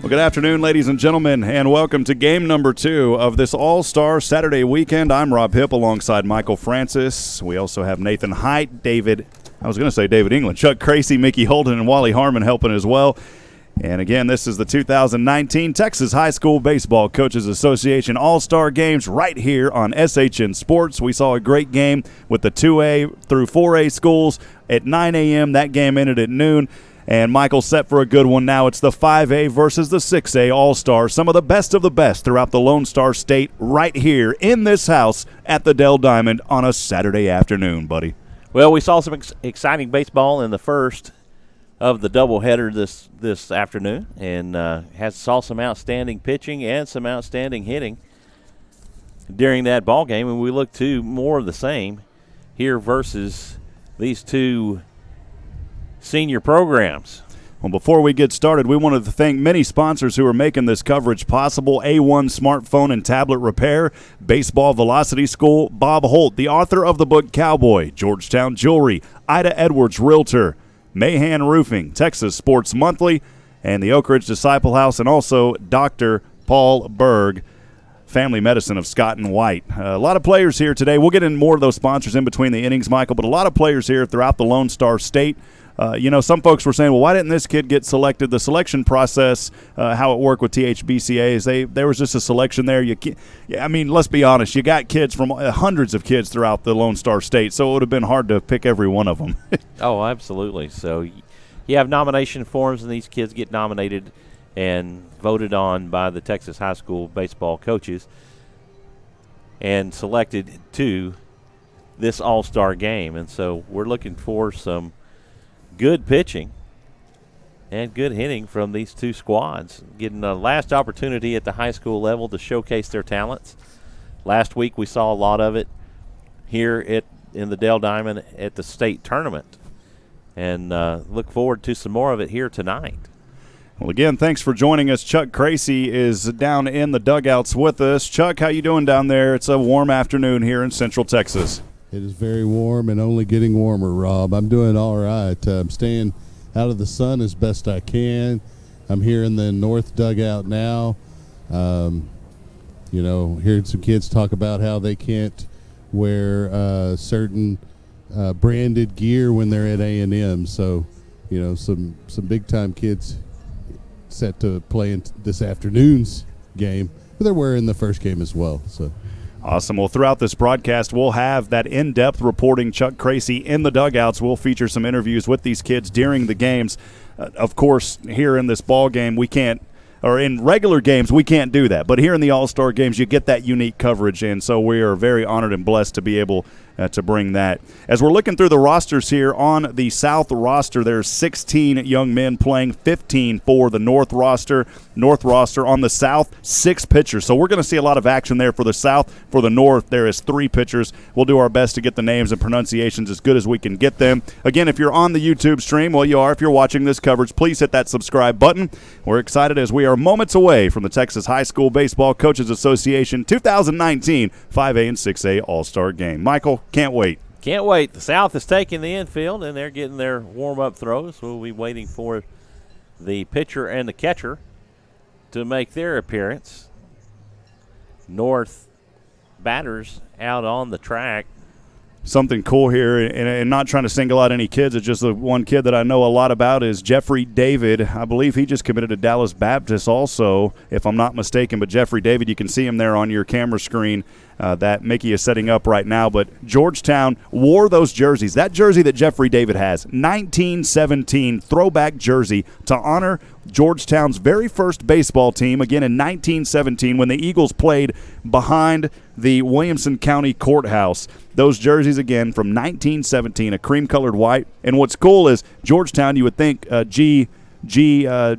Well, good afternoon, ladies and gentlemen, and welcome to game number 2 of this All-Star Saturday weekend. I'm Rob Hipp alongside Michael Francis. We also have Nathan Height, David England, Chuck Cracy, Mickey Holden, and Wally Harmon helping as well. And again, this is the 2019 Texas High School Baseball Coaches Association All-Star Games right here on SHN Sports. We saw a great game with the 2A through 4A schools at 9 a.m. That game ended at noon. And Michael's set for a good one now. It's the 5A versus the 6A All-Stars. Some of the best throughout the Lone Star State right here in this house at the Dell Diamond on a Saturday afternoon, buddy. Well, we saw some exciting baseball in the first of the doubleheader this afternoon, and saw some outstanding pitching and some outstanding hitting during that ball game. And we look to more of the same here versus these two senior programs. Well, before we get started, we wanted to thank many sponsors who are making this coverage possible. A1 Smartphone and Tablet Repair, Baseball Velocity School, Bob Holt, the author of the book Cowboy, Georgetown Jewelry, Ida Edwards Realtor, Mahan Roofing, Texas Sports Monthly, and the Oak Ridge Disciple House, and also Dr. Paul Berg, Family Medicine of Scott and White. A lot of players here today. We'll get in more of those sponsors in between the innings, Michael, but a lot of players here throughout the Lone Star State. Some folks were saying, well, why didn't this kid get selected? The selection process, how it worked with THSBCA is there was just a selection there. Let's be honest. You got kids from hundreds of kids throughout the Lone Star State, so it would have been hard to pick every one of them. Oh, absolutely. So you have nomination forms, and these kids get nominated and voted on by the Texas high school baseball coaches and selected to this all-star game. And so we're looking for some good pitching and good hitting from these two squads, getting the last opportunity at the high school level to showcase their talents. Last week we saw a lot of it here in the Dell Diamond at the state tournament, and look forward to some more of it here tonight. Well, again, thanks for joining us. Chuck Cracy is down in the dugouts with us. Chuck, how you doing down there? It's a warm afternoon here in Central Texas. It is very warm and only getting warmer, Rob. I'm doing all right. I'm staying out of the sun as best I can. I'm here in the north dugout now. Hearing some kids talk about how they can't wear certain branded gear when they're at A&M. So, some big-time kids set to play in this afternoon's game, but they're wearing the first game as well. So. Awesome. Well, throughout this broadcast, we'll have that in-depth reporting. Chuck Cracy in the dugouts. We'll feature some interviews with these kids during the games. Of course, here in this ball game, we can't, or in regular games, we can't do that. But here in the All-Star games, you get that unique coverage, and so we are very honored and blessed to be able to bring that. As we're looking through the rosters here, on the South roster, there's 16 young men playing, 15 for the North roster. North roster on the South, 6 pitchers. So we're going to see a lot of action there for the South. For the North, there is 3 pitchers. We'll do our best to get the names and pronunciations as good as we can get them. Again, if you're on the YouTube stream, well, you are. If you're watching this coverage, please hit that subscribe button. We're excited as we are moments away from the Texas High School Baseball Coaches Association 2019 5A and 6A All-Star Game. Michael, can't wait. Can't wait. The South is taking the infield, and they're getting their warm-up throws. We'll be waiting for the pitcher and the catcher to make their appearance. North batters out on the track. Something cool here, and not trying to single out any kids. It's just the one kid that I know a lot about is Jeffrey David. I believe he just committed to Dallas Baptist also, if I'm not mistaken. But Jeffrey David, you can see him there on your camera screen that Mickey is setting up right now. But Georgetown wore those jerseys. That jersey that Jeffrey David has, 1917 throwback jersey to honor Georgetown's very first baseball team, again in 1917 when the Eagles played behind the Williamson County Courthouse. Those jerseys, again, from 1917, a cream-colored white. And what's cool is Georgetown, you would think GWTN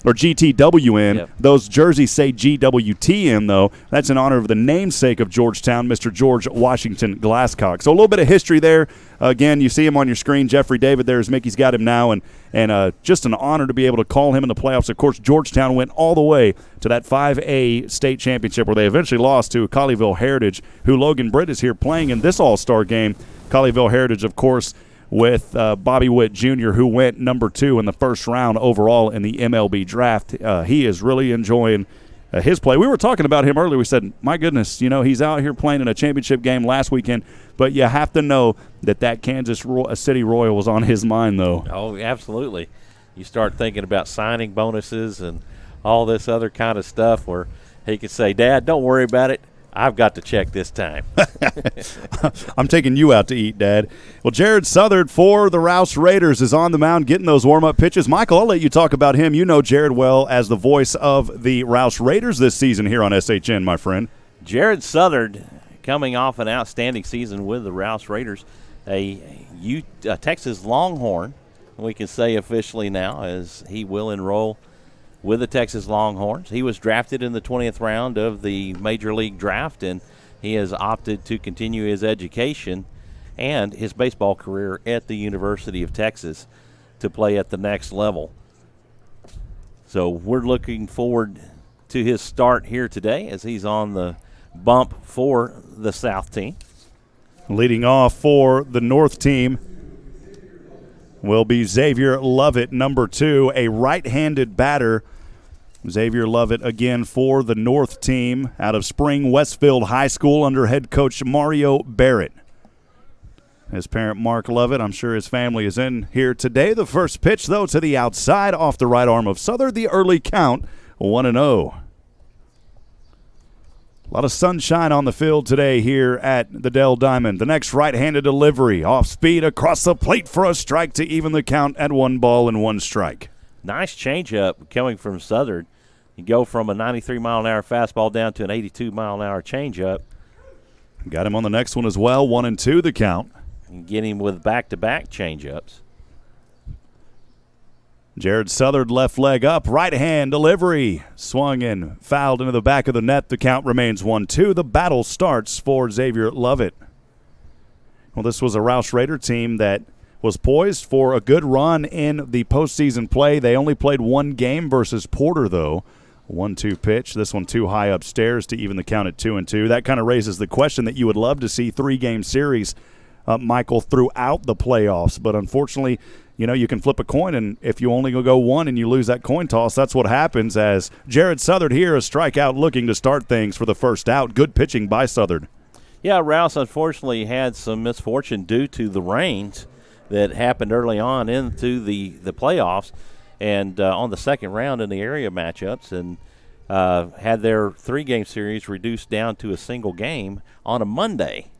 or GTWN. Yep. Those jerseys say GWTN, though. That's in honor of the namesake of Georgetown, Mr. George Washington Glasscock. So a little bit of history there. Again, you see him on your screen, Jeffrey David there as Mickey's got him now, and just an honor to be able to call him in the playoffs. Of course, Georgetown went all the way to that 5A state championship where they eventually lost to Colleyville Heritage, who Logan Britt is here playing in this all-star game. Colleyville Heritage, of course, with Bobby Witt Jr., who went number 2 in the first round overall in the MLB draft. He is really enjoying his play. We were talking about him earlier. We said, my goodness, he's out here playing in a championship game last weekend, but you have to know that Kansas City Royal was on his mind, though. Oh, absolutely. You start thinking about signing bonuses and all this other kind of stuff where he could say, Dad, don't worry about it. I've got to check this time. I'm taking you out to eat, Dad. Well, Jared Southard for the Rouse Raiders is on the mound getting those warm-up pitches. Michael, I'll let you talk about him. You know Jared well as the voice of the Rouse Raiders this season here on SHN, my friend. Jared Southard coming off an outstanding season with the Rouse Raiders, a Texas Longhorn, we can say officially now, as he will enroll with the Texas Longhorns. He was drafted in the 20th round of the Major League Draft, and he has opted to continue his education and his baseball career at the University of Texas to play at the next level. So we're looking forward to his start here today as he's on the bump for the South team. Leading off for the North team will be Xavier Lovett, number 2, a right-handed batter. Xavier Lovett again for the North team out of Spring Westfield High School under head coach Mario Barrett. His parent Mark Lovett, I'm sure his family is in here today. The first pitch, though, to the outside off the right arm of Southern. The early count, 1-0. A lot of sunshine on the field today here at the Dell Diamond. The next right-handed delivery, off speed across the plate for a strike to even the count at 1-1 strike. Nice changeup coming from Southern. You go from a 93-mile-an-hour fastball down to an 82-mile-an-hour changeup. Got him on the next one as well, 1-2 the count. And get him with back-to-back changeups. Jared Southard left leg up, right hand delivery. Swung and fouled into the back of the net. The count remains 1-2. The battle starts for Xavier Lovett. Well, this was a Rouse Raider team that was poised for a good run in the postseason play. They only played one game versus Porter, though. 1-2 pitch. This one too high upstairs to even the count at 2-2. That kind of raises the question that you would love to see 3-game series, Michael, throughout the playoffs. But unfortunately, you can flip a coin, and if you only go one and you lose that coin toss, that's what happens. As Jared Southard here, a strikeout looking to start things for the first out. Good pitching by Southard. Yeah, Rouse unfortunately had some misfortune due to the rains that happened early on into the playoffs and on the second round in the area matchups, and had their 3-game series reduced down to a single game on a Monday,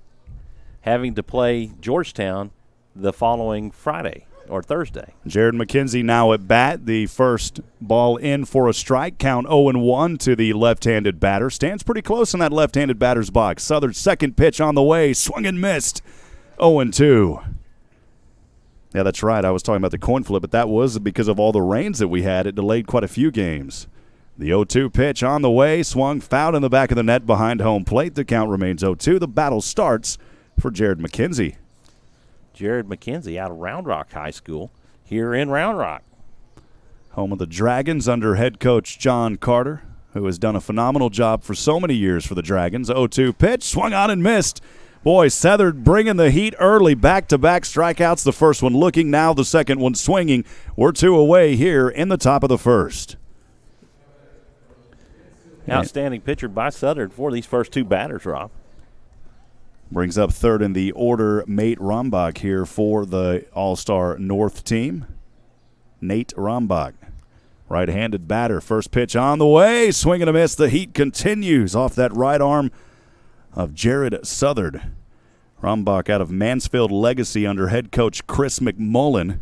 having to play Georgetown the following Friday or Thursday. Jared McKenzie now at bat. The first ball in for a strike. Count 0-1 to the left-handed batter. Stands pretty close in that left-handed batter's box. Southern's second pitch on the way. Swung and missed. 0-2. Yeah, that's right. I was talking about the coin flip, but that was because of all the rains that we had. It delayed quite a few games. The 0-2 pitch on the way. Swung, fouled in the back of the net behind home plate. The count remains 0-2. The battle starts for Jared McKenzie. Jared McKenzie out of Round Rock High School here in Round Rock. Home of the Dragons under head coach John Carter, who has done a phenomenal job for so many years for the Dragons. 0-2 pitch, swung on and missed. Boy, Southern bringing the heat early. Back-to-back strikeouts. The first one looking, now the second one swinging. We're 2 away here in the top of the first. Outstanding pitcher by Southern for these first 2 batters, Rob. Brings up third in the order, Nate Rombach here for the All-Star North team. Nate Rombach, right-handed batter. First pitch on the way. Swing and a miss. The heat continues off that right arm of Jared Southard. Rombach out of Mansfield Legacy under head coach Chris McMullen.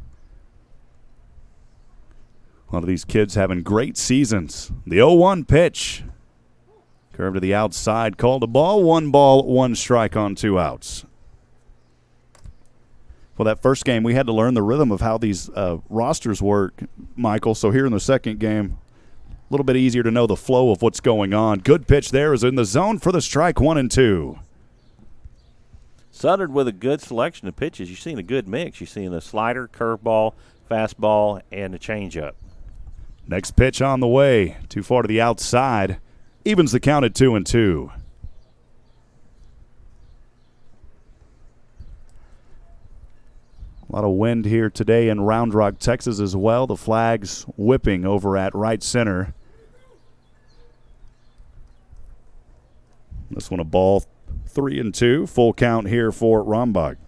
A lot of these kids having great seasons. The 0-1 pitch. Curve to the outside, called a ball. 1 strike on 2 outs. Well, that first game, we had to learn the rhythm of how these rosters work, Michael. So here in the second game, a little bit easier to know the flow of what's going on. Good pitch there is in the zone for the strike, 1-2. Southern with a good selection of pitches. You've seen a good mix. You've seen a slider, curveball, fastball, and a changeup. Next pitch on the way. Too far to the outside. Evens the count at 2-2. A A lot of wind here today in Round Rock, Texas as well. The flags whipping over at right center. This one a ball 3-2. Full count here for Rombach.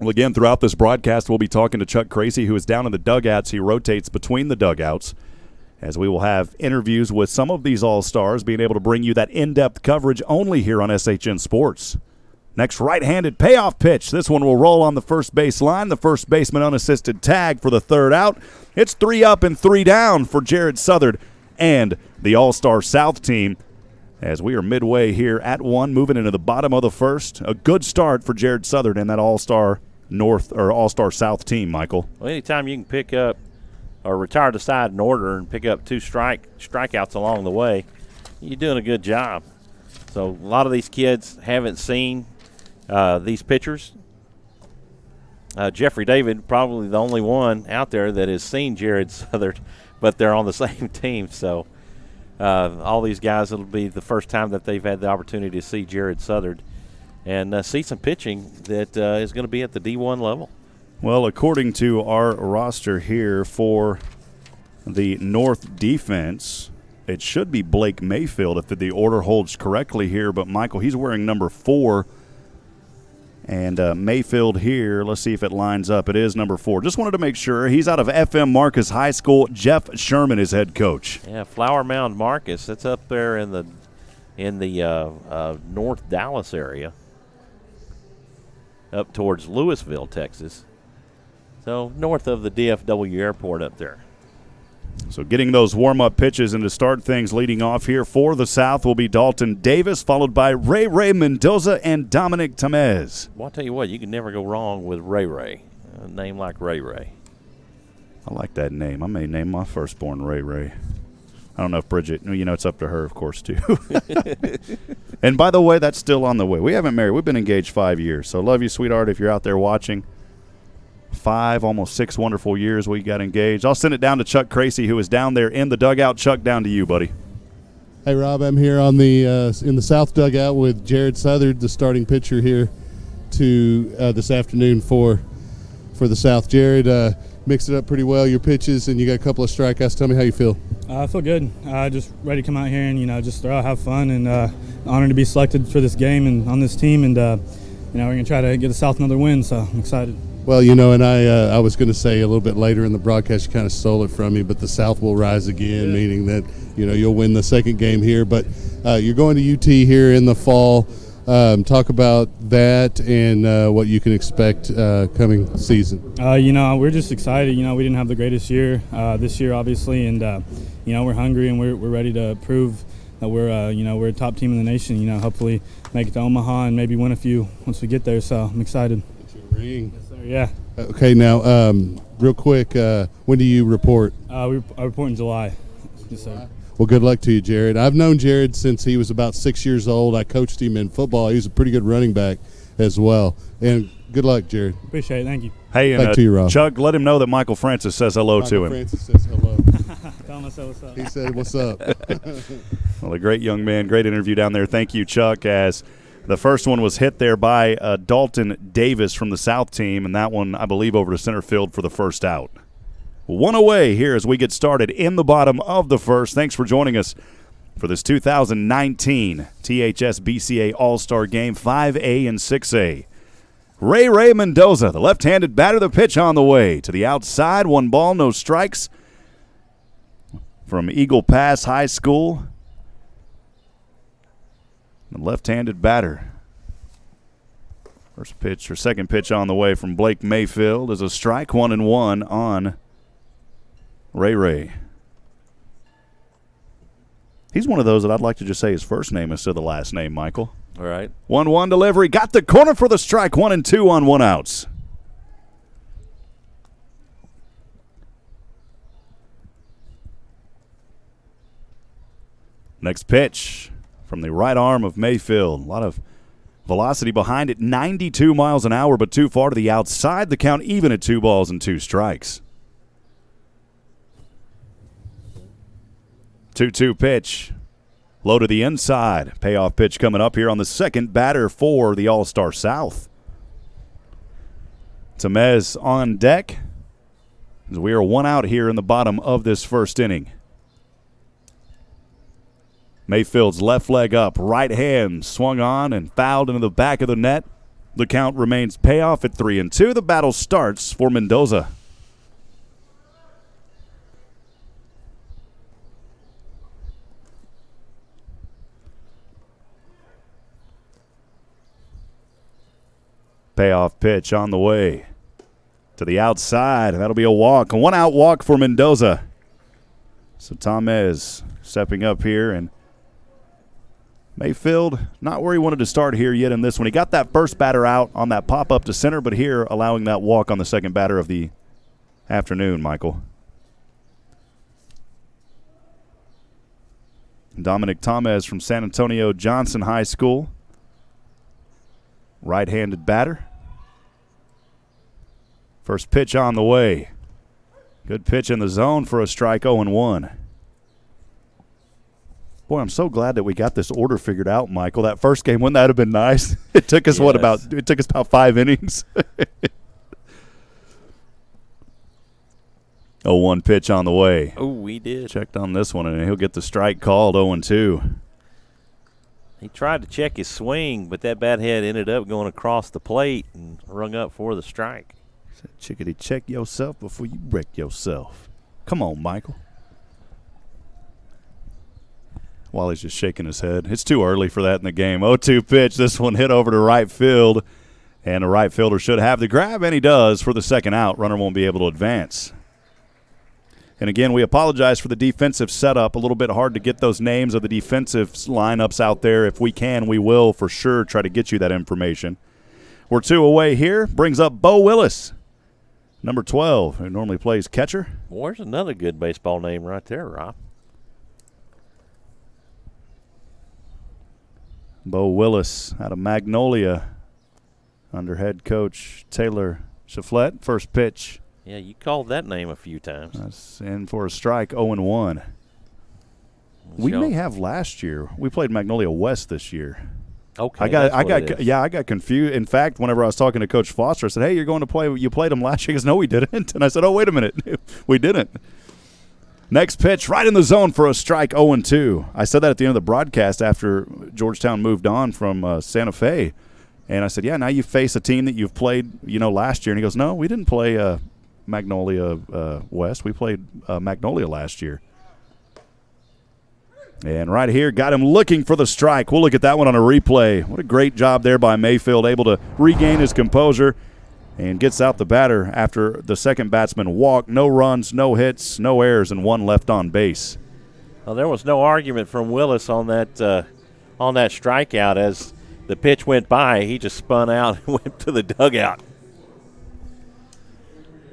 Well, again, throughout this broadcast, we'll be talking to Chuck Crazy, who is down in the dugouts. He rotates between the dugouts, as we will have interviews with some of these All-Stars, being able to bring you that in-depth coverage only here on SHN Sports. Next right-handed payoff pitch. This one will roll on the first base line. The first baseman unassisted tag for the third out. It's 3 up and 3 down for Jared Southard and the All-Star South team, as we are midway here at 1, moving into the bottom of the first. A good start for Jared Southard and that All-Star North or All-Star South team, Michael. Well, anytime you can pick up or retire the side in order and pick up 2 strikeouts along the way, you're doing a good job. So a lot of these kids haven't seen these pitchers. Jeffrey David, probably the only one out there that has seen Jared Southard, but they're on the same team. So all these guys, it'll be the first time that they've had the opportunity to see Jared Southard and see some pitching that is going to be at the D1 level. Well, according to our roster here for the North defense, it should be Blake Mayfield if the order holds correctly here. But, Michael, he's wearing number 4. And Mayfield here, let's see if it lines up. It is number 4. Just wanted to make sure. He's out of FM Marcus High School. Jeff Sherman is head coach. Yeah, Flower Mound Marcus. That's up there in the North Dallas area, up towards Louisville, Texas. So north of the DFW airport up there. So getting those warm-up pitches and to start things leading off here for the South will be Dalton Davis, followed by Ray Mendoza and Dominic Tamez. Well, I'll tell you what, you can never go wrong with Ray. A name like Ray. I like that name. I may name my firstborn Ray. I don't know if Bridget, it's up to her, of course, too. And by the way, that's still on the way. We haven't married. We've been engaged 5 years. So love you, sweetheart, if you're out there watching. 5, almost 6 wonderful years we got engaged. I'll send it down to Chuck Crazy, who is down there in the dugout. Chuck, down to you, buddy. Hey, Rob, I'm here on the in the South dugout with Jared Southard, the starting pitcher here this afternoon for the South. Jared, mixed it up pretty well, your pitches, and you got a couple of strikeouts. Tell me how you feel. I feel good. Just ready to come out here and, just throw out, have fun, and honored to be selected for this game and on this team. And, we're going to try to get the South another win, so I'm excited. Well, and I was going to say a little bit later in the broadcast, you kind of stole it from me, but the South will rise again, meaning that, you'll win the second game here. But you're going to UT here in the fall. Talk about that and what you can expect coming season. We're just excited. We didn't have the greatest year this year, obviously, and, we're hungry and we're ready to prove that we're a top team in the nation, hopefully make it to Omaha and maybe win a few once we get there. So I'm excited. Ring. Yes, sir. Yeah. Okay, now, real quick, when do you report? I report in July. Yes, sir. Well, good luck to you, Jared. I've known Jared since he was about 6 years old. I coached him in football. He was a pretty good running back as well. And good luck, Jared. Appreciate it. Thank you. Hey, back to you, Rob. Chuck, let him know that Michael Francis says hello to him. Francis says hello. Tell him I said what's up. He said what's up. Well, a great young man. Great interview down there. Thank you, Chuck, as the first one was hit there by Dalton Davis from the South team, and that one, I believe, over to center field for the first out. 1 away here as we get started in the bottom of the first. Thanks for joining us for this 2019 THSBCA All-Star Game 5A and 6A. Ray Mendoza, the left-handed batter, the pitch on the way to the outside. 1 ball, no strikes from Eagle Pass High School. The left-handed batter. First pitch or second pitch on the way from Blake Mayfield is a strike. 1-1 on Ray. He's one of those that I'd like to just say his first name instead of the last name, Michael. All right. 1-1 delivery. Got the corner for the strike. 1-2 on 1 outs. Next pitch from the right arm of Mayfield. A lot of velocity behind it. 92 miles an hour, but too far to the outside. The count even at 2 balls and 2 strikes. 2-2 pitch. Low to the inside. Payoff pitch coming up here on the second batter for the All-Star South. Tamez on deck as we are one out here in the bottom of this first inning. Mayfield's left leg up, right hand swung on and fouled into the back of the net. The count remains payoff at 3-2. The battle starts for Mendoza. Payoff pitch on the way to the outside. That'll be a walk. A one-out walk for Mendoza. So Tamez stepping up here, and Mayfield not where he wanted to start here yet in this one. He got that first batter out on that pop-up to center, but here allowing that walk on the second batter of the afternoon, Michael. Dominic Tamez from San Antonio Johnson High School. Right-handed batter. First pitch on the way. Good pitch in the zone for a strike, 0-1. Boy, I'm so glad that we got this order figured out, Michael. That first game, wouldn't that have been nice? It took us It took us about 5 innings. 0-1 pitch on the way. Oh, we did. Checked on this one, and he'll get the strike called, 0-2. He tried to check his swing, but that bat head ended up going across the plate and rung up for the strike. Said, chickadee, check yourself before you wreck yourself. Come on, Michael. Wally's just shaking his head. It's too early for that in the game. 0-2 pitch. This one hit over to right field, and the right fielder should have the grab, and he does for the second out. Runner won't be able to advance. And again, we apologize for the defensive setup. A little bit hard to get those names of the defensive lineups out there. If we can, we will for sure try to get you that information. We're 2 away here. Brings up Bo Willis, number 12, who normally plays catcher. Well, there's another good baseball name right there, Rob. Bo Willis out of Magnolia under head coach Taylor Shaflett. First pitch. Yeah, you called that name a few times. That's in for a strike, 0-1. We may have last year. We played Magnolia West this year. Okay, I got confused. In fact, whenever I was talking to Coach Foster, I said, "Hey, you're going to play. You played them last year." He goes, "No, we didn't." And I said, "Oh, wait a minute, we didn't." Next pitch, right in the zone for a strike, 0-2. I said that at the end of the broadcast after Georgetown moved on from Santa Fe, and I said, "Yeah, now you face a team that you've played, last year." And he goes, "No, we didn't play Magnolia West. We played Magnolia last year." And right here, got him looking for the strike. We'll look at that one on a replay. What a great job there by Mayfield, able to regain his composure and gets out the batter after the second batsman walked. No runs, no hits, no errors, and one left on base. Well, there was no argument from Willis on that strikeout. As the pitch went by, he just spun out and went to the dugout.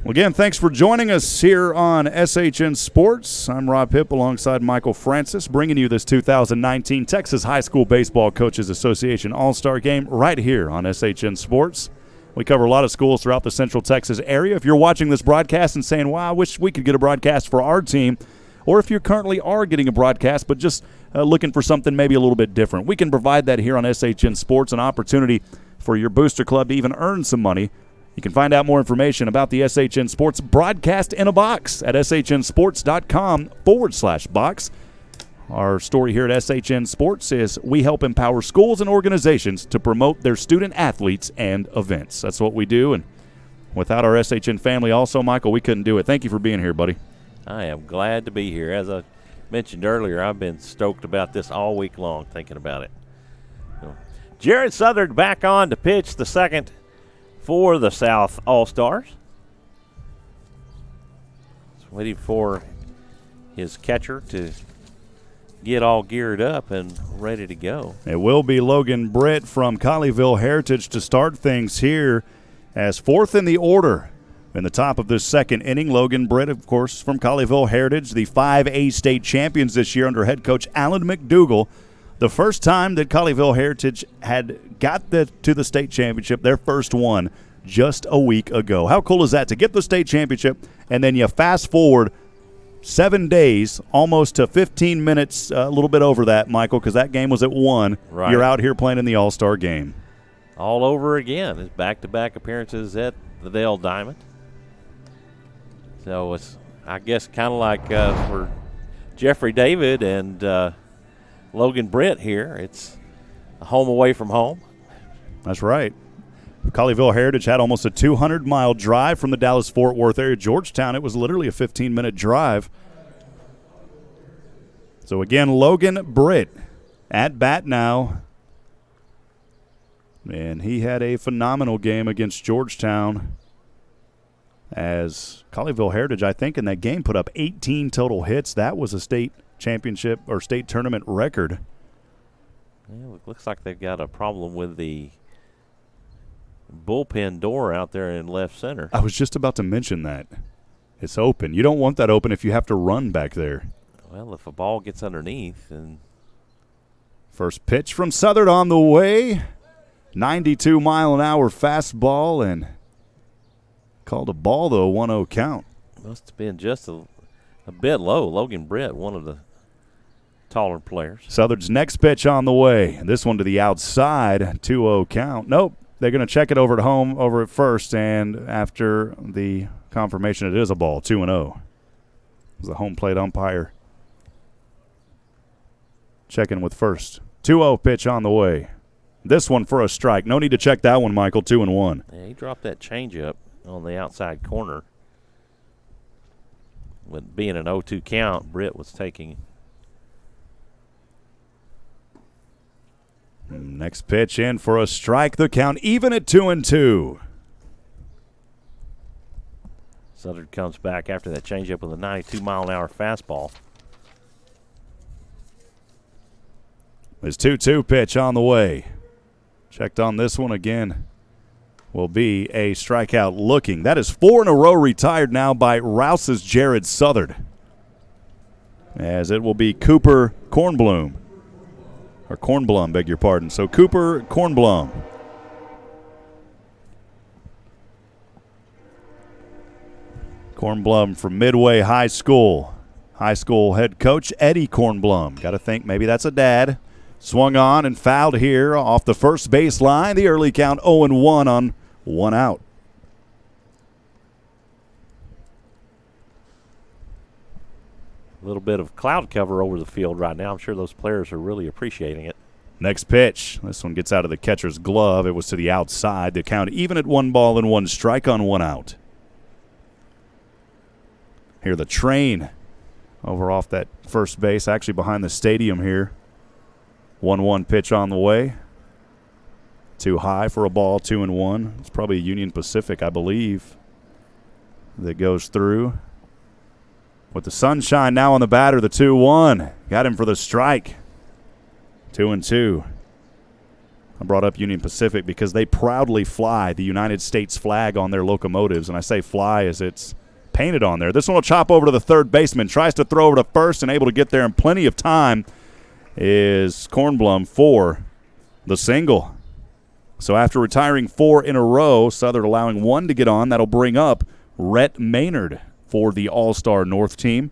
Well, again, thanks for joining us here on SHN Sports. I'm Rob Hipp alongside Michael Francis, bringing you this 2019 Texas High School Baseball Coaches Association All-Star Game right here on SHN Sports. We cover a lot of schools throughout the Central Texas area. If you're watching this broadcast and saying, "Wow, I wish we could get a broadcast for our team," or if you currently are getting a broadcast but just looking for something maybe a little bit different, we can provide that here on SHN Sports, an opportunity for your booster club to even earn some money. You can find out more information about the SHN Sports broadcast in a box at shnsports.com/box. Our story here at SHN Sports is we help empower schools and organizations to promote their student athletes and events. That's what we do, and without our SHN family also, Michael, we couldn't do it. Thank you for being here, buddy. I am glad to be here. As I mentioned earlier, I've been stoked about this all week long, thinking about it. Jared Southard back on to pitch the second for the South All-Stars. Just waiting for his catcher to get all geared up and ready to go. It will be Logan Britt from Colleyville Heritage to start things here as fourth in the order. In the top of this second inning, Logan Britt, of course, from Colleyville Heritage, the 5A state champions this year under head coach Alan McDougall. The first time that Colleyville Heritage had got to the state championship, their first one, just a week ago. How cool is that to get the state championship, and then you fast forward 7 days, almost to 15 minutes, a little bit over that, Michael, because that game was at 1. Right. You're out here playing in the All-Star game. all over again. His back-to-back appearances at the Dale Diamond. So it's, I guess, kind of like for Jeffrey David and Logan Brent here. It's a home away from home. That's right. Colleyville Heritage had almost a 200-mile drive from the Dallas-Fort Worth area. Georgetown, it was literally a 15-minute drive. So, again, Logan Britt at bat now. And he had a phenomenal game against Georgetown as Colleyville Heritage, I think, in that game put up 18 total hits. That was a state championship or state tournament record. Yeah, it looks like they've got a problem with the bullpen door out there in left center. I was just about to mention that. It's open. You don't want that open if you have to run back there. Well, if a ball gets underneath, and first pitch from Southern on the way. 92-mile-an-hour fastball and called a ball, though, 1-0 count. Must have been just a bit low. Logan Britt, one of the taller players. Southern's next pitch on the way. This one to the outside, 2-0 count. Nope, they're going to check it over at home, over at first, and after the confirmation it is a ball, 2-0. It was the home plate umpire checking with first. 2-0 pitch on the way. This one for a strike. No need to check that one, Michael. 2-1. Yeah, he dropped that changeup on the outside corner. With being an 0-2 count, Britt was taking. Next pitch in for a strike. The count even at 2-2. Southern comes back after that changeup with a 92-mile-an-hour fastball. His 2-2 pitch on the way. Checked on this one again. Will be a strikeout looking. That is 4 in a row retired now by Rouse's Jared Southern. As it will be Cooper Kornblum. Or Kornblum, beg your pardon. So Cooper Kornblum. Kornblum from Midway High School. High school head coach Eddie Kornblum. Got to think maybe that's a dad. Swung on and fouled here off the first baseline. The early count 0-1 on 1 out. A little bit of cloud cover over the field right now. I'm sure those players are really appreciating it. Next pitch. This one gets out of the catcher's glove. It was to the outside. The count even at 1 ball and 1 strike on 1 out. Here the train over off that first base, actually behind the stadium here. 1-1 pitch on the way. Too high for a ball, 2-1. It's probably a Union Pacific, I believe, that goes through. With the sunshine now on the batter, the 2-1. Got him for the strike. 2-2. I brought up Union Pacific because they proudly fly the United States flag on their locomotives. And I say fly as it's painted on there. This one will chop over to the third baseman. Tries to throw over to first and able to get there in plenty of time is Kornblum for the single. So after retiring 4 in a row, Southern allowing 1 to get on. That'll bring up Rhett Maynard for the All-Star North team.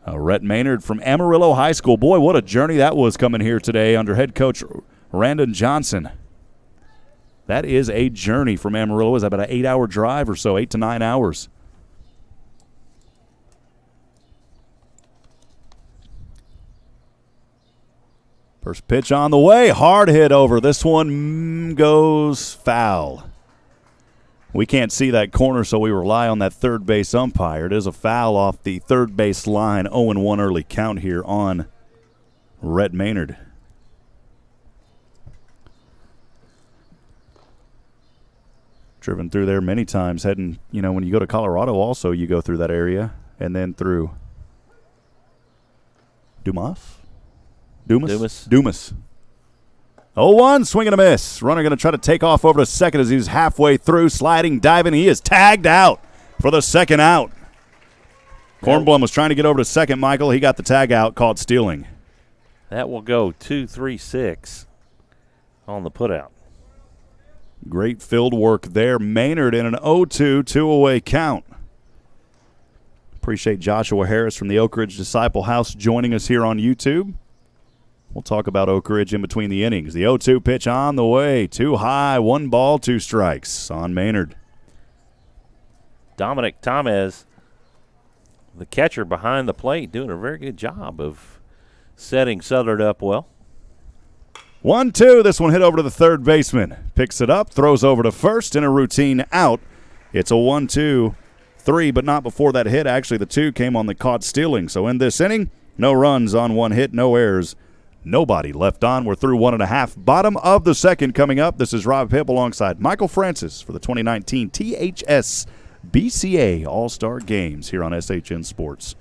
Rhett Maynard from Amarillo High School. Boy, what a journey that was coming here today under head coach Randon Johnson. That is a journey from Amarillo. It's about an 8-hour drive or so, 8 to 9 hours. First pitch on the way. Hard hit over. This one goes foul. We can't see that corner, so we rely on that third base umpire. It is a foul off the third base line. 0-1 early count here on Rhett Maynard. Driven through there many times. Heading, when you go to Colorado also, you go through that area. And then through Dumas. 0-1, swing and a miss. Runner going to try to take off over to second as he's halfway through, sliding, diving. He is tagged out for the second out. Kornblum was trying to get over to second, Michael. He got the tag out, caught stealing. That will go 2-3-6 on the putout. Great field work there. Maynard in an 0-2, 2-away count. Appreciate Joshua Harris from the Oak Ridge Disciple House joining us here on YouTube. We'll talk about Oak Ridge in between the innings. The 0-2 pitch on the way. Too high, 1 ball, 2 strikes on Maynard. Dominic Tamez, the catcher behind the plate, doing a very good job of setting Southern up well. 1-2. This one hit over to the third baseman. Picks it up, throws over to first in a routine out. It's a 1-2-3, but not before that hit. Actually, the 2 came on the caught stealing. So in this inning, no runs on 1 hit, no errors. Nobody left on. We're through 1.5. Bottom of the second coming up. This is Rob Hipp alongside Michael Francis for the 2019 THSBCA All-Star Games here on SHN Sports.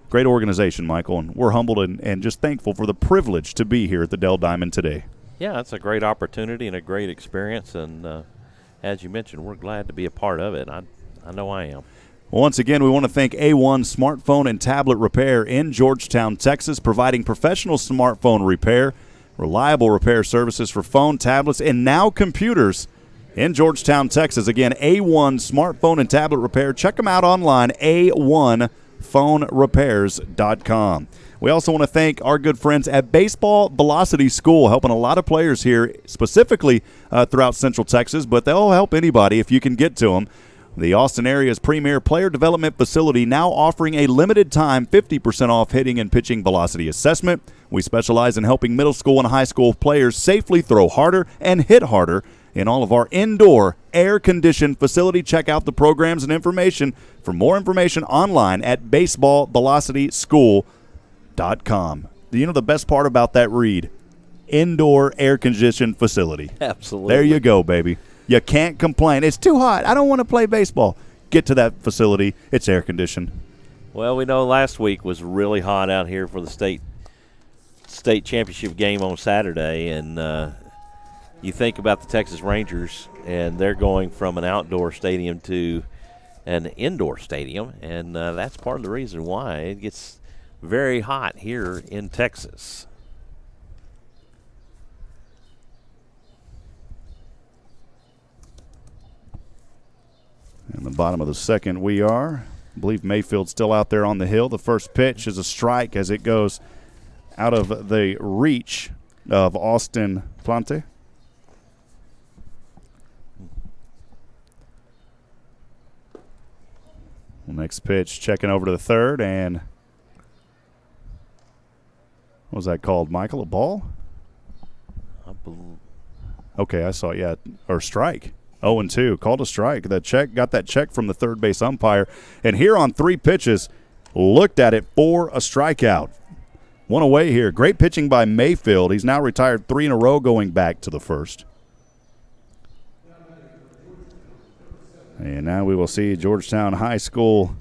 Great organization, Michael, and we're humbled and just thankful for the privilege to be here at the Dell Diamond today. Yeah, it's a great opportunity and a great experience, and as you mentioned, we're glad to be a part of it. I know I am. Once again, we want to thank A1 Smartphone and Tablet Repair in Georgetown, Texas, providing professional smartphone repair, reliable repair services for phone, tablets, and now computers in Georgetown, Texas. Again, A1 Smartphone and Tablet Repair. Check them out online, a1phonerepairs.com. We also want to thank our good friends at Baseball Velocity School, helping a lot of players here, specifically throughout Central Texas, but they'll help anybody if you can get to them. The Austin area's premier player development facility now offering a limited time 50% off hitting and pitching velocity assessment. We specialize in helping middle school and high school players safely throw harder and hit harder in all of our indoor air-conditioned facility. Check out the programs and information. For more information online at baseballvelocityschool.com. You know the best part about that read? Indoor air-conditioned facility. Absolutely. There you go, baby. You can't complain. It's too hot. I don't want to play baseball. Get to that facility. It's air-conditioned. Well, we know last week was really hot out here for the state championship game on Saturday, and you think about the Texas Rangers, and they're going from an outdoor stadium to an indoor stadium, and that's part of the reason why it gets very hot here in Texas. In the bottom of the second we are. I believe Mayfield's still out there on the hill. The first pitch is a strike as it goes out of the reach of Austin Plante. Next pitch, checking over to the third, and what was that called, Michael? A ball? Okay, I saw it, yeah, or strike. 0-2, called a strike. Got that check from the third base umpire. And here on 3 pitches, looked at it for a strikeout. One away here. Great pitching by Mayfield. He's now retired 3 in a row going back to the first. And now we will see Georgetown High School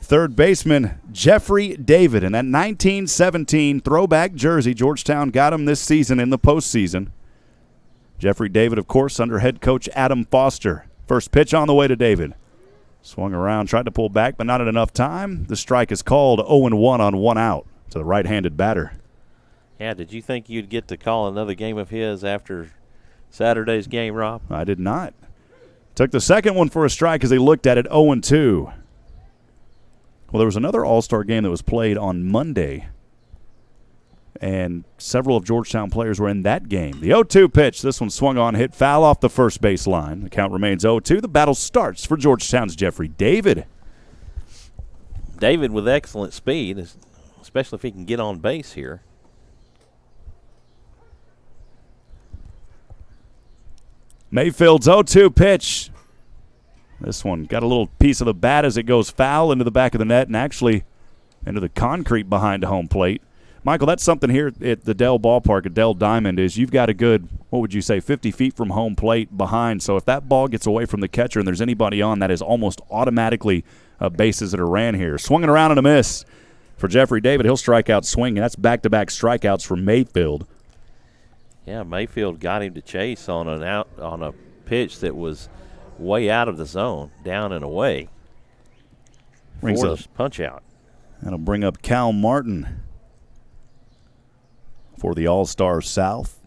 third baseman Jeffrey David in that 1917 throwback jersey. Georgetown got him this season in the postseason. Jeffrey David, of course, under head coach Adam Foster. First pitch on the way to David. Swung around, tried to pull back, but not at enough time. The strike is called. 0-1 on 1 out to the right-handed batter. Yeah, did you think you'd get to call another game of his after Saturday's game, Rob? I did not. Took the second one for a strike as he looked at it. 0-2. Well, there was another All-Star game that was played on Monday, and several of Georgetown players were in that game. The 0-2 pitch, this one swung on, hit foul off the first base line. The count remains 0-2. The battle starts for Georgetown's Jeffrey David. David with excellent speed, especially if he can get on base here. Mayfield's 0-2 pitch. This one got a little piece of the bat as it goes foul into the back of the net and actually into the concrete behind home plate. Michael, that's something here at the Dell Ballpark, at Dell Diamond, is you've got a good, 50 feet from home plate behind. So if that ball gets away from the catcher and there's anybody on, that is almost automatically bases that are ran here. Swinging around and a miss for Jeffrey David. He'll strike out swinging. That's back-to-back strikeouts for Mayfield. Yeah, Mayfield got him to chase on a pitch that was way out of the zone, down and away. Brings for up the punch out. That'll bring up Cal Martin for the All-Star South.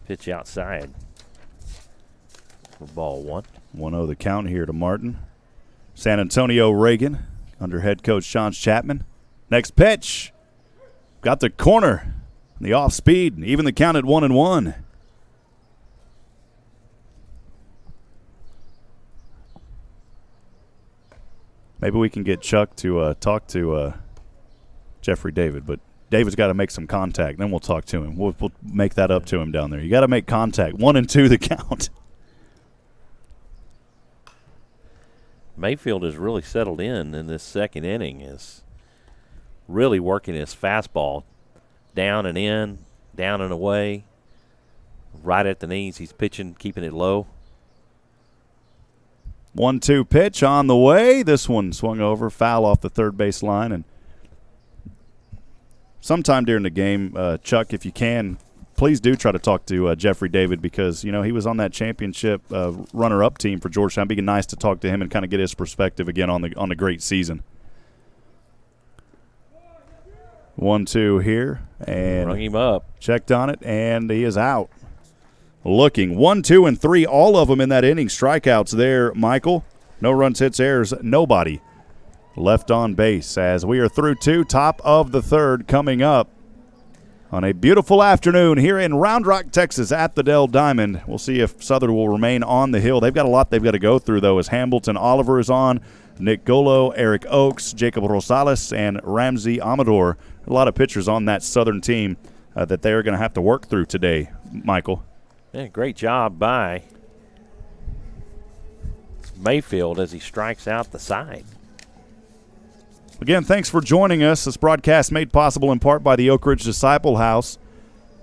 Pitch outside for ball 1. 1-0 the count here to Martin. San Antonio Reagan under head coach Sean Chapman. Next pitch. Got the corner. The off speed. Even the count at 1-1. Maybe we can get Chuck to talk to Jeffrey David, but David's got to make some contact. Then we'll talk to him. We'll make that up to him down there. You got to make contact. 1-2 the count. Mayfield has really settled in this second inning. Is really working his fastball down and in, down and away, right at the knees. He's pitching, keeping it low. 1-2 pitch on the way. This one swung over, foul off the third base line. And sometime during the game, Chuck, if you can, please do try to talk to Jeffrey David because, you know, he was on that championship runner-up team for Georgetown. It'd be nice to talk to him and kind of get his perspective again on the great season. 1-2 here. And rung him up. Checked on it, and he is out. Looking 1, 2, and 3, all of them in that inning. Strikeouts there, Michael. No runs, hits, errors, nobody left on base as we are through 2, top of the third coming up on a beautiful afternoon here in Round Rock, Texas at the Dell Diamond. We'll see if Southern will remain on the hill. They've got a lot they've got to go through, though, as Hamilton Oliver is on, Nick Golo, Eric Oakes, Jacob Rosales, and Ramsey Amador. A lot of pitchers on that Southern team that they're going to have to work through today, Michael. Yeah, great job by Mayfield as he strikes out the side. Again, thanks for joining us. This broadcast made possible in part by the Oak Ridge Disciple House,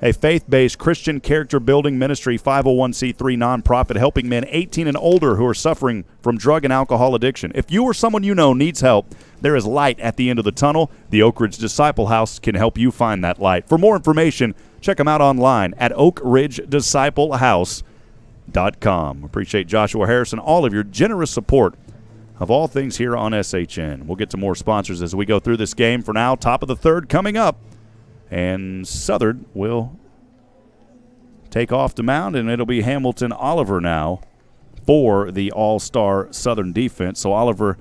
a faith-based Christian character-building ministry 501c3 nonprofit helping men 18 and older who are suffering from drug and alcohol addiction. If you or someone you know needs help, there is light at the end of the tunnel. The Oak Ridge Disciple House can help you find that light. For more information, check them out online at oakridgedisciplehouse.com. Appreciate Joshua Harris and all of your generous support of all things here on SHN. We'll get to more sponsors as we go through this game. For now, top of the third coming up. And Southern will take off the mound, and it'll be Hamilton Oliver now for the all-star Southern defense. So Oliver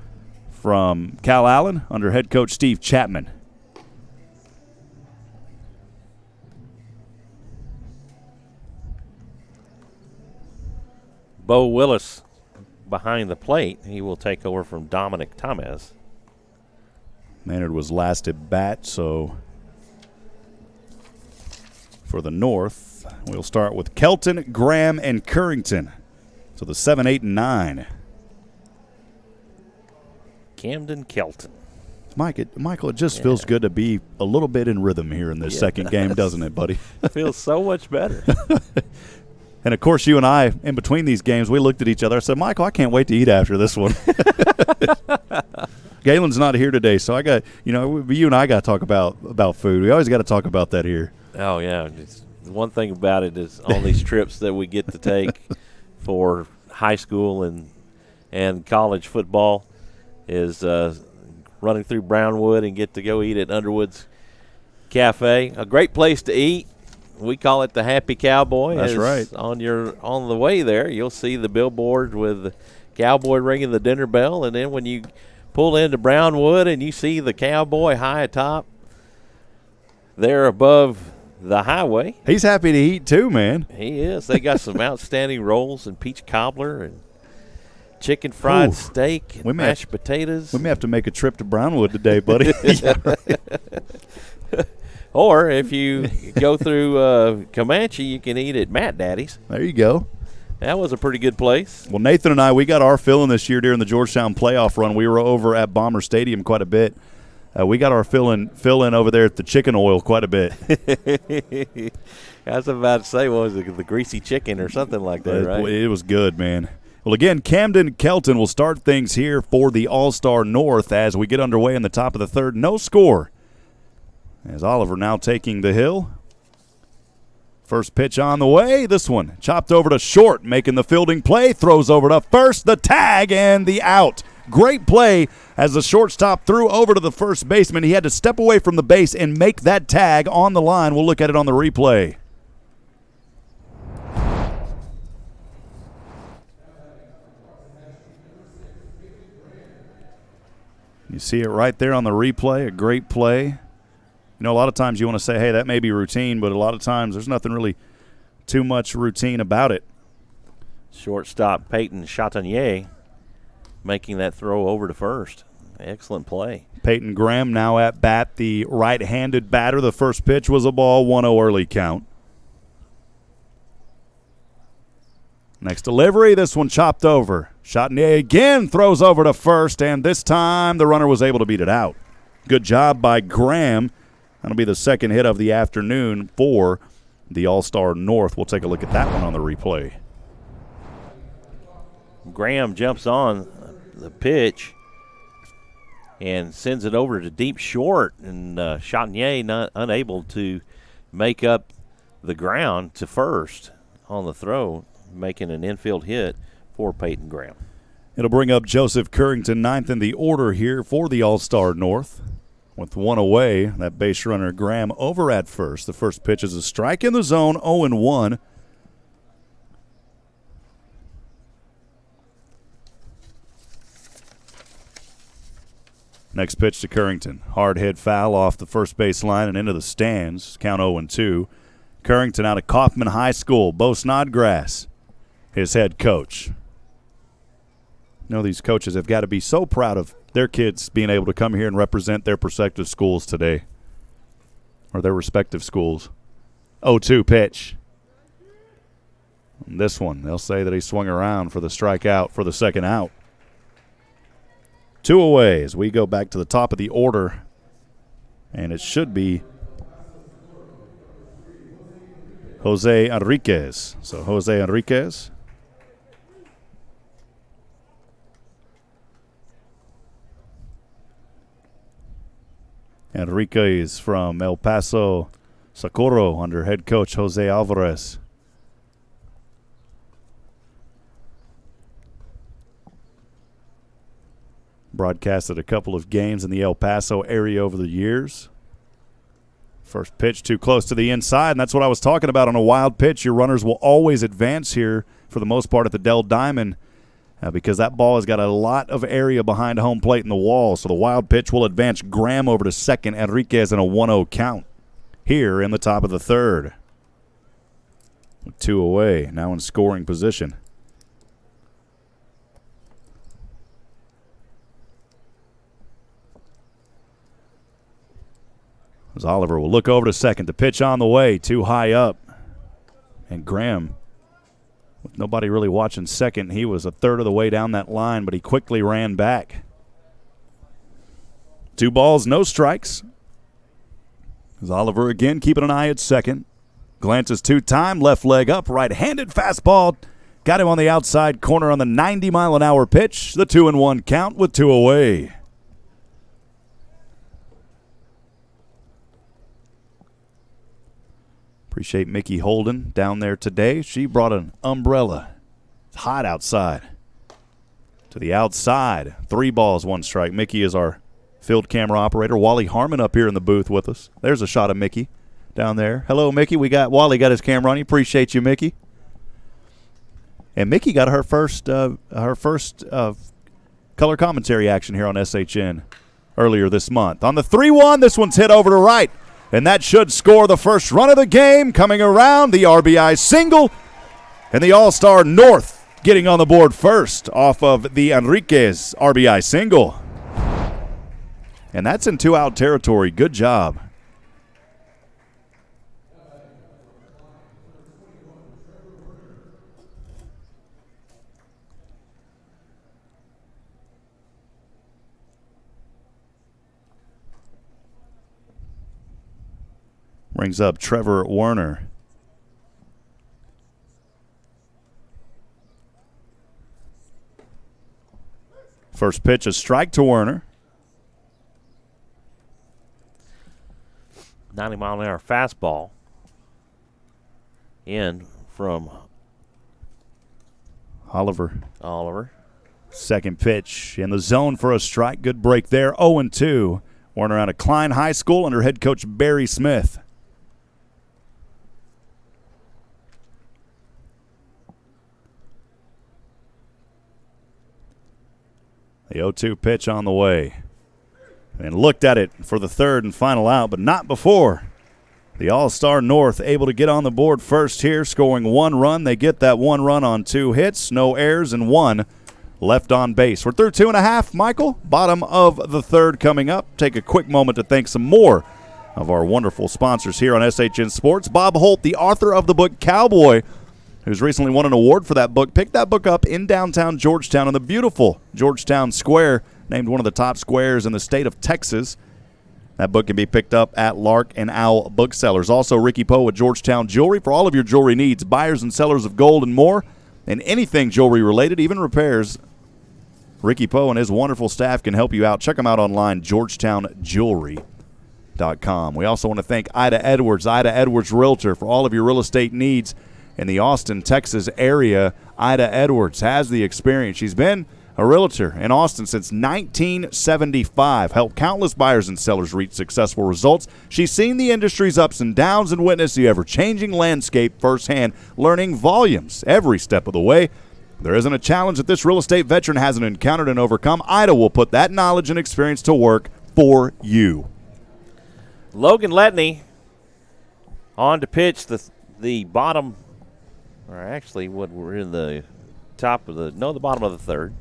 from Cal Allen under head coach Steve Chapman. Bo Willis behind the plate. He will take over from Dominic Tamez. Maynard was last at bat, so for the North, we'll start with Kelton, Graham, and Currington. So the 7, 8, and 9. Camden Kelton. Michael, it just feels good to be a little bit in rhythm here in this second game, doesn't it, buddy? Feels so much better. And, of course, you and I, in between these games, we looked at each other. I said, Michael, I can't wait to eat after this one. Galen's not here today, so I got, you and I got to talk about food. We always got to talk about that here. Oh, yeah. One thing about it is on these trips that we get to take for high school and college football is running through Brownwood and get to go eat at Underwood's Cafe. A great place to eat. We call it the Happy Cowboy. That's right. On the way there, you'll see the billboard with the cowboy ringing the dinner bell, and then when you pull into Brownwood and you see the cowboy high atop there above the highway. He's happy to eat too, man. He is. They got some outstanding rolls and peach cobbler and chicken fried steak and mashed potatoes. We may have to make a trip to Brownwood today, buddy. Or if you go through Comanche, you can eat at Matt Daddy's. There you go. That was a pretty good place. Well, Nathan and I, we got our fill-in this year during the Georgetown playoff run. We were over at Bomber Stadium quite a bit. We got our fill-in over there at the Chicken Oil quite a bit. I was about to say, what was it, the greasy chicken or something like that, right? It was good, man. Well, again, Camden Kelton will start things here for the All-Star North as we get underway in the top of the third. No score. As Oliver now taking the hill. First pitch on the way. This one chopped over to short, making the fielding play. Throws over to first, the tag, and the out. Great play as the shortstop threw over to the first baseman. He had to step away from the base and make that tag on the line. We'll look at it on the replay. You see it right there on the replay, a great play. You know, a lot of times you want to say, hey, that may be routine, but a lot of times there's nothing really too much routine about it. Shortstop Peyton Chatanier making that throw over to first. Excellent play. Peyton Graham now at bat, the right-handed batter. The first pitch was a ball, 1-0 early count. Next delivery, this one chopped over. Chatanier again throws over to first, and this time the runner was able to beat it out. Good job by Graham. That'll be the second hit of the afternoon for the All-Star North. We'll take a look at that one on the replay. Graham jumps on the pitch and sends it over to deep short, and Chatanier unable to make up the ground to first on the throw, making an infield hit for Peyton Graham. It'll bring up Joseph Currington, ninth in the order here for the All-Star North. With one away, that base runner Graham over at first. The first pitch is a strike in the zone, 0-1. Next pitch to Currington. Hard hit foul off the first base line and into the stands. Count 0-2. Currington out of Kaufman High School. Bo Snodgrass, his head coach. You know, these coaches have got to be so proud of their kids being able to come here and represent their respective schools today, or their respective schools. 0-2 pitch. And this one, they'll say that he swung around for the strikeout for the second out. 2 away as we go back to the top of the order, and it should be Jose Enriquez. So Jose Enriquez. Enriquez from El Paso, Socorro, under head coach Jose Alvarez. Broadcasted a couple of games in the El Paso area over the years. First pitch too close to the inside, and that's what I was talking about on a wild pitch. Your runners will always advance here for the most part at the Dell Diamond because that ball has got a lot of area behind home plate in the wall. So the wild pitch will advance Graham over to second, Enriquez in a 1-0 count here in the top of the third. 2 away, now in scoring position. As Oliver will look over to second. The pitch on the way, too high up. And Graham, with nobody really watching second, he was a third of the way down that line, but he quickly ran back. 2 balls, no strikes. As Oliver again keeping an eye at second. Glances 2-time, left leg up, right-handed fastball. Got him on the outside corner on the 90-mile-an-hour pitch. The 2-1 count with 2 away. Appreciate Mickey Holden down there today. She brought an umbrella. It's hot outside. To the outside. 3 balls, 1 strike. Mickey is our field camera operator. Wally Harmon up here in the booth with us. There's a shot of Mickey down there. Hello, Mickey. Wally got his camera on you. Appreciate you, Mickey. And Mickey got her first color commentary action here on SHN earlier this month. On the 3-1, this one's hit over to right. And that should score the first run of the game. Coming around, the RBI single. And the All-Star North getting on the board first off of the Enriquez RBI single. And that's in 2-out territory. Good job. Brings up Trevor Werner. First pitch, a strike to Werner. 90-mile-an-hour fastball in from Oliver. Second pitch in the zone for a strike. Good break there. 0-2. Werner out of Klein High School under head coach Barry Smith. The 0-2 pitch on the way. and looked at it for the third and final out, but not before the All-Star North able to get on the board first here, scoring 1 run. They get that 1 run on 2 hits, no errors, and 1 left on base. We're through 2.5, Michael. Bottom of the third coming up. Take a quick moment to thank some more of our wonderful sponsors here on SHN Sports. Bob Holt, the author of the book Cowboy, who's recently won an award for that book. Pick that book up in downtown Georgetown in the beautiful Georgetown Square, named one of the top squares in the state of Texas. That book can be picked up at Lark and Owl Booksellers. Also, Ricky Poe at Georgetown Jewelry for all of your jewelry needs, buyers and sellers of gold and more, and anything jewelry related, even repairs. Ricky Poe and his wonderful staff can help you out. Check them out online, georgetownjewelry.com. We also want to thank Ida Edwards Realtor, for all of your real estate needs in the Austin, Texas area. Ida Edwards has the experience. She's been a realtor in Austin since 1975, helped countless buyers and sellers reach successful results. She's seen the industry's ups and downs and witnessed the ever-changing landscape firsthand, learning volumes every step of the way. There isn't a challenge that this real estate veteran hasn't encountered and overcome. Ida will put that knowledge and experience to work for you. Logan Letney on to pitch the bottom, or actually what we're in the top of the bottom of the third.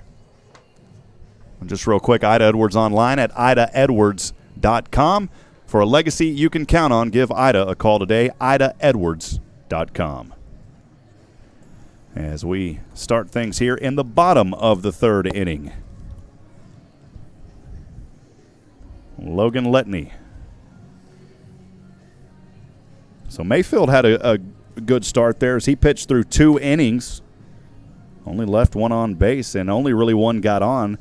And just real quick, Ida Edwards online at idaedwards.com. For a legacy you can count on, give Ida a call today, idaedwards.com. As we start things here in the bottom of the third inning. Logan Letney. So Mayfield had a good start there as he pitched through 2 innings. Only left 1 on base, and only really 1 got on.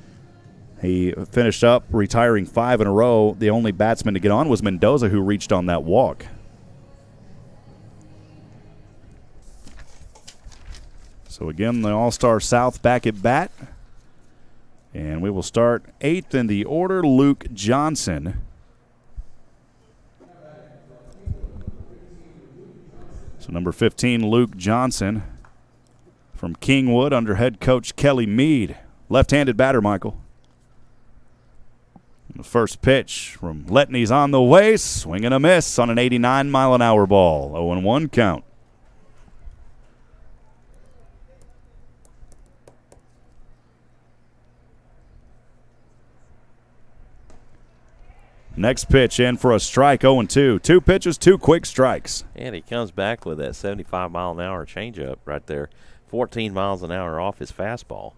He finished up retiring 5 in a row. The only batsman to get on was Mendoza, who reached on that walk. So again, the All-Star South back at bat. And we will start 8th in the order, Luke Johnson. So number 15, Luke Johnson from Kingwood under head coach Kelly Mead. Left-handed batter, Michael. The first pitch from Letney's on the way. Swing and a miss on an 89-mile-an-hour ball. 0-1 count. Next pitch in for a strike, 0-2. 2 pitches, 2 quick strikes. And he comes back with that 75-mile-an-hour changeup right there. 14 miles an hour off his fastball.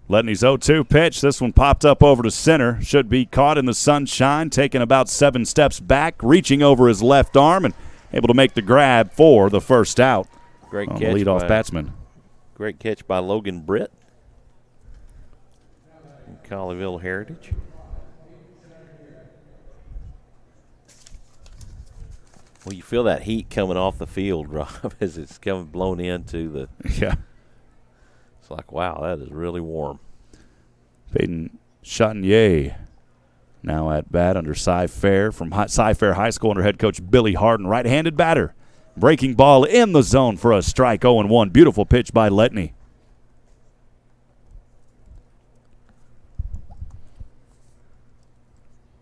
Letney's 0-2 pitch. This one popped up over to center. Should be caught in the sunshine, taking about 7 steps back, reaching over his left arm, and able to make the grab for the first out. Great catch. The leadoff batsman. Great catch by Logan Britt. Colleyville Heritage. Well, you feel that heat coming off the field, Rob, as it's coming blown into the. Yeah. It's like, wow, that is really warm. Peyton Chatinier now at bat under Cy Fair from Cy Fair High School under head coach Billy Harden. Right-handed batter. Breaking ball in the zone for a strike, 0-1. Beautiful pitch by Letney.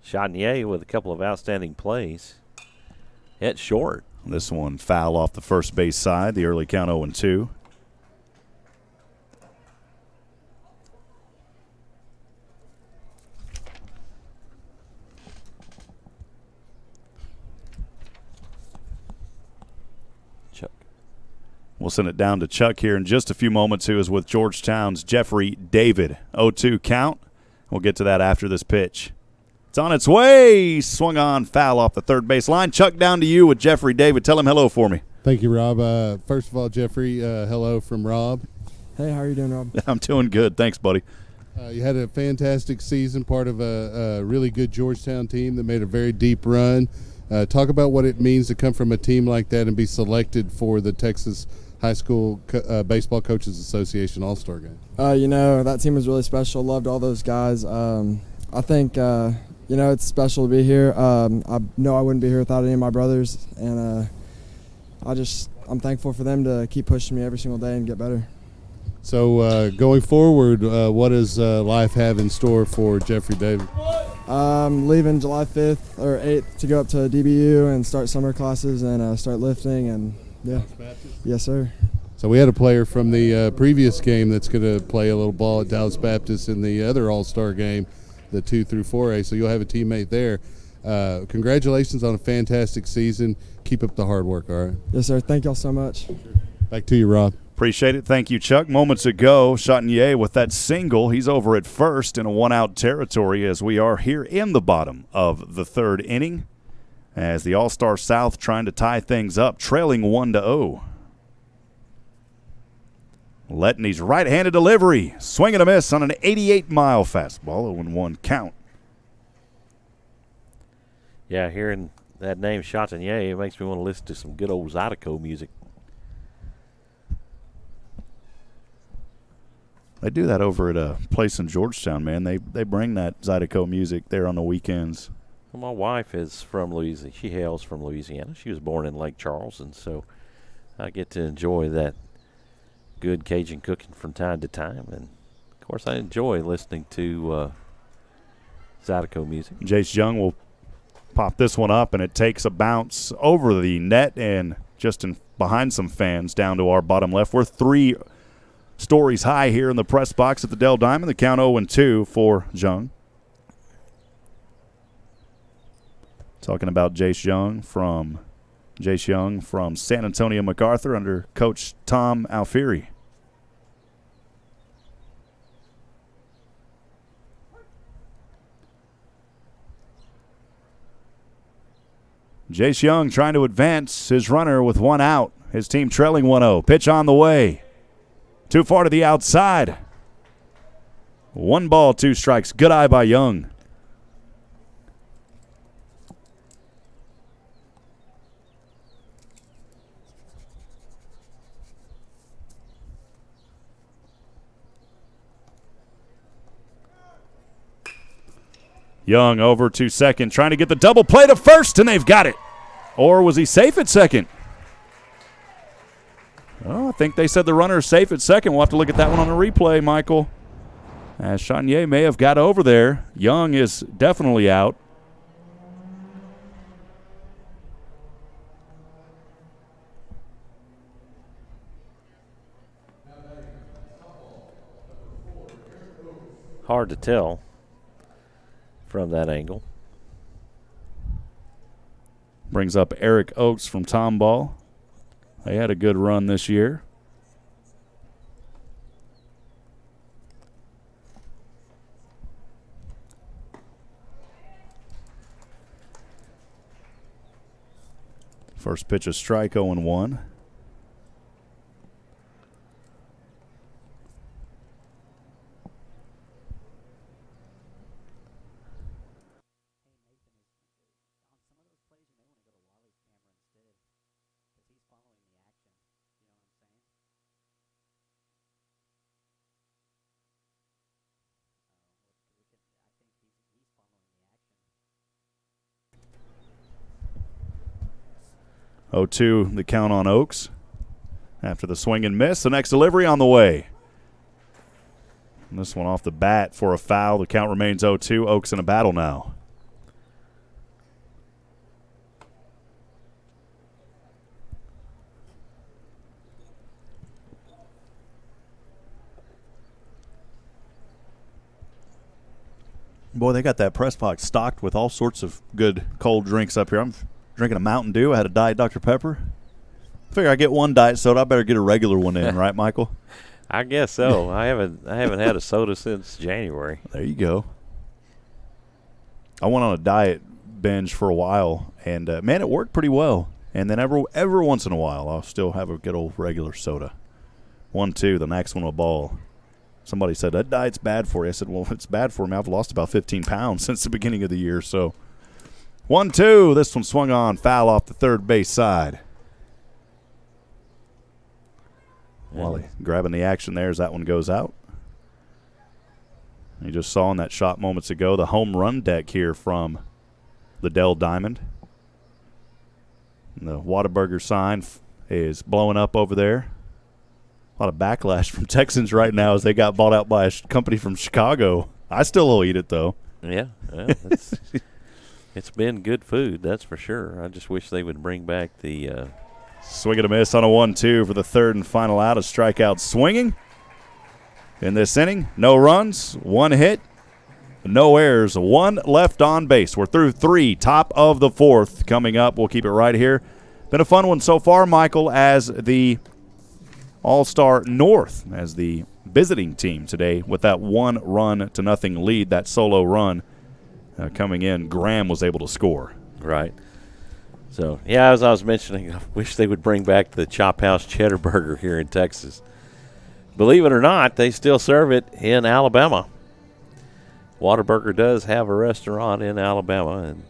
Chatinier with a couple of outstanding plays. Hit short. This one foul off the first base side. The early count 0-2. Chuck. We'll send it down to Chuck here in just a few moments, who is with Georgetown's Jeffrey David. 0-2 count. We'll get to that after this pitch. It's on its way. Swung on, foul off the third base line. Chuck, down to you with Jeffrey David. Tell him hello for me. Thank you, Rob. First of all, Jeffrey, hello from Rob. Hey, how are you doing, Rob? I'm doing good. Thanks, buddy. You had a fantastic season, part of a really good Georgetown team that made a very deep run. Talk about what it means to come from a team like that and be selected for the Texas High School Baseball Coaches Association All-Star Game. That team was really special. Loved all those guys. I think, it's special to be here. I know I wouldn't be here without any of my brothers, and I'm thankful for them to keep pushing me every single day and get better. So going forward, what does life have in store for Jeffrey David? Leaving July 5th or 8th to go up to DBU and start summer classes and start lifting, and yeah. Yes, sir. So we had a player from the previous game that's going to play a little ball at Dallas Baptist in the other All-Star game, the 2 through 4A, so you'll have a teammate there. Congratulations on a fantastic season. Keep up the hard work, all right? Yes, sir. Thank y'all so much. Back to you, Rob. Appreciate it. Thank you, Chuck. Moments ago, Chatinier with that single. He's over at first in a one-out territory as we are here in the bottom of the third inning as the All-Star South trying to tie things up, trailing 1-0. Letney's right-handed delivery. Swing and a miss on an 88-mile fastball. 0-1 count. Yeah, hearing that name Chatinier, it makes me want to listen to some good old Zydeco music. They do that over at a place in Georgetown, man. They bring that Zydeco music there on the weekends. Well, my wife is from Louisiana. She hails from Louisiana. She was born in Lake Charles, and so I get to enjoy that good Cajun cooking from time to time. And, of course, I enjoy listening to Zydeco music. Jace Young will pop this one up, and it takes a bounce over the net and just behind some fans down to our bottom left. We're 3 stories high here in the press box at the Dell Diamond. The count 0-2 for Young. Talking about Jace Young from San Antonio MacArthur under Coach Tom Alfieri. Jace Young trying to advance his runner with 1 out. His team trailing 1-0. Pitch on the way. Too far to the outside. 1 ball, 2 strikes. Good eye by Young. Young over to second, trying to get the double play to first, and they've got it. Or was he safe at second? Oh, I think they said the runner is safe at second. We'll have to look at that one on the replay, Michael. As Chatinier may have got over there. Young is definitely out. Hard to tell from that angle. Brings up Eric Oakes from Tomball. They had a good run this year. First pitch a strike, 0-1. Oh, 2 the count on Oakes. After the swing and miss, the next delivery on the way. And this one off the bat for a foul. The count remains 0-2. Oakes in a battle now. Boy, they got that press box stocked with all sorts of good cold drinks up here. I'm drinking a Mountain Dew. I had a Diet Dr. Pepper. Figure I get one diet soda, I better get a regular one in, right, Michael? I guess so. I haven't had a soda since January. There you go. I went on a diet binge for a while, and man, it worked pretty well. And then every once in a while, I'll still have a good old regular soda. 1-2, the next one a ball. Somebody said that diet's bad for you. I said, well, it's bad for me. I've lost about 15 pounds since the beginning of the year, so. 1-2. This one swung on, foul off the third base side. Wally grabbing the action there as that one goes out. You just saw in that shot moments ago the home run deck here from the Dell Diamond. And the Whataburger sign is blowing up over there A lot of backlash from Texans right now as they got bought out by a company from Chicago. I still will eat it, though. Yeah, well, it's been good food, that's for sure. I just wish they would bring back the swing and a miss on a 1-2 for the third and final out. A strikeout swinging in this inning. No runs, 1 hit, no errors, 1 left on base. We're through 3, top of the 4th. Coming up, we'll keep it right here. Been a fun one so far, Michael, as the All-Star North, as the visiting team today with that 1-0 lead, that solo run coming in. Graham was able to score. Right. So, yeah, as I was mentioning, I wish they would bring back the Chop House Cheddar Burger here in Texas. Believe it or not, they still serve it in Alabama. Whataburger does have a restaurant in Alabama, and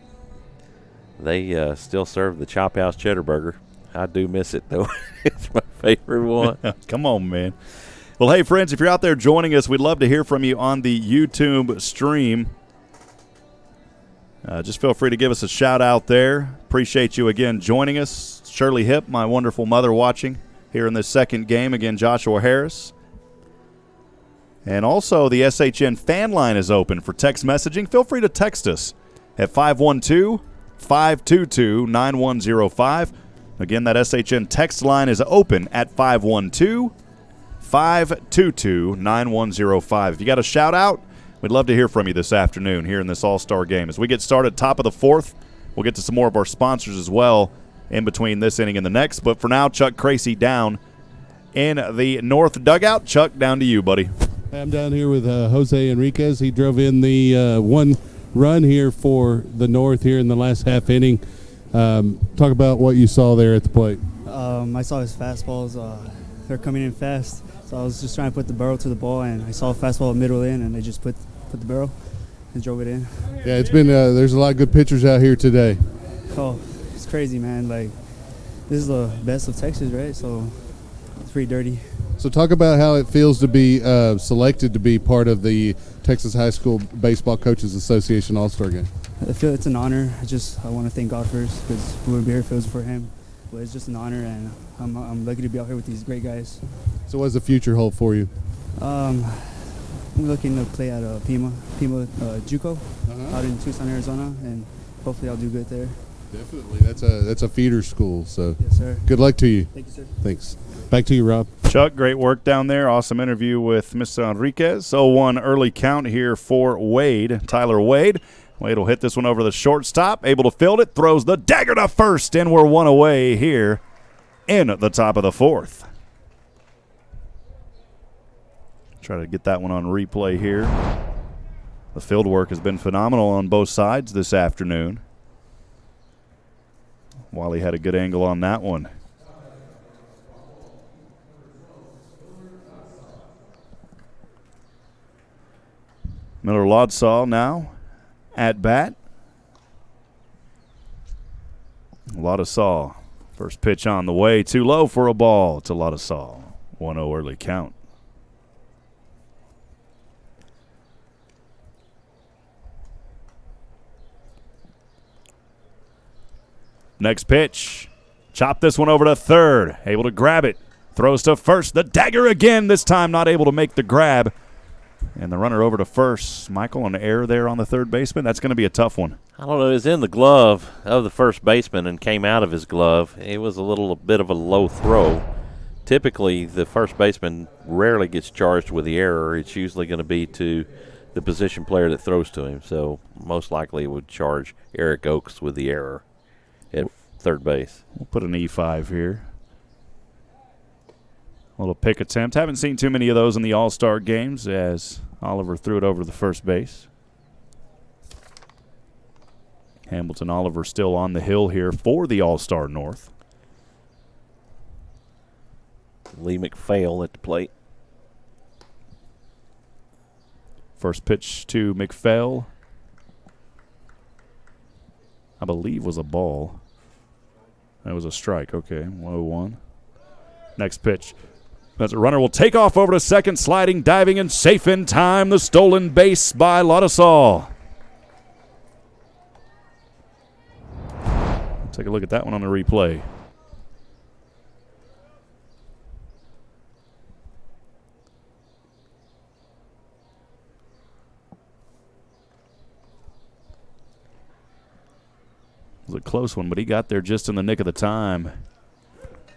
they still serve the Chop House Cheddar Burger. I do miss it, though. It's my favorite one. Come on, man. Well, hey, friends, if you're out there joining us, we'd love to hear from you on the YouTube stream. Just feel free to give us a shout out there. Appreciate you again joining us. Shirley Hipp, my wonderful mother, watching here in this second game. Again, Joshua Harris. And also the SHN fan line is open for text messaging. Feel free to text us at 512-522-9105. Again, that SHN text line is open at 512-522-9105. If you got a shout out, we'd love to hear from you this afternoon here in this All-Star game. As we get started top of the 4th, we'll get to some more of our sponsors as well in between this inning and the next. But for now, Chuck Cracey down in the North dugout. Chuck, down to you, buddy. I'm down here with Jose Enriquez. He drove in the 1 run here for the North here in the last half inning. Talk about what you saw there at the plate. I saw his fastballs. They're coming in fast. So I was just trying to put the barrel to the ball, and I saw a fastball middle in, and I just put the barrel and drove it in. Yeah, it's been there's a lot of good pitchers out here today. Oh, it's crazy, man. Like, this is the best of Texas, right? So it's pretty dirty. So talk about how it feels to be selected to be part of the Texas High School Baseball Coaches Association All-Star Game. I feel it's an honor. I want to thank God first, because we wouldn't be here if it was for him. But it's just an honor, and I'm lucky to be out here with these great guys. So what does the future hold for you? I'm looking to play at Pima JUCO out in Tucson, Arizona, and hopefully I'll do good there. Definitely. That's a feeder school, so yes, sir. Good luck to you. Thank you, sir. Thanks. Back to you, Rob. Chuck, great work down there. Awesome interview with Mr. Enriquez. 0-1 early count here for Wade, Tyler Wade. Wade will hit this one over the shortstop, able to field it, throws the dagger to first, and we're 1 away here in the top of the 4th. Try to get that one on replay here. The field work has been phenomenal on both sides this afternoon. Wally had a good angle on that one. Miller Lodsaw now at bat. Lodsaw, first pitch on the way, too low for a ball. It's a Lodsaw. 1-0 early count. Next pitch. Chop this one over to third. Able to grab it. Throws to first. The dagger again. This time not able to make the grab. And the runner over to first. Michael, an error there on the third baseman. That's going to be a tough one. I don't know. It was in the glove of the first baseman and came out of his glove. It was a bit of a low throw. Typically, the first baseman rarely gets charged with the error. It's usually going to be to the position player that throws to him. So most likely it would charge Eric Oakes with the error at third base. We'll put an E5 here. A little pick attempt. Haven't seen too many of those in the All-Star games as Oliver threw it over the first base. Hamilton Oliver still on the hill here for the All-Star North. Lee McPhail at the plate. First pitch to McPhail, I believe, was a ball. That was a strike. Okay, 1-1. Next pitch. As a runner will take off over to second, sliding, diving, and safe in time. The stolen base by Lodsaw. Take a look at that one on the replay. was a close one, but he got there just in the nick of the time.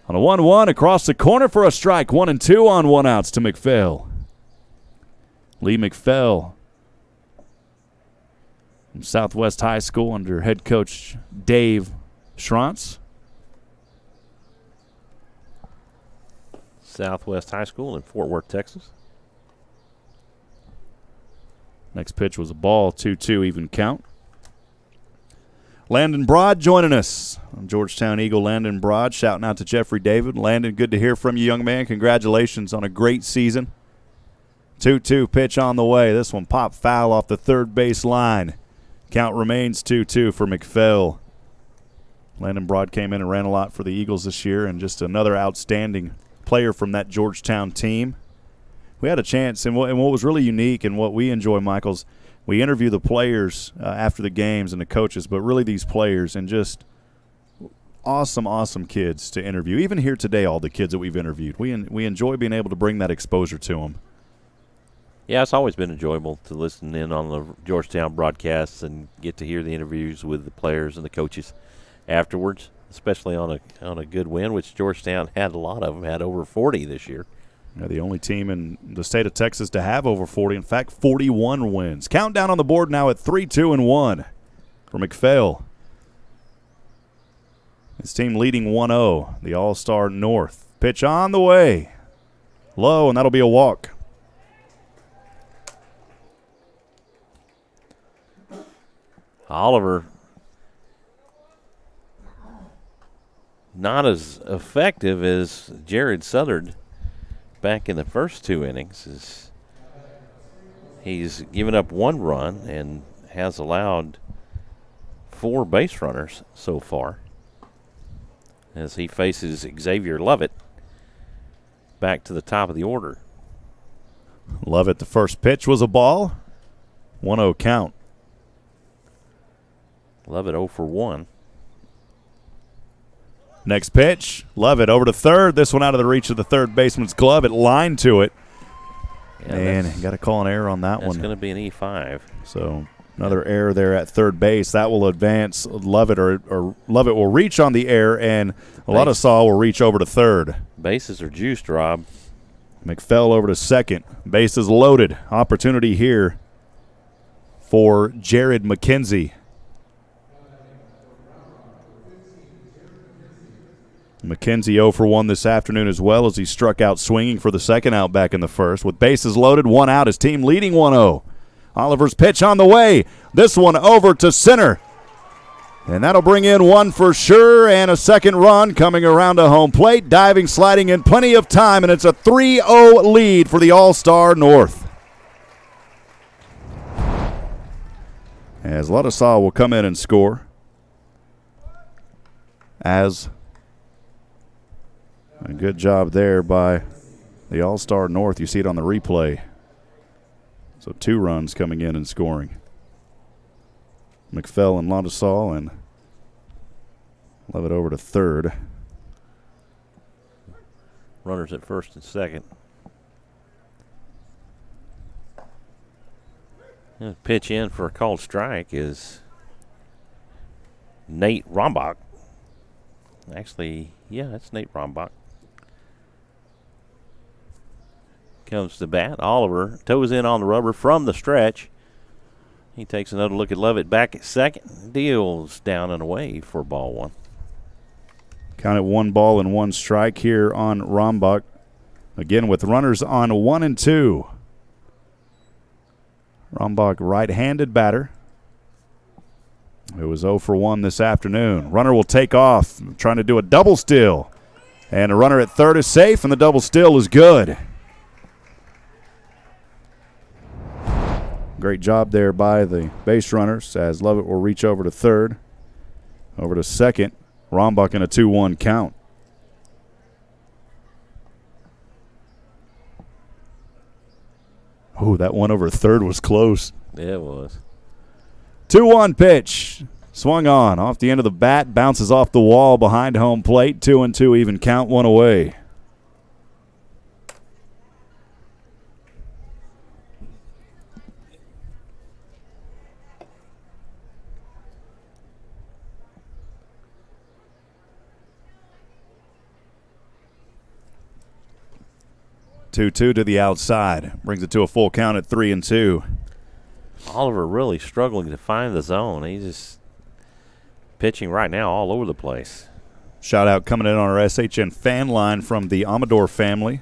On a 1-1 across the corner for a strike. 1-2 on 1 outs to McPhail. Lee McPhail from Southwest High School under head coach Dave Schrantz. Southwest High School in Fort Worth, Texas. Next pitch was a ball, 2-2 even count. Landon Broad joining us. Georgetown Eagle Landon Broad shouting out to Jeffrey David. Landon, good to hear from you, young man. Congratulations on a great season. 2-2 pitch on the way. This one popped foul off the third base line. Count remains 2-2 for McPhail. Landon Broad came in and ran a lot for the Eagles this year, and just another outstanding player from that Georgetown team. We had a chance, and what was really unique and what we enjoy, Michaels, we interview the players after the games and the coaches, but really these players, and just awesome, awesome kids to interview. Even here today, all the kids that we've interviewed, we enjoy being able to bring that exposure to them. Yeah, it's always been enjoyable to listen in on the Georgetown broadcasts and get to hear the interviews with the players and the coaches afterwards, especially on a good win, which Georgetown had a lot of them, had over 40 this year. Yeah, the only team in the state of Texas to have over 40. In fact, 41 wins. Countdown on the board now at 3-2-1 for McPhail. His team leading 1-0, the All-Star North. Pitch on the way. Low, and that'll be a walk. Oliver not as effective as Jared Southard back in the first 2 innings. He's given up 1 run and has allowed 4 base runners so far as he faces Xavier Lovett back to the top of the order. Lovett, the first pitch was a ball. 1-0 count. Lovett 0 for 1. Next pitch, Lovett over to third. This one out of the reach of the third baseman's glove. It lined to it. Yeah, and got to call an error on that one. That's going to be an E5. So another error there at third base. That will advance Lovett, or Lovett will reach on the error, and Ladasal will reach over to third. Bases are juiced, Rob. McPhail over to second. Bases loaded. Opportunity here for Jared McKenzie. McKenzie 0 for 1 this afternoon as well, as he struck out swinging for the second out back in the first. With bases loaded, 1 out, his team leading 1-0. Oliver's pitch on the way. This one over to center. And that'll bring in 1 for sure, and a second run coming around to home plate. Diving, sliding in plenty of time, and it's a 3-0 lead for the All-Star North. As Ladasal will come in and score. As a good job there by the All-Star North. You see it on the replay. So 2 runs coming in and scoring. McPhail and Ladasal, and Lovett over to third. Runners at first and second. And pitch in for a called strike is Nate Rombach. Actually, yeah, that's Nate Rombach. Comes to bat. Oliver toes in on the rubber from the stretch. He takes another look at Lovett back at second. Deals down and away for ball 1. Count it 1 ball and 1 strike here on Rombach. Again with runners on 1 and 2. Rombach, right-handed batter. It was 0 for 1 this afternoon. Runner will take off, trying to do a double steal. And a runner at third is safe, and the double steal is good. Great job there by the base runners, as Lovett will reach over to third. Over to second. Rombach in a 2-1 count. Oh, that one over third was close. Yeah, it was. 2-1 pitch. Swung on. Off the end of the bat. Bounces off the wall behind home plate. 2-2 even count. 1 away. 2-2 to the outside. Brings it to a full count at 3-2. Oliver really struggling to find the zone. He's just pitching right now all over the place. Shout out coming in on our SHN fan line from the Amador family.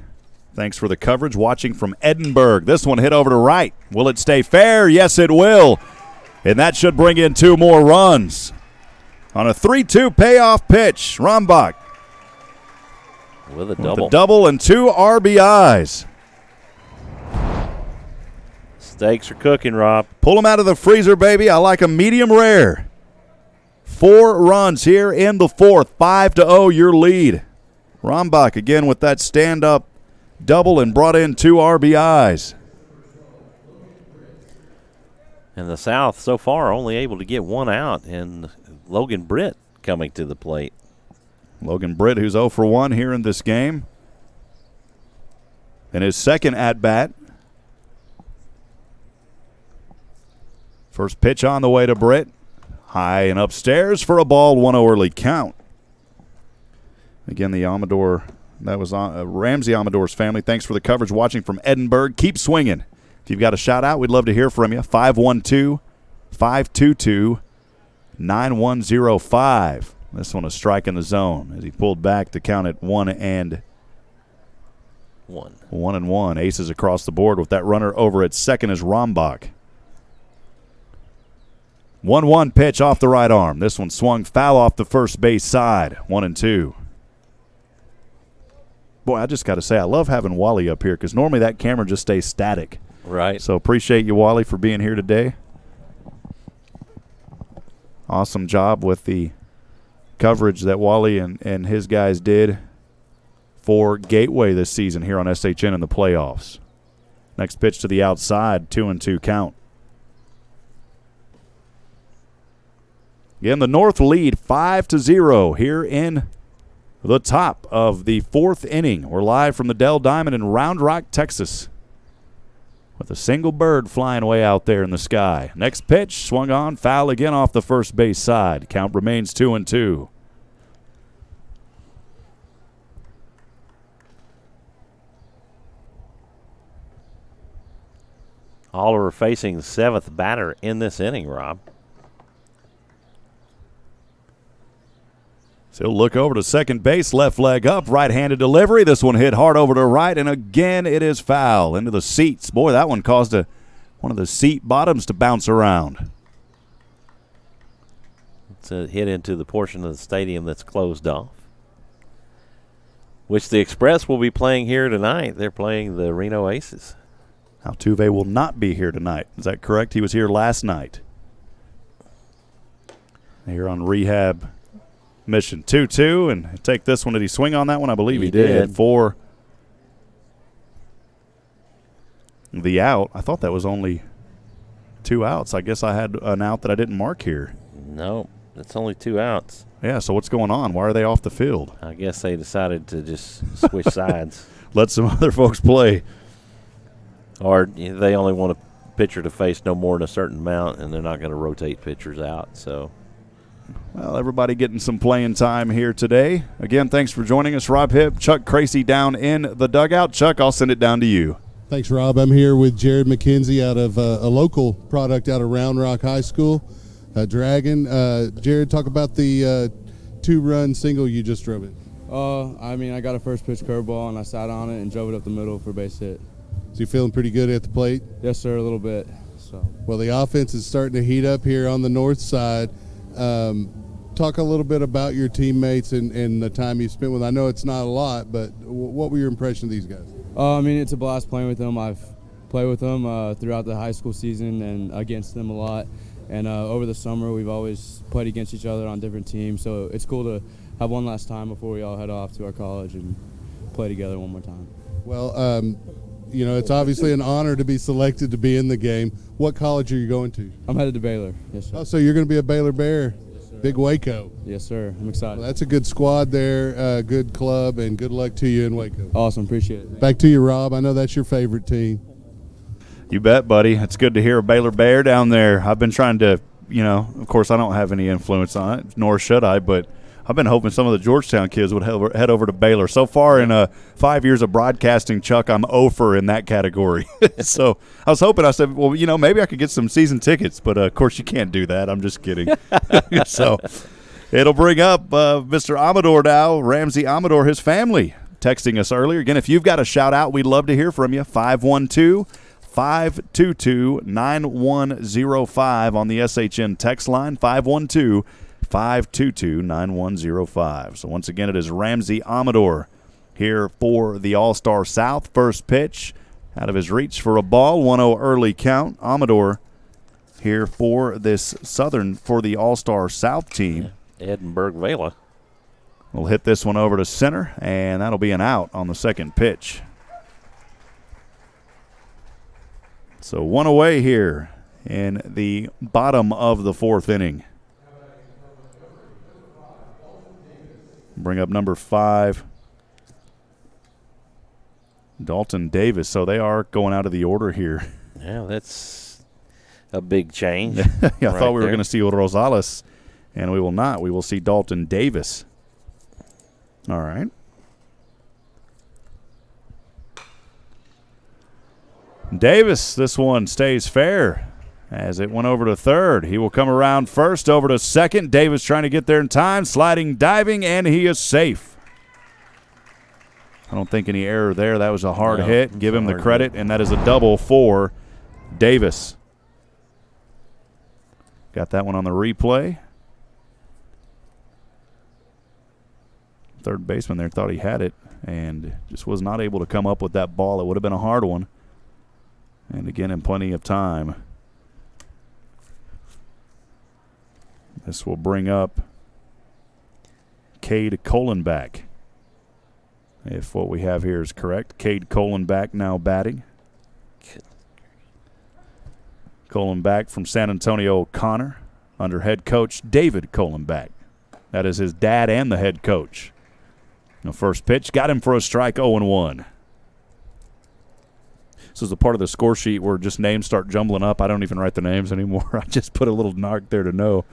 Thanks for the coverage. Watching from Edinburgh. This one hit over to right. Will it stay fair? Yes, it will. And that should bring in 2 more runs. On a 3-2 payoff pitch, Rombach with a double and 2 RBIs. Steaks are cooking, Rob. Pull them out of the freezer, baby. I like them medium rare. 4 runs here in the 4th. 5-0 your lead. Rombach again with that stand-up double and brought in 2 RBIs. And the South so far only able to get 1 out, and Logan Britt coming to the plate. Logan Britt, who's 0 for 1 here in this game. And his second at-bat. First pitch on the way to Britt. High and upstairs for a ball, 1-0 early count. Again, the Amador, that was Ramsey Amador's family. Thanks for the coverage. Watching from Edinburgh. Keep swinging. If you've got a shout out, we'd love to hear from you. 512-522-9105. This one a strike in the zone as he pulled back to count it 1-1. 1-1. Aces across the board with that runner over at second is Rombach. 1-1 pitch off the right arm. This one swung foul off the first base side. 1-2. Boy, I just got to say, I love having Wally up here because normally that camera just stays static. Right. So appreciate you, Wally, for being here today. Awesome job with the coverage that Wally and his guys did for Gateway this season here on SHN in the playoffs. Next pitch to the outside, 2-2 count. Again, the North lead 5-0 here in the top of the 4th inning. We're live from the Dell Diamond in Round Rock, Texas, with a single bird flying way out there in the sky. Next pitch, swung on, foul again off the first base side. Count remains 2-2. Oliver facing the 7th batter in this inning, Rob. So he'll look over to second base, left leg up, right-handed delivery. This one hit hard over to right, and again it is foul into the seats. Boy, that one caused one of the seat bottoms to bounce around. It's a hit into the portion of the stadium that's closed off, which the Express will be playing here tonight. They're playing the Reno Aces. Altuve will not be here tonight. Is that correct? He was here last night. Here on rehab mission. 2-2, and take this one. Did he swing on that one? I believe he did. For the out. I thought that was only 2 outs. I guess I had an out that I didn't mark here. No, it's only 2 outs. Yeah, so what's going on? Why are they off the field? I guess they decided to just switch sides. Let some other folks play. Or they only want a pitcher to face no more than a certain amount, and they're not going to rotate pitchers out. So, well, everybody getting some playing time here today. Again, thanks for joining us, Rob Hipp. Chuck Cracy down in the dugout. Chuck, I'll send it down to you. Thanks, Rob. I'm here with Jared McKenzie out of a local product out of Round Rock High School, Dragon. Jared, talk about the 2-run single you just drove in. I got a first pitch curveball, and I sat on it and drove it up the middle for a base hit. So you feeling pretty good at the plate? Yes, sir, a little bit. So. Well, the offense is starting to heat up here on the north side. Talk a little bit about your teammates and the time you spent with them. I know it's not a lot, but what were your impression of these guys? It's a blast playing with them. I've played with them throughout the high school season and against them a lot. And over the summer, we've always played against each other on different teams. So it's cool to have one last time before we all head off to our college and play together one more time. Well, it's obviously an honor to be selected to be in the game. What college are you going to? I'm headed to Baylor. Yes, sir. Oh, so you're going to be a Baylor Bear? Yes, sir. Big Waco. Yes, sir. I'm excited. Well, that's a good squad there, good club, and good luck to you in Waco. Awesome. Appreciate it. Back to you, Rob. I know that's your favorite team. You bet, buddy. It's good to hear a Baylor Bear down there. I've been trying to, of course I don't have any influence on it, nor should I, but I've been hoping some of the Georgetown kids would head over to Baylor. So far in 5 years of broadcasting, Chuck, I'm 0 in that category. So I was hoping, I said, well, maybe I could get some season tickets. But, of course, you can't do that. I'm just kidding. So it'll bring up Mr. Amador now, Ramsey Amador, his family, texting us earlier. Again, if you've got a shout-out, we'd love to hear from you. 512-522-9105 on the SHN text line, 512-522-9105. So once again, it is Ramsey Amador here for the All-Star South. First pitch out of his reach for a ball, 1-0 early count. Amador here for the All-Star South team. Edinburgh Vela. We'll hit this one over to center, and that'll be an out on the second pitch. So one away here in the bottom of the fourth inning. Bring up number 5, Dalton Davis. So they are going out of the order here. Yeah, that's a big change. I thought we were going to see Rosales, and we will not. We will see Dalton Davis. All right. Davis, this one stays fair as it went over to third. He will come around first, over to second. Davis trying to get there in time, sliding, diving, and he is safe. I don't think any error there. That was a hard hit. Give him the credit, and that is a double for Davis. Got that one on the replay. Third baseman there thought he had it and just was not able to come up with that ball. It would have been a hard one. And again, in plenty of time. This will bring up Cade Colenbach, if what we have here is correct. Cade Colenbach now batting. Colenbach from San Antonio O'Connor under head coach David Colenbach. That is his dad and the head coach. The first pitch got him for a strike, 0-1. This is a part of the score sheet where just names start jumbling up. I don't even write the names anymore. I just put a little mark there to know.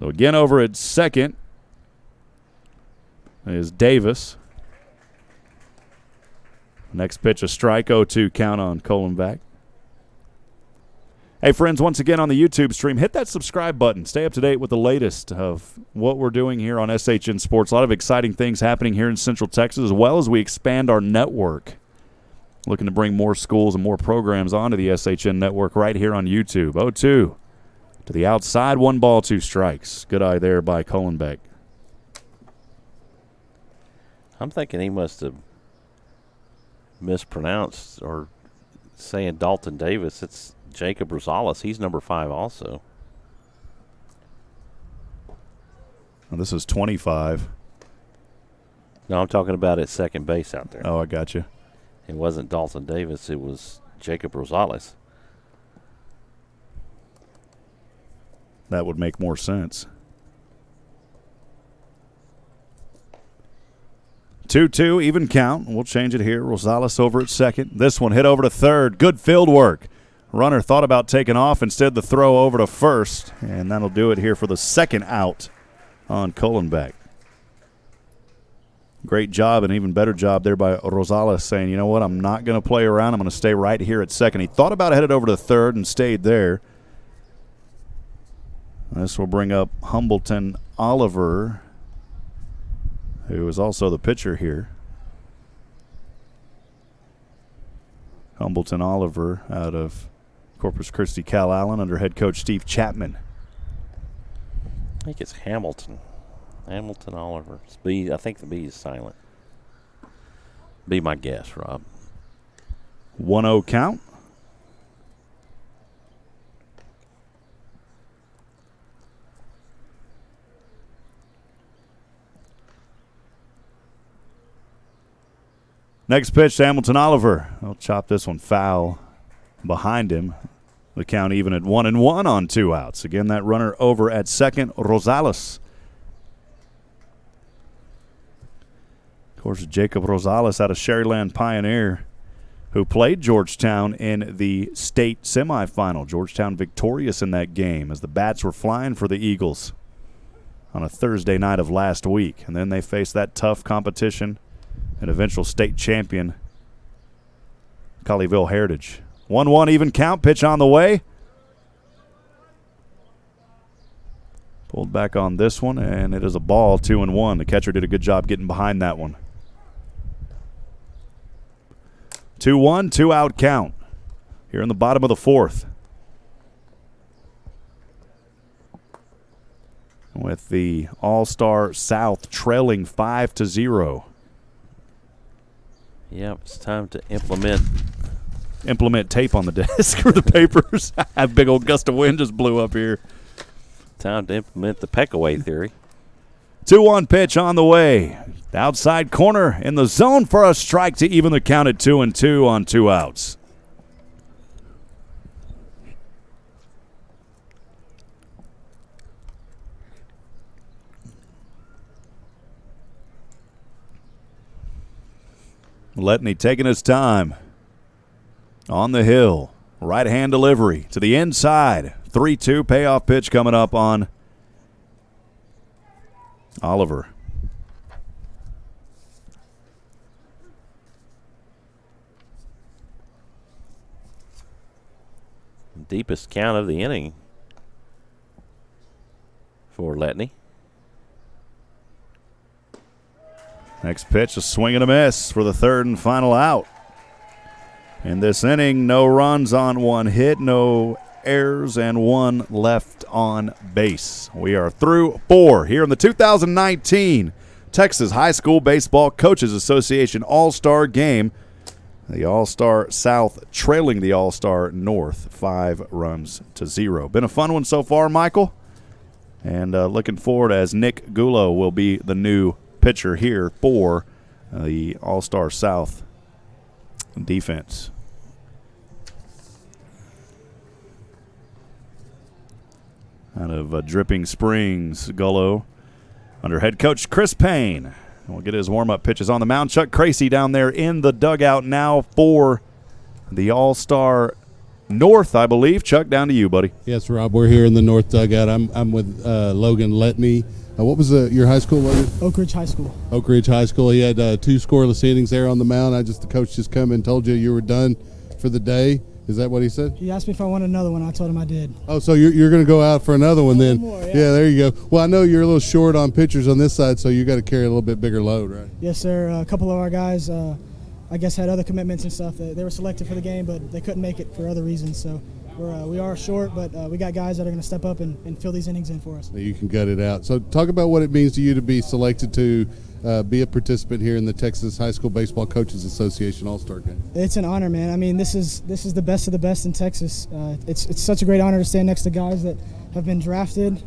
So again, over at second is Davis. Next pitch, a strike, 0-2 count on Colenbach. Hey, friends, once again on the YouTube stream, hit that subscribe button. Stay up to date with the latest of what we're doing here on SHN Sports. A lot of exciting things happening here in Central Texas, as well as we expand our network. Looking to bring more schools and more programs onto the SHN network right here on YouTube. 0-2 to the outside, 1 ball, 2 strikes. Good eye there by Colenbach. I'm thinking he must have mispronounced or saying Dalton Davis. It's Jacob Rosales. He's number 5 also. Well, this is 25. No, I'm talking about at second base out there. Oh, I got you. It wasn't Dalton Davis. It was Jacob Rosales. That would make more sense. 2-2, even count. We'll change it here. Rosales over at second. This one hit over to third. Good field work. Runner thought about taking off. Instead, the throw over to first, and that'll do it here for the second out on Colenbach. Great job, and even better job there by Rosales saying, you know what, I'm not going to play around. I'm going to stay right here at second. He thought about headed over to third and stayed there. This will bring up Humbleton Oliver, who is also the pitcher here. Humbleton Oliver out of Corpus Christi, Cal Allen, under head coach Steve Chapman. I think it's Hamilton. Hamilton Oliver. It's B. I think the B is silent. Be my guess, Rob. 1-0 count. Next pitch to Hamilton Oliver. I'll chop this one foul behind him. The count even at 1-1 on 2 outs. Again, that runner over at second, Rosales. Of course, Jacob Rosales out of Sherryland Pioneer, who played Georgetown in the state semifinal. Georgetown victorious in that game as the bats were flying for the Eagles on a Thursday night of last week. And then they faced that tough competition and eventual state champion, Colleyville Heritage. 1-1 even count, pitch on the way. Pulled back on this one, and it is a ball, 2-1. The catcher did a good job getting behind that one. 2-1, 2-out count here in the bottom of the fourth. With the All-Star South trailing 5-0. Yep, it's time to implement Tape on the desk for the papers. A big old gust of wind just blew up here. Time to implement the peck-away theory. 2-1 pitch on the way. The outside corner in the zone for a strike to even the count at 2-2 on 2 outs. Letney taking his time on the hill. Right hand delivery to the inside. 3-2 payoff pitch coming up on Oliver. Deepest count of the inning for Letney. Next pitch, a swing and a miss for the third and final out. In this inning, no runs on 1 hit, no errors, and 1 left on base. We are through 4 here in the 2019 Texas High School Baseball Coaches Association All-Star Game. The All-Star South trailing the All-Star North 5-0. Been a fun one so far, Michael. And looking forward as Nick Gulo will be the new pitcher here for the All-Star South defense. Out of Dripping Springs, Gullo under head coach Chris Payne. We'll get his warm-up pitches on the mound. Chuck Cracy down there in the dugout now for the All-Star North, I believe. Chuck, down to you, buddy. Yes, Rob, we're here in the North dugout. I'm with Logan Letney. What was your high school, Logan? Oak Ridge High School. Oak Ridge High School. He had 2 scoreless innings there on the mound. The coach just come and told you were done for the day. Is that what he said? He asked me if I wanted another one. I told him I did. Oh, so you're going to go out for another one then? One more, yeah, there you go. Well, I know you're a little short on pitchers on this side, so you got to carry a little bit bigger load, right? Yes, sir. A couple of our guys, I guess, had other commitments and stuff. They were selected for the game, but they couldn't make it for other reasons. So we are short, but we got guys that are going to step up and fill these innings in for us. You can gut it out. So talk about what it means to you to be selected to be a participant here in the Texas High School Baseball Coaches Association All-Star Game. It's an honor, man. I mean, this is the best of the best in Texas. It's such a great honor to stand next to guys that have been drafted,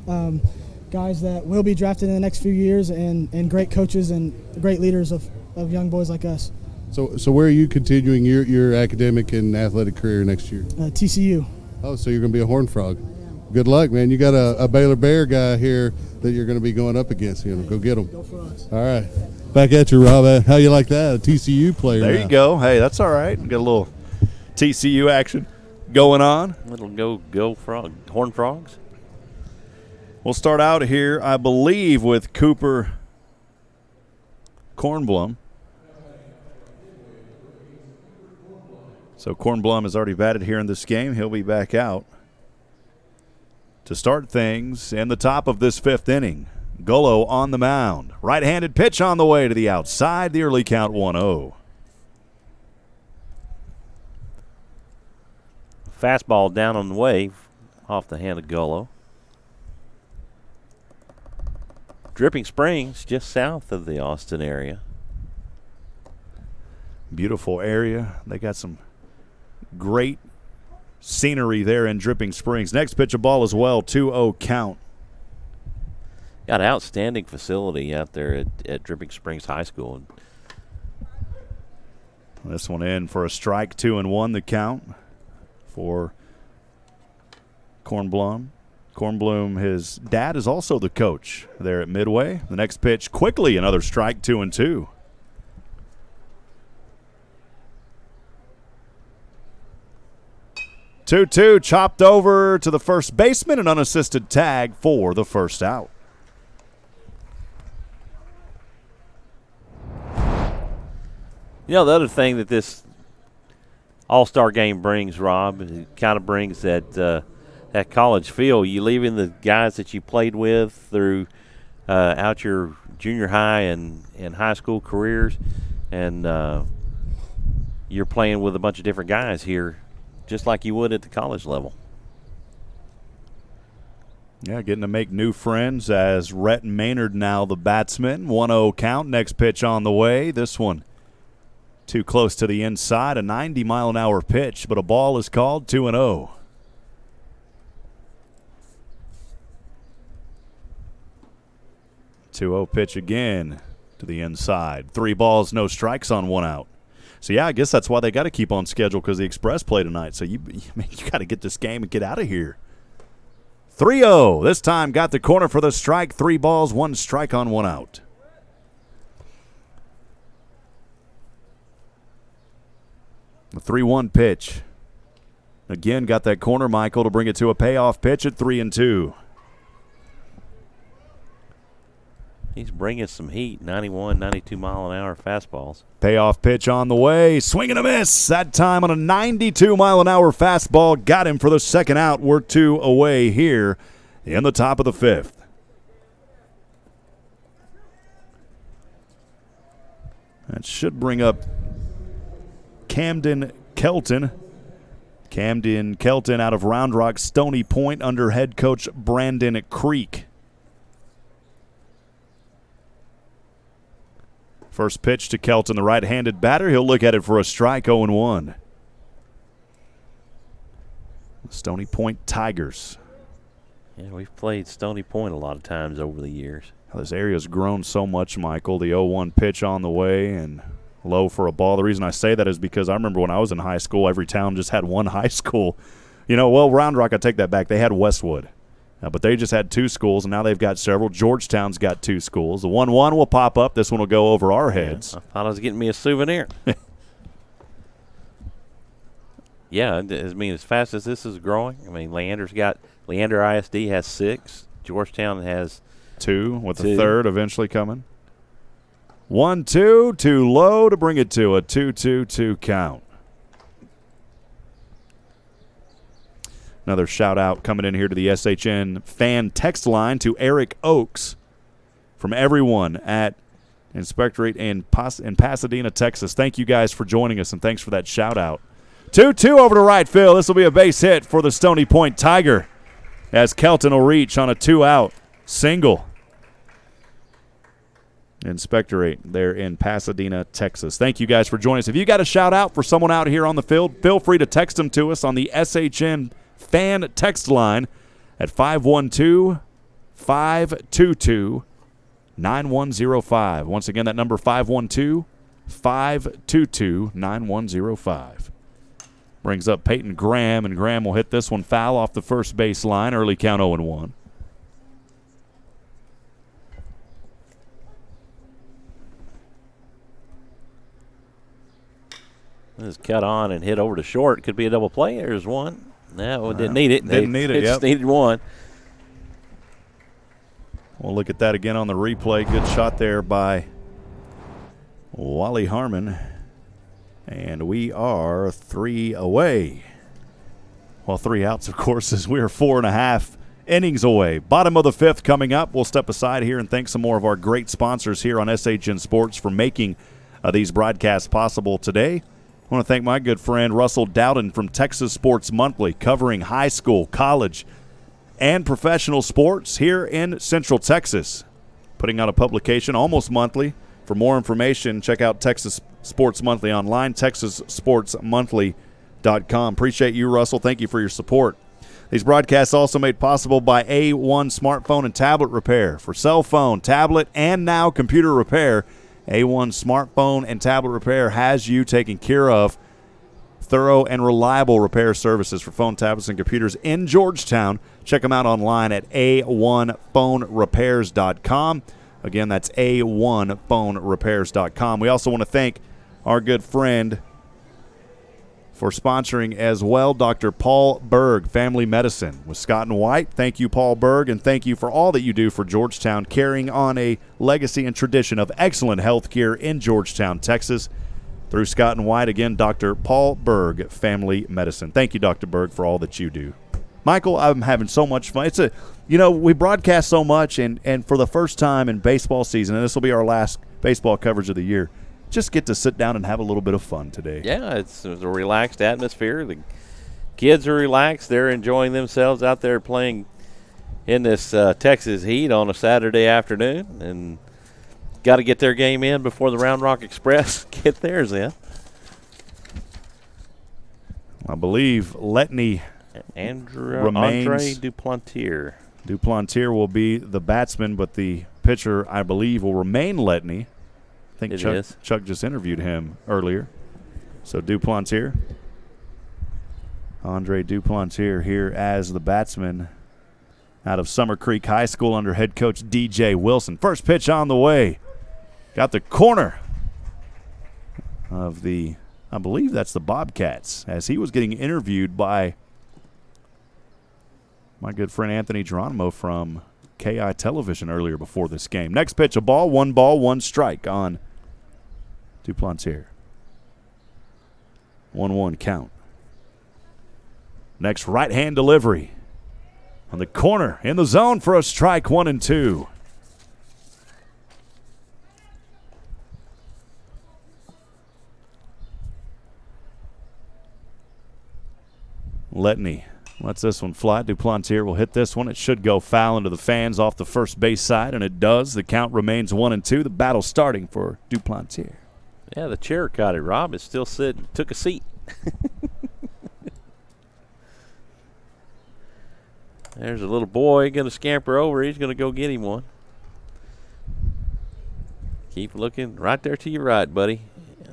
guys that will be drafted in the next few years, and great coaches and great leaders of young boys like us. So where are you continuing your academic and athletic career next year? TCU. Oh, so you're going to be a Horned Frog. Good luck, man. You got a Baylor Bear guy here that you're going to be going up against. Go get him. Go for us. All right. Back at you, Rob. How you like that? A TCU player. There now. you go. Hey, that's all right. Got a little TCU action going on. Little go frog, Horned Frogs. We'll start out here, I believe, with Cooper Kornblum. So Kornblum has already batted here in this game. He'll be back out to start things in the top of this 5th inning. Gullo on the mound. Right-handed pitch on the way to the outside. The early count 1-0. Fastball down on the way off the hand of Gullo. Dripping Springs, just south of the Austin area. Beautiful area. They got some great scenery there in Dripping Springs. Next pitch a ball as well, 2-0 count. Got an outstanding facility out there at Dripping Springs High School. This one in for a strike, 2-1 the count for Kornblum. Kornblum, his dad is also the coach there at Midway. The next pitch, quickly another strike, 2-2. 2-2 chopped over to the first baseman, an unassisted tag for the first out. You know, the other thing that this All-Star game brings, Rob, it kind of brings that college feel. You leaving the guys that you played with through out your junior high and high school careers, and you're playing with a bunch of different guys here, just like you would at the college level. Yeah, getting to make new friends as Rhett Maynard now the batsman. 1-0 count, next pitch on the way. This one too close to the inside, a 90-mile-an-hour pitch, but a ball is called, 2-0. Pitch again to the inside. 3 balls, no strikes on 1 out. So, yeah, I guess that's why they got to keep on schedule, because the Express play tonight. So, you got to get this game and get out of here. 3-0. This time got the corner for the strike. 3 balls, 1 strike on 1 out. The 3-1 pitch. Again, got that corner, Michael, to bring it to a payoff pitch at 3-2. He's bringing some heat, 91, 92-mile-an-hour fastballs. Payoff pitch on the way. Swing and a miss. That time on a 92-mile-an-hour fastball. Got him for the second out. We're 2 away here in the top of the 5th. That should bring up Camden Kelton. Camden Kelton out of Round Rock Stony Point under head coach Brandon Creek. First pitch to Kelton, the right-handed batter. He'll look at it for a strike, 0-1. Stony Point Tigers. Yeah, we've played Stony Point a lot of times over the years. This area's grown so much, Michael. The 0-1 pitch on the way and low for a ball. The reason I say that is because I remember when I was in high school, every town just had one high school. Round Rock, I take that back. They had Westwood. But they just had 2 schools, and now they've got several. Georgetown's got 2 schools. The 1-1 will pop up. This one will go over our heads. Yeah, I thought I was getting me a souvenir. Yeah, as fast as this is growing, Leander ISD has 6. Georgetown has 2, with the third eventually coming. 1-2, too low to bring it to a 2-2 count. Another shout-out coming in here to the SHN fan text line to Eric Oakes from everyone at Inspectorate in Pasadena, Texas. Thank you guys for joining us, and thanks for that shout-out. 2-2 over to right field. This will be a base hit for the Stony Point Tiger as Kelton will reach on a 2-out single. Inspectorate there in Pasadena, Texas. Thank you guys for joining us. If you got a shout-out for someone out here on the field, feel free to text them to us on the SHN fan text line at 512-522-9105. Once again, that number 512-522-9105. Brings up Peyton Graham, and Graham will hit this one foul off the first base line. Early count 0-1. This is cut on and hit over to short. Could be a double play. There's one. No, didn't need it. Didn't need it, just needed one. We'll look at that again on the replay. Good shot there by Wally Harmon. And we are 3 away. Well, 3 outs, of course, as we're 4.5 innings away. Bottom of the 5th coming up. We'll step aside here and thank some more of our great sponsors here on SHN Sports for making these broadcasts possible today. I want to thank my good friend Russell Dowden from Texas Sports Monthly, covering high school, college, and professional sports here in Central Texas. Putting out a publication almost monthly. For more information, check out Texas Sports Monthly online, texassportsmonthly.com. Appreciate you, Russell. Thank you for your support. These broadcasts also made possible by A1 Smartphone and Tablet Repair. For cell phone, tablet, and now computer repair, A1 Smartphone and Tablet Repair has you taken care of. Thorough and reliable repair services for phone, tablets, and computers in Georgetown. Check them out online at a1phonerepairs.com. Again, that's a1phonerepairs.com. We also want to thank our good friend for sponsoring as well. Dr. Paul Berg, Family Medicine with Scott and White. Thank you, Paul Berg, and thank you for all that you do for Georgetown, carrying on a legacy and tradition of excellent health care in Georgetown, Texas. Through Scott and White, again, Dr. Paul Berg, Family Medicine. Thank you, Dr. Berg, for all that you do. Michael, I'm having so much fun. We broadcast so much, and for the first time in baseball season, and this will be our last baseball coverage of the year, just get to sit down and have a little bit of fun today. Yeah, it's a relaxed atmosphere. The kids are relaxed. They're enjoying themselves out there playing in this Texas heat on a Saturday afternoon, and got to get their game in before the Round Rock Express get theirs in. I believe Letney Andre Duplantier. Duplantier will be the batsman, but the pitcher, I believe, will remain Letney. I think Chuck just interviewed him earlier. So Duplantier. Andre Duplantier here as the batsman out of Summer Creek High School under head coach DJ Wilson. First pitch on the way. Got the corner of I believe that's the Bobcats, as he was getting interviewed by my good friend Anthony Geronimo from KI Television earlier before this game. Next pitch, a ball, one strike on Duplantier. 1-1 count. Next right-hand delivery on the corner in the zone for a strike, 1-2. Letney lets this one fly. Duplantier will hit this one. It should go foul into the fans off the first base side, and it does. The count remains 1-2. The battle starting for Duplantier. Yeah, the chair caught it, Rob. It's still sitting. Took a seat. There's a little boy going to scamper over. He's going to go get him one. Keep looking right there to your right, buddy.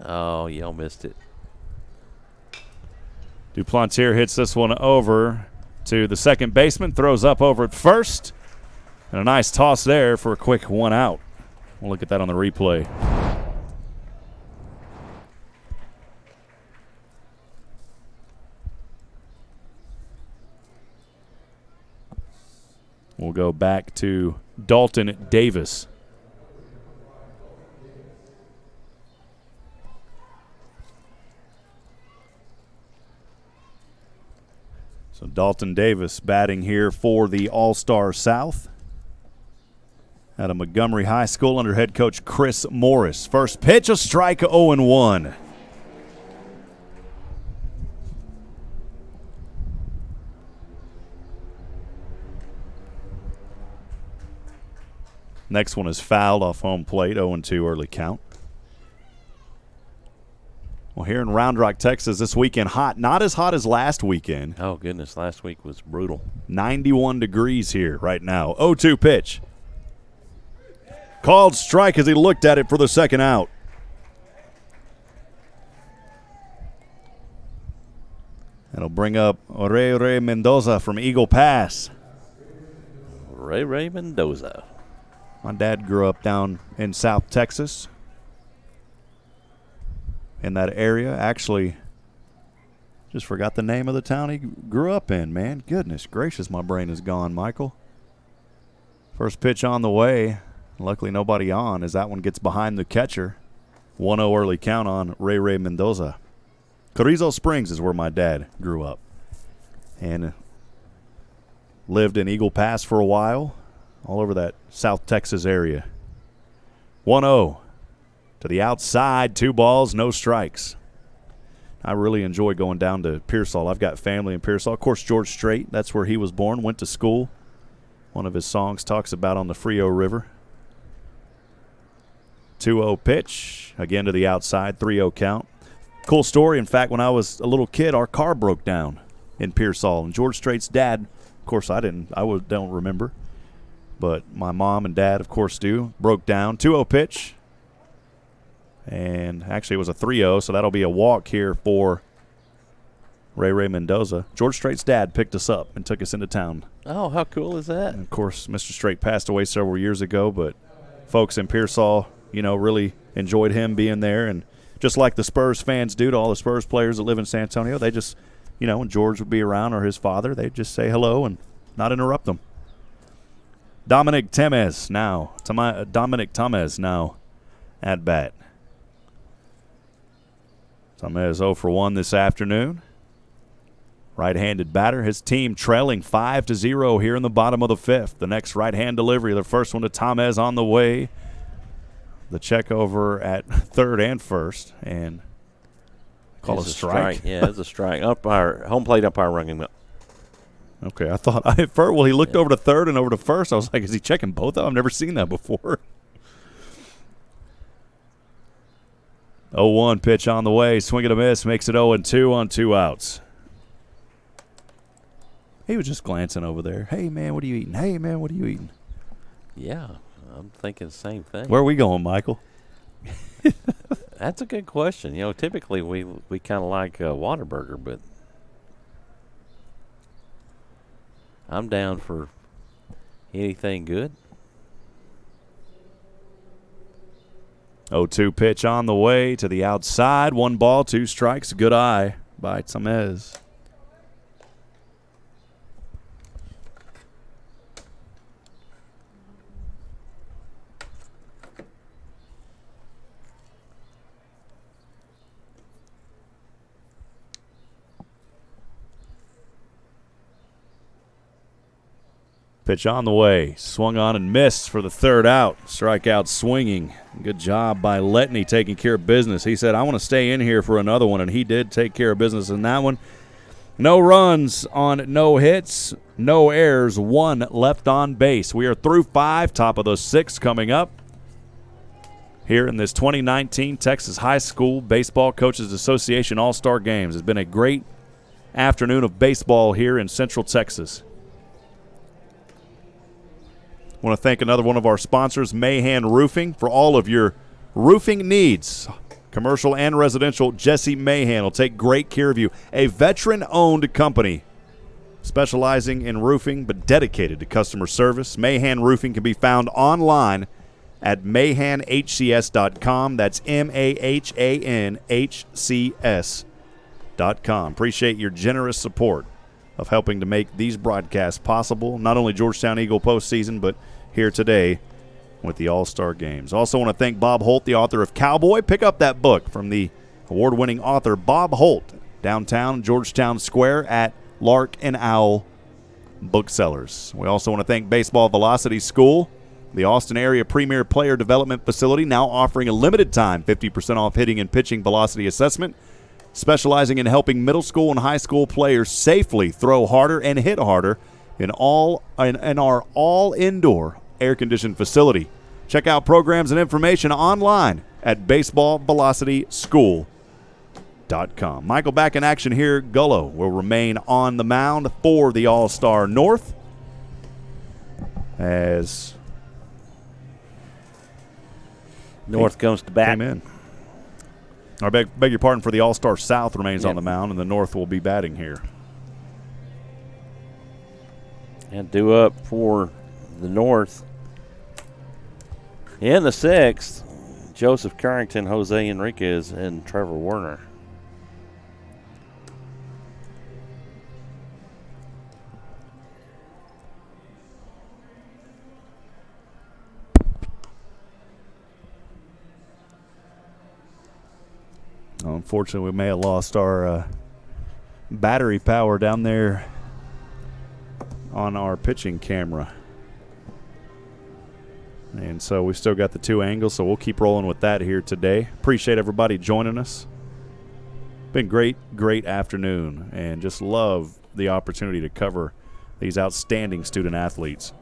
Oh, you all missed it. Duplantier hits this one over to the second baseman, throws up over at first, and a nice toss there for a quick 1 out. We'll look at that on the replay. We'll go back to Dalton Davis. So Dalton Davis batting here for the All-Star South out of Montgomery High School under head coach Chris Morris. First pitch, a strike, 0-1. Next one is fouled off home plate, 0-2 early count. Well, here in Round Rock, Texas, this weekend hot. Not as hot as last weekend. Oh, goodness. Last week was brutal. 91 degrees here right now. 0-2 pitch. Called strike as he looked at it for the second out. That'll bring up Ray Mendoza from Eagle Pass. Ray Mendoza. My dad grew up down in South Texas, in that area. Actually, just forgot the name of the town he grew up in, man. Goodness gracious, my brain is gone, Michael. First pitch on the way. Luckily nobody on as that one gets behind the catcher. 1-0 early count on Ray Mendoza. Carrizo Springs is where my dad grew up and lived in Eagle Pass for a while, all over that South Texas area. 1-0. To the outside, 2 balls, no strikes. I really enjoy going down to Pearsall. I've got family in Pearsall. Of course, George Strait, that's where he was born, went to school. One of his songs talks about on the Frio River. 2-0 pitch, again to the outside, 3-0 count. Cool story. In fact, when I was a little kid, our car broke down in Pearsall. And George Strait's dad, of course, don't remember. But my mom and dad, of course, broke down. 2-0 pitch. And actually it was a 3-0, so that'll be a walk here for Ray Mendoza. George Strait's dad picked us up and took us into town. Oh, how cool is that? And of course, Mr. Strait passed away several years ago, but folks in Pearsall, really enjoyed him being there. And just like the Spurs fans do to all the Spurs players that live in San Antonio. They just, when George would be around or his father, they'd just say hello and not interrupt them. Dominic Tamez now at bat. Tamez 0 for 1 this afternoon. Right-handed batter. His team trailing 5-0 here in the bottom of the fifth. The next right-hand delivery, the first one to Tamez on the way. The check over at third and first, and call a strike. Yeah, it's a strike. Home plate umpire rung him up. Okay, I thought he looked over to third and over to first. I was like, is he checking both of them? I've never seen that before. 0-1 pitch on the way. Swing and a miss. Makes it 0-2 on 2 outs. He was just glancing over there. Hey, man, what are you eating? Hey, man, what are you eating? Yeah, I'm thinking the same thing. Where are we going, Michael? That's a good question. Typically we kind of like Whataburger, but I'm down for anything good. 0-2 pitch on the way to the outside. 1 ball, 2 strikes. Good eye by Tamez. Pitch on the way. Swung on and missed for the third out. Strikeout swinging. Good job by Letney taking care of business. He said, I want to stay in here for another one, and he did take care of business in that one. No runs on no hits, no errors, 1 left on base. We are through 5, top of the 6 coming up here in this 2019 Texas High School Baseball Coaches Association All-Star Games. It's been a great afternoon of baseball here in Central Texas. I want to thank another one of our sponsors, Mahan Roofing, for all of your roofing needs. Commercial and residential, Jesse Mahan will take great care of you. A veteran-owned company specializing in roofing but dedicated to customer service. Mahan Roofing can be found online at mahanhcs.com. That's MAHANHCS.com. Appreciate your generous support of helping to make these broadcasts possible. Not only Georgetown Eagle postseason, but here today with the All-Star Games. Also want to thank Bob Holt, the author of Cowboy. Pick up that book from the award-winning author Bob Holt, downtown Georgetown Square at Lark and Owl Booksellers. We also want to thank Baseball Velocity School, the Austin area premier player development facility, now offering a limited time 50% off hitting and pitching velocity assessment, specializing in helping middle school and high school players safely throw harder and hit harder in our all-indoor air-conditioned facility. Check out programs and information online at baseballvelocityschool.com. Michael back in action here. Gullo will remain on the mound for the All-Star North as North comes to bat. Came in. I beg your pardon, for the All-Star South remains on the mound, and the North will be batting here. And due up for the North. In the 6th, Joseph Carrington, Jose Enriquez, and Trevor Werner. Unfortunately, we may have lost our battery power down there on our pitching camera. And so we've still got the 2 angles, so we'll keep rolling with that here today. Appreciate everybody joining us. Been great afternoon, and just love the opportunity to cover these outstanding student athletes.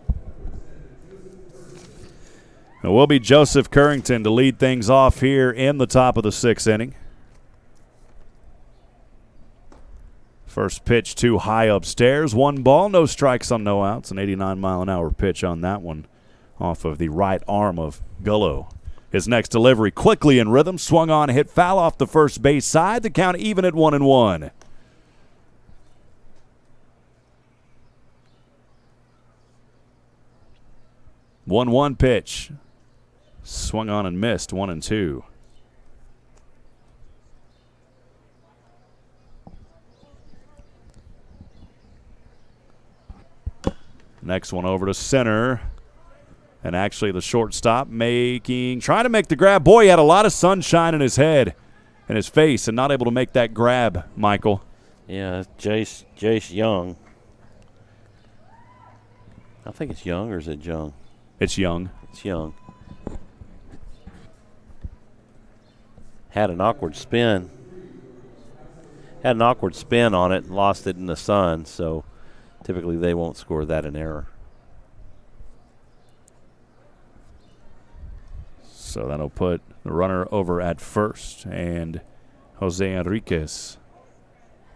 It will be Joseph Carrington to lead things off here in the top of the 6th inning. First pitch too high upstairs. 1 ball, no strikes on no outs. An 89-mile-an-hour pitch on that one off of the right arm of Gullo. His next delivery quickly in rhythm. Swung on, hit foul off the first base side. The count even at 1-1. One pitch. Swung on and missed. 1-2. Next one over to center. And actually the shortstop trying to make the grab. Boy, he had a lot of sunshine in his head and his face and not able to make that grab, Michael. Yeah, Jace Young. I think it's Young, or is it Young? It's Young. It's Young. Had an awkward spin. Had an awkward spin on it and lost it in the sun, so typically they won't score that in error. So that'll put the runner over at first. And Jose Enriquez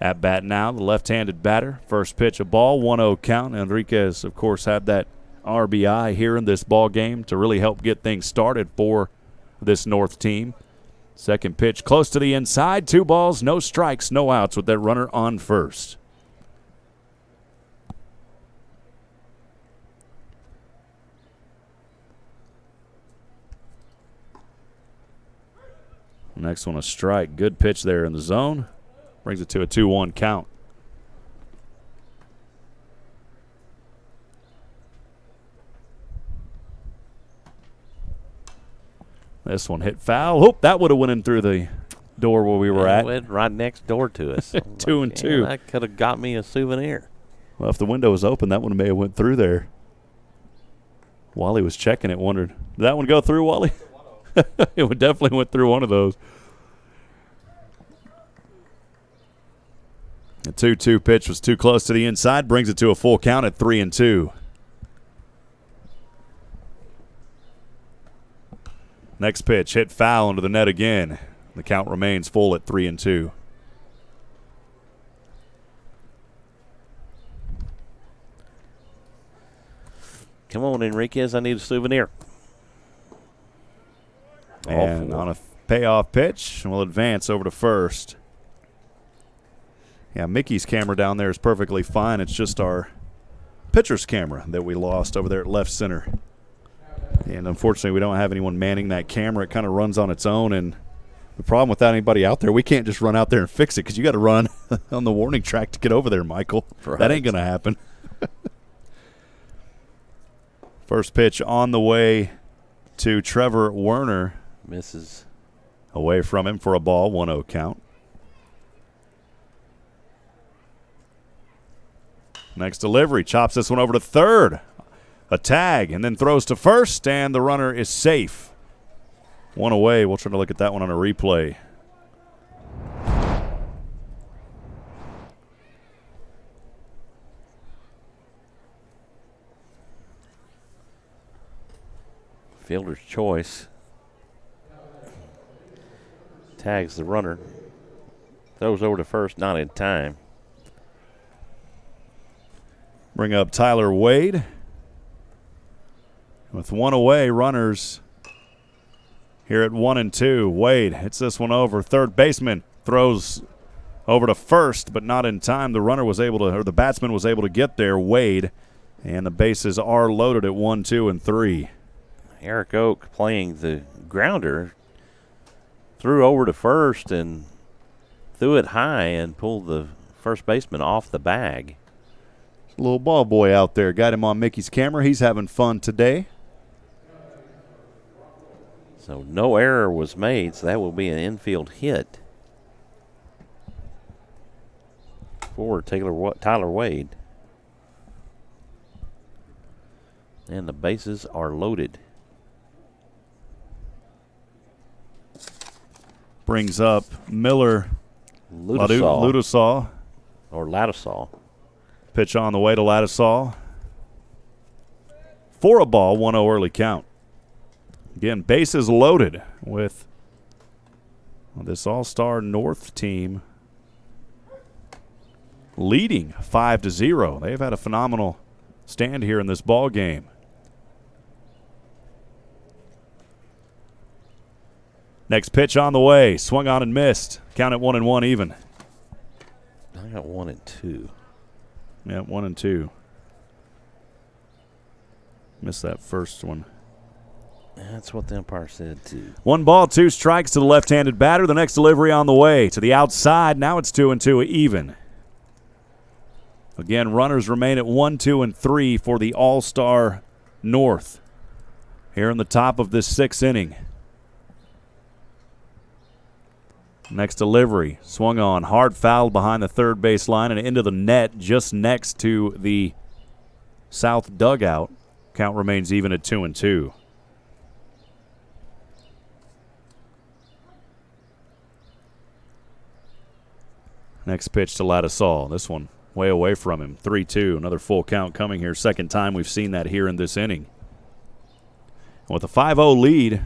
at bat now, the left-handed batter. First pitch, a ball, 1-0 count. Enriquez, of course, had that RBI here in this ball game to really help get things started for this North team. Second pitch, close to the inside. 2 balls, no strikes, no outs with that runner on first. Next one, a strike. Good pitch there in the zone. Brings it to a 2-1 count. This one hit foul. Hope that would have went in through the door where we were at. Went right next door to us. 2-2. Yeah, that could have got me a souvenir. Well, if the window was open, that one may have went through there. Wally was checking it, wondered, did that one go through, Wally? It would definitely went through one of those. The 2-2 pitch was too close to the inside, brings it to a full count at 3-2. Next pitch hit foul into the net again. The count remains full at 3-2. Come on, Enriquez, I need a souvenir. And on a payoff pitch, we'll advance over to first. Yeah, Mickey's camera down there is perfectly fine. It's just our pitcher's camera that we lost over there at left center. And unfortunately, we don't have anyone manning that camera. It kind of runs on its own. And the problem without anybody out there, we can't just run out there and fix it because you got to run on the warning track to get over there, Michael. Right. That ain't going to happen. First pitch on the way to Trevor Werner. Misses. Away from him for a ball, 1-0 count. Next delivery, chops this one over to third. A tag, and then throws to first, and the runner is safe. One away. We'll try to look at that one on a replay. Fielder's choice. Tags the runner. Throws over to first, not in time. Bring up Tyler Wade. With one away, runners here at 1-2. Wade hits this one over. Third baseman throws over to first, but not in time. The runner was able to, or the batsman was able to get there, Wade, and the bases are loaded at 1, 2, and 3. Eric Oak playing the grounder, threw over to first and threw it high and pulled the first baseman off the bag. Little ball boy out there. Got him on Mickey's camera. He's having fun today. So no error was made, so that will be an infield hit for Tyler Wade. And the bases are loaded. Brings up Miller Ludusau. Or Ladisau. Pitch on the way to Ladisau. For a ball, 1-0 early count. Again, bases loaded with this All-Star North team leading 5-0. They've had a phenomenal stand here in this ball game. Next pitch on the way. Swung on and missed. Count at 1-1 even. I got 1-2. Yeah, 1-2. Missed that first one. That's what the umpire said, too. 1 ball, 2 strikes to the left-handed batter. The next delivery on the way to the outside. Now it's 2-2 even. Again, runners remain at 1, 2, and 3 for the All-Star North here in the top of this 6th inning. Next delivery, swung on, hard foul behind the third base line and into the net just next to the south dugout. Count remains even at 2 and 2. Next pitch to Ladisall. This one way away from him. 3-2. Another full count coming here. Second time we've seen that here in this inning. And with a 5-0 lead,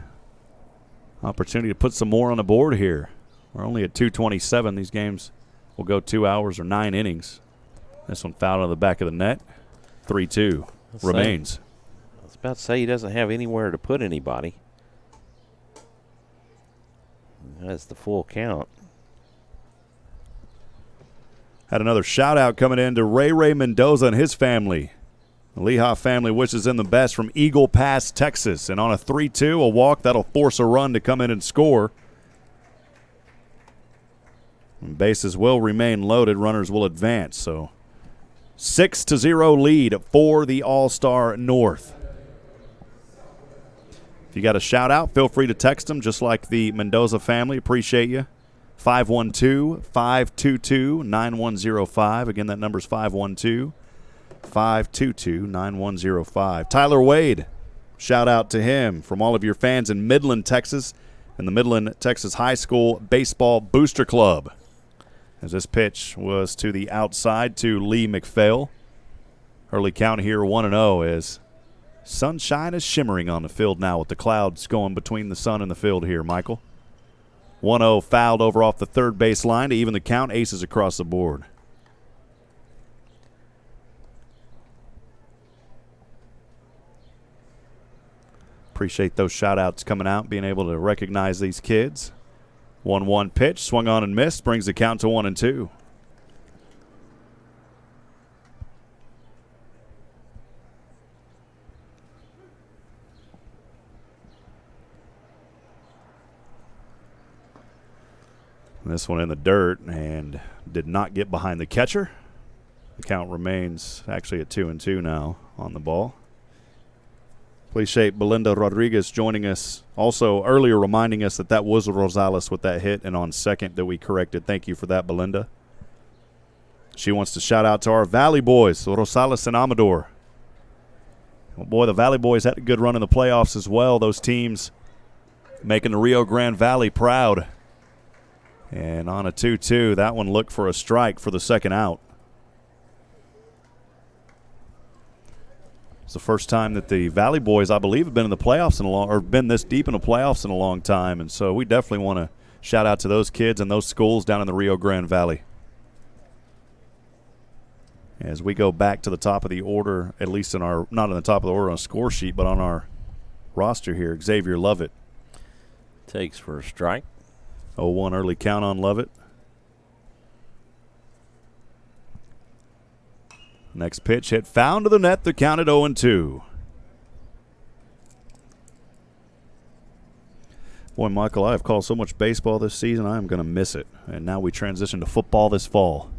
opportunity to put some more on the board here. We're only at 2:27. These games will go 2 hours or 9 innings. This one fouled on the back of the net. 3-2 remains. I was about to say he doesn't have anywhere to put anybody. That's the full count. Had another shout-out coming in to Ray Mendoza and his family. The Lehigh family wishes him the best from Eagle Pass, Texas. And on a 3-2, a walk, that'll force a run to come in and score. And bases will remain loaded. Runners will advance. So 6-0 lead for the All-Star North. If you got a shout-out, feel free to text them just like the Mendoza family. Appreciate you. 512-522-9105. Again, that number's 512-522-9105. Tyler Wade, shout out to him from all of your fans in Midland, Texas, and the Midland, Texas High School Baseball Booster Club. As this pitch was to the outside to Lee McPhail. Early count here 1-0 as sunshine is shimmering on the field now with the clouds going between the sun and the field here, Michael. 1-0 fouled over off the third base line to even the count. Aces across the board. Appreciate those shout-outs coming out, being able to recognize these kids. 1-1 pitch, swung on and missed, brings the count to 1-2. This one in the dirt and did not get behind the catcher. The count remains actually at 2-2 now on the ball. Appreciate Belinda Rodriguez joining us. Also earlier reminding us that that was Rosales with that hit and on second that we corrected. Thank you for that, Belinda. She wants to shout out to our Valley boys, Rosales and Amador. Well, boy, the Valley boys had a good run in the playoffs as well. Those teams making the Rio Grande Valley proud. And on a 2-2, that one looked for a strike for the second out. It's the first time that the Valley boys, I believe, have been in the playoffs or been this deep in the playoffs in a long time. And so we definitely want to shout out to those kids and those schools down in the Rio Grande Valley. As we go back to the top of the order, at least in our, not in the top of the order on a score sheet, but on our roster here, Xavier Lovett. Takes for a strike. 0-1 early count on Lovett. Next pitch hit found to the net. The count at 0-2. Boy, Michael, I have called so much baseball this season, I am going to miss it. And now we transition to football this fall.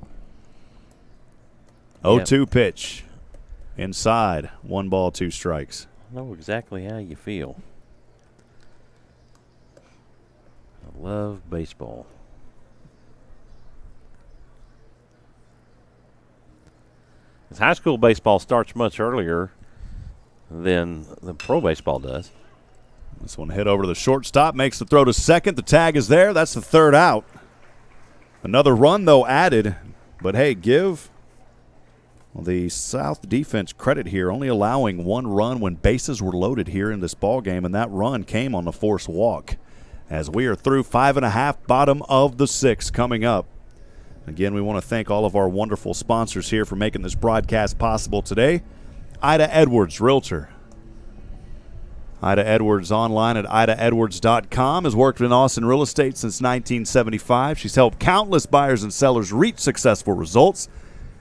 0-2 pitch. Inside. 1 ball, 2 strikes. I know exactly how you feel. I love baseball. As high school baseball starts much earlier than the pro baseball does. This one hit over to the shortstop, makes the throw to second. The tag is there. That's the third out. Another run, though, added. But, hey, give the South defense credit here, only allowing 1 run when bases were loaded here in this ball game, and that run came on the forced walk. As we are through 5.5, bottom of the 6th coming up. Again, we want to thank all of our wonderful sponsors here for making this broadcast possible today. Ida Edwards, Realtor. Ida Edwards online at idaedwards.com, has worked in Austin real estate since 1975. She's helped countless buyers and sellers reach successful results.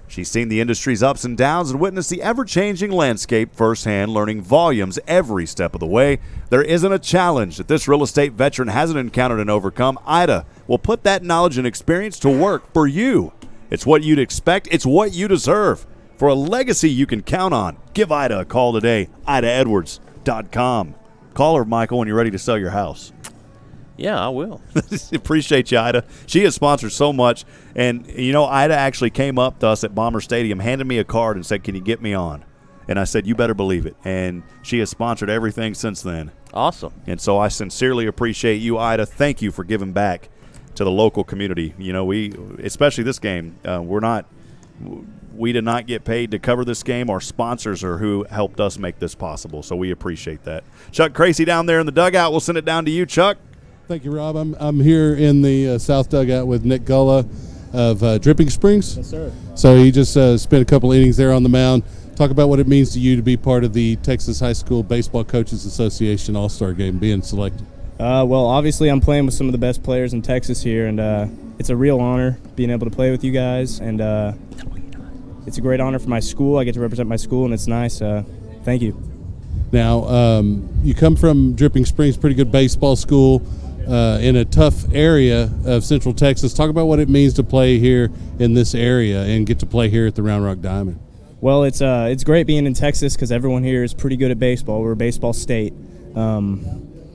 She's seen the industry's ups and downs and witnessed the ever-changing landscape firsthand, learning volumes every step of the way. There isn't a challenge that this real estate veteran hasn't encountered and overcome. Ida will put that knowledge and experience to work for you. It's what you'd expect. It's what you deserve. For a legacy you can count on, give Ida a call today, IdaEdwards.com. Call her, Michael, when you're ready to sell your house. Yeah, I will. Appreciate you, Ida. She has sponsored so much. And, Ida actually came up to us at Bomber Stadium, handed me a card and said, "Can you get me on?" And I said, "You better believe it." And she has sponsored everything since then. Awesome. And so I sincerely appreciate you, Ida. Thank you for giving back to the local community. We, especially this game, we did not get paid to cover this game. Our sponsors are who helped us make this possible, so we appreciate that. Chuck Tracy down there in the dugout. We'll send it down to you, Chuck. Thank you, Rob. I'm here in the South dugout with Nick Gullah of Dripping Springs. Yes, sir. So he just spent a couple innings there on the mound. Talk about what it means to you to be part of the Texas High School Baseball Coaches Association All-Star Game, being selected. Well, obviously I'm playing with some of the best players in Texas here, and it's a real honor being able to play with you guys, and it's a great honor for my school. I get to represent my school, and it's nice. Thank you. Now, you come from Dripping Springs, pretty good baseball school in a tough area of Central Texas. Talk about what it means to play here in this area and get to play here at the Round Rock Diamond. Well, it's great being in Texas because everyone here is pretty good at baseball. We're a baseball state.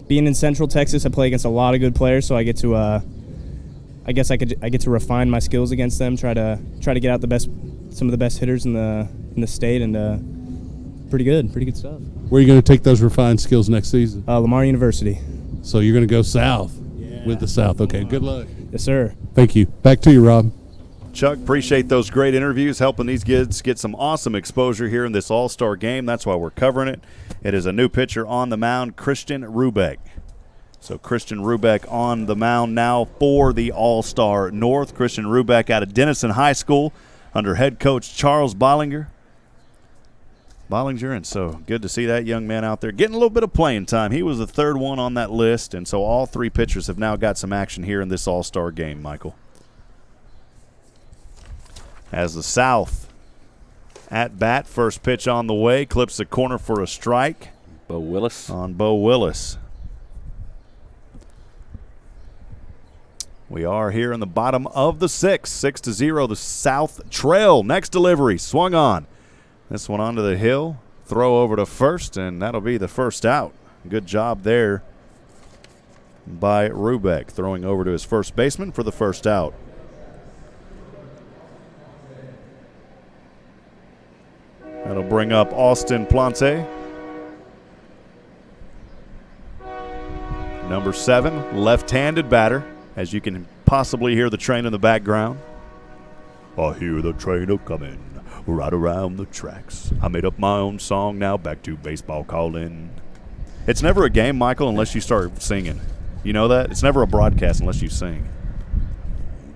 Being in Central Texas, I play against a lot of good players, so I get to I get to refine my skills against them. Try to get out some of the best hitters in the state, and pretty good stuff. Where are you going to take those refined skills next season? Lamar University. So you're going to go south with the South. Okay, good luck. Yes, sir. Thank you. Back to you, Rob. Chuck, appreciate those great interviews, helping these kids get some awesome exposure here in this all-star game. That's why we're covering it. It is a new pitcher on the mound, Christian Rubeck. So Christian Rubeck on the mound now for the All-Star North. Christian Rubeck out of Denison High School under head coach Charles Bollinger. And so good to see that young man out there getting a little bit of playing time. He was the third one on that list, and so all three pitchers have now got some action here in this all-star game, Michael. As the South at bat, first pitch on the way, clips the corner for a strike. Bo Willis. On Bo Willis. We are here in the bottom of the sixth, 6-0, the South trail. Next delivery, swung on. This one onto the hill, throw over to first, and that'll be the first out. Good job there by Rubeck, throwing over to his first baseman for the first out. That'll bring up Austin Plante. Number 7, left-handed batter, as you can possibly hear the train in the background. I hear the train a-coming right around the tracks. I made up my own song, now back to baseball calling. It's never a game, Michael, unless you start singing. You know that? It's never a broadcast unless you sing.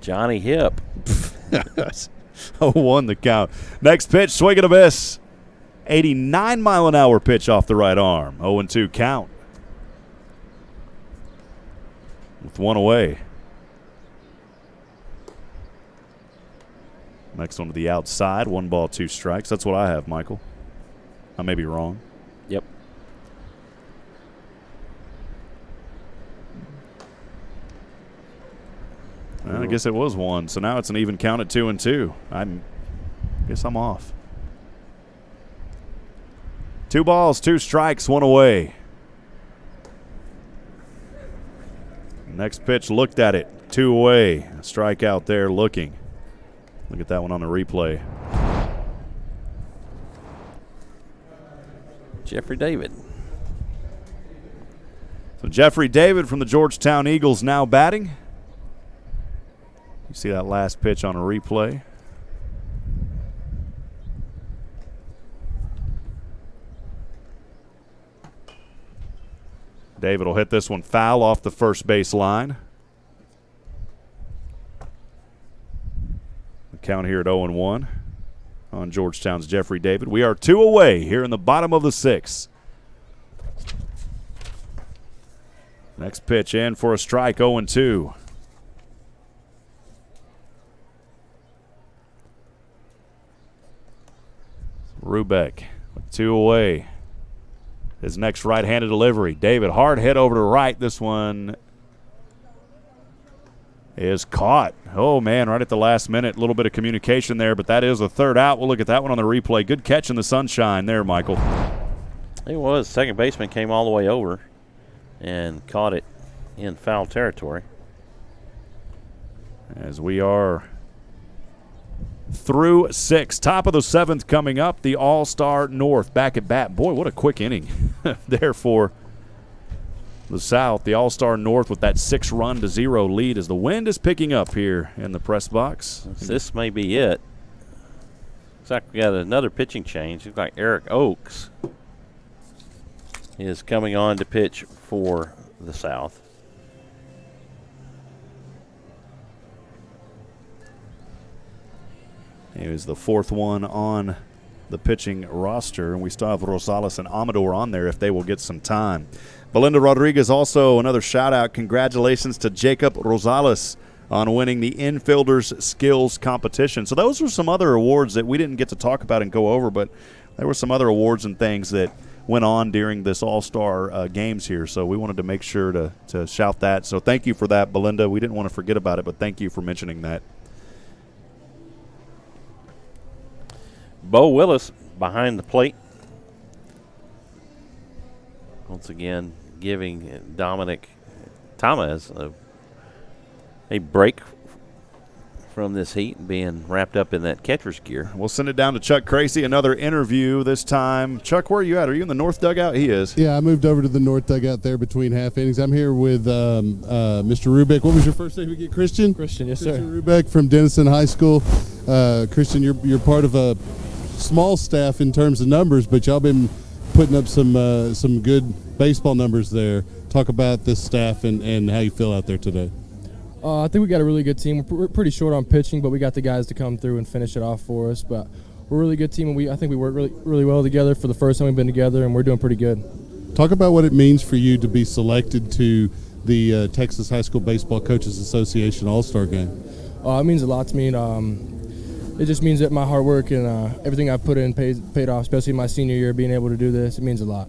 Johnny Hipp. 0-1 the count. Next pitch, swing and a miss. 89-mile-an-hour pitch off the right arm. 0-2 count. With one away. Next one to the outside. 1 ball, 2 strikes. That's what I have, Michael. I may be wrong. Yep. Well, I guess it was 1. So now it's an even count at 2-2. I guess I'm off. 2 balls, 2 strikes, 1 away. Next pitch, looked at it. 2 away. A strikeout there looking. Look at that one on the replay. Jeffrey David. So Jeffrey David from the Georgetown Eagles now batting. You see that last pitch on a replay. David will hit this one foul off the first base line. The count here at 0-1 on Georgetown's Jeffrey David. We are 2 away here in the bottom of the 6th. Next pitch in for a strike, 0-2. Rubeck with 2 away. His next right-handed delivery. David, hard hit over to right. This one is caught. Oh, man, right at the last minute. A little bit of communication there, but that is a third out. We'll look at that one on the replay. Good catch in the sunshine there, Michael. It was. Second baseman came all the way over and caught it in foul territory. As we are through 6. Top of the 7th coming up, the All-Star North back at bat. Boy, what a quick inning there for the South. The All-Star North with that 6-0 lead as the wind is picking up here in the press box. This may be it. Looks like we got another pitching change. Looks like Eric Oakes is coming on to pitch for the South. He was the 4th one on the pitching roster, and we still have Rosales and Amador on there if they will get some time. Belinda Rodriguez also another shout-out. Congratulations to Jacob Rosales on winning the Infielders Skills Competition. So those were some other awards that we didn't get to talk about and go over, but there were some other awards and things that went on during this All-Star games here. So we wanted to make sure to shout that. So thank you for that, Belinda. We didn't want to forget about it, but thank you for mentioning that. Bo Willis behind the plate. Once again, giving Dominic Thomas a break from this heat and being wrapped up in that catcher's gear. We'll send it down to Chuck Crazy. Another interview this time. Chuck, where are you at? Are you in the north dugout? He is. Yeah, I moved over to the north dugout there between half innings. I'm here with Mr. Rubeck. What was your first name again? Christian? Christian, yes, Christian Rubeck from Denison High School. Christian, you're part of a small staff in terms of numbers, but y'all been putting up some good baseball numbers there. Talk about this staff and how you feel out there today. I think we got a really good team. We're pretty short on pitching, but we got the guys to come through and finish it off for us. But we're a really good team, and I think we work really well together for the first time we've been together, and we're doing pretty good. Talk about what it means for you to be selected to the Texas High School Baseball Coaches Association All-Star Game. It means a lot to me. It just means that my hard work and everything I put in paid off, especially my senior year, being able to do this. It means a lot.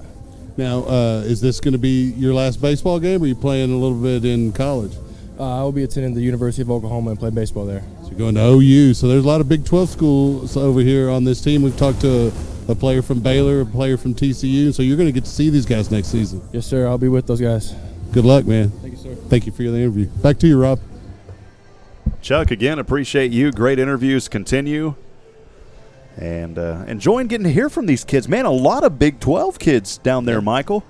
Now, is this going to be your last baseball game, or are you playing a little bit in college? I will be attending the University of Oklahoma and play baseball there. So you're going to OU. So there's a lot of Big 12 schools over here on this team. We've talked to a player from Baylor, a player from TCU. So you're going to get to see these guys next season. Yes, sir. I'll be with those guys. Good luck, man. Thank you, sir. Thank you for the interview. Back to you, Rob. Chuck, again, appreciate you. Great interviews continue. And enjoying getting to hear from these kids. Man, a lot of Big 12 kids down there, Michael.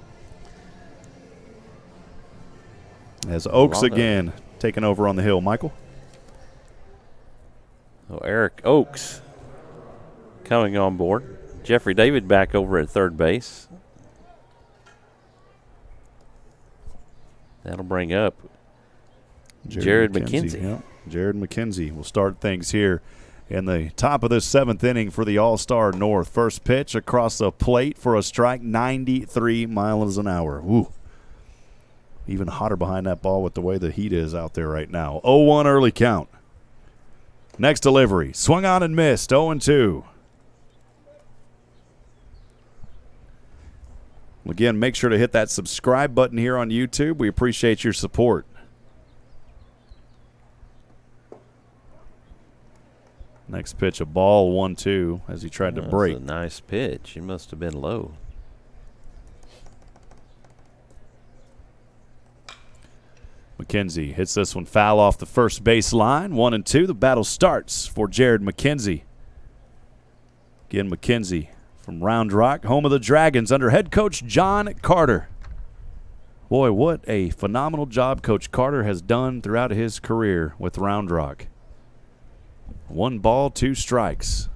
As Oakes again taking over on the hill. Michael? So Eric Oakes coming on board. Jeffrey David back over at third base. That'll bring up Jared McKenzie. Yep. Jared McKenzie will start things here in the top of this 7th inning for the All-Star North. First pitch across the plate for a strike, 93 miles an hour. Woo. Even hotter behind that ball with the way the heat is out there right now. 0-1 early count. Next delivery. Swung on and missed. 0-2. Again, make sure to hit that subscribe button here on YouTube. We appreciate your support. Next pitch, a ball, 1-2 as he tried to break. That's a nice pitch. It must have been low. McKenzie hits this one foul off the first base line. 1-2. The battle starts for Jared McKenzie. Again, McKenzie from Round Rock, home of the Dragons, under head coach John Carter. Boy, what a phenomenal job Coach Carter has done throughout his career with Round Rock. 1 ball, 2 strikes.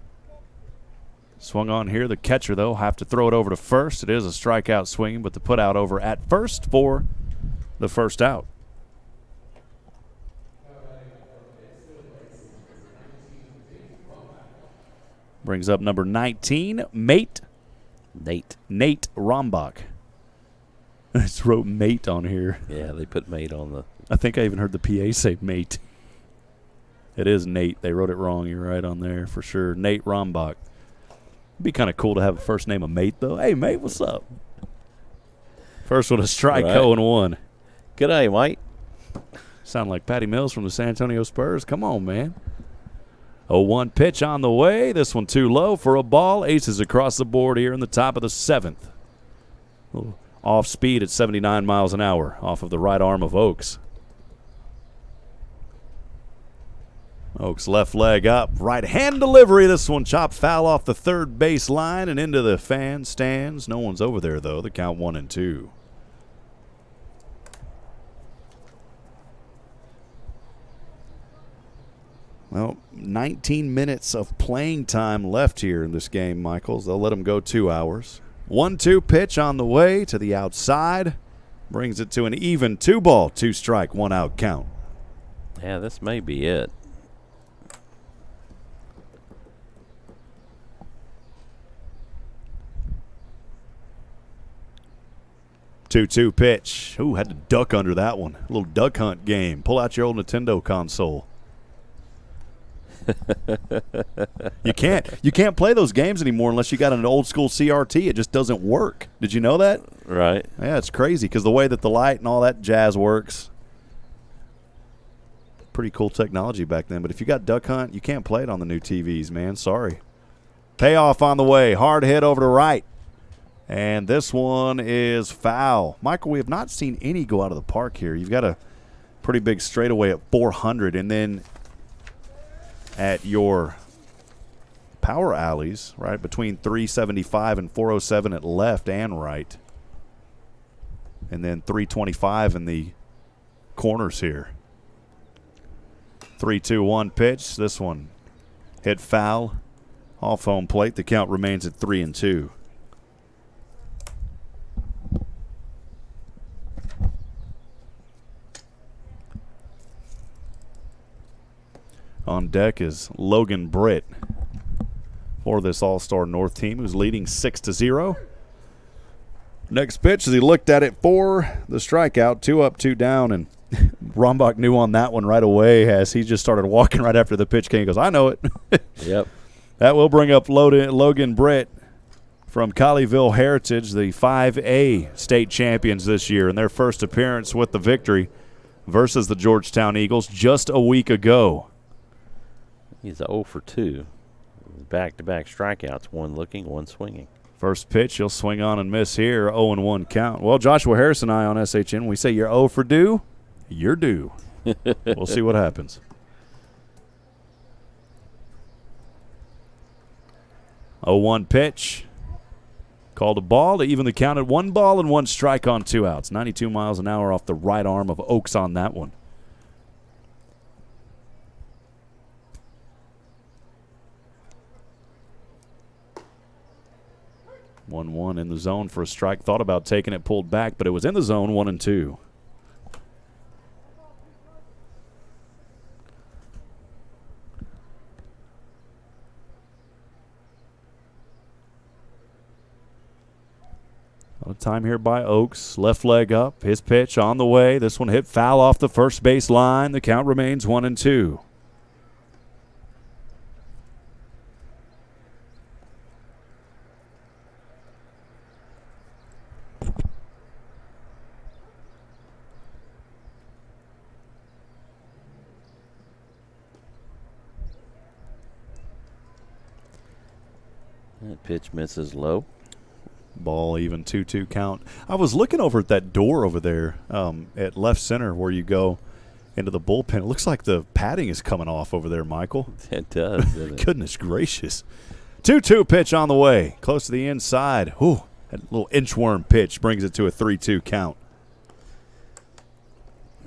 Swung on here. The catcher, though, have to throw it over to first. It is a strikeout swing, but the put out over at first for the first out. Brings up number 19, Nate Rombach. I just wrote mate on here. Yeah, they put mate on the. I think I even heard the PA say mate. It is Nate. They wrote it wrong. You're right on there for sure. Nate Rombach. It'd be kind of cool to have a first name of Mate, though. Hey, mate, what's up? First one, a strike, 0-1. Good day, mate. Sound like Patty Mills from the San Antonio Spurs. Come on, man. 0-1 pitch on the way. This one too low for a ball. Aces across the board here in the top of the 7th. Off speed at 79 miles an hour off of the right arm of Oaks. Oaks left leg up, right hand delivery. This one chopped foul off the third base line and into the fan stands. No one's over there though. The count 1-2. Well, 19 minutes of playing time left here in this game, Michaels. They'll let them go 2 hours. 1-2 pitch on the way to the outside. Brings it to an even 2-ball, 2-strike, 1-out count. Yeah, this may be it. Two pitch. Ooh, had to duck under that one. A little duck hunt game. Pull out your old Nintendo console. You can't play those games anymore unless you got an old school CRT. It just doesn't work. Did you know that? Right. Yeah, it's crazy because the way that the light and all that jazz works. Pretty cool technology back then. But if you got duck hunt, you can't play it on the new TVs, man. Sorry. Payoff on the way. Hard hit over to right. And this one is foul. Michael, we have not seen any go out of the park here. You've got a pretty big straightaway at 400, and then at your power alleys, right, between 375 and 407 at left and right, and then 325 in the corners here. 3-2-1 pitch. This one hit foul off home plate. The count remains at 3-2. On deck is Logan Britt for this All-Star North team, who's leading 6-0. Next pitch, as he looked at it for the strikeout, 2 up, 2 down, and Rombach knew on that one right away as he just started walking right after the pitch came. He goes, I know it. Yep. That will bring up Logan Britt from Colleyville Heritage, the 5A state champions this year, in their first appearance with the victory versus the Georgetown Eagles just a week ago. He's 0 for 2. Back-to-back strikeouts, one looking, one swinging. First pitch, he'll swing on and miss here, 0-1 count. Well, Joshua Harris and I on SHN, we say you're 0 for due, you're due. We'll see what happens. 0-1 pitch. Called a ball to even the count at 1 ball and 1 strike on 2 outs. 92 miles an hour off the right arm of Oaks on that one. 1-1 in the zone for a strike. Thought about taking it, pulled back, but it was in the zone, 1-2. A lot of time here by Oaks. Left leg up. His pitch on the way. This one hit foul off the first base line. The count remains 1-2. That pitch misses low. Ball even 2-2 count. I was looking over at that door over there at left center where you go into the bullpen. It looks like the padding is coming off over there, Michael. It does, doesn't it? Goodness gracious. 2-2 pitch on the way. Close to the inside. Ooh, that little inchworm pitch brings it to a 3-2 count.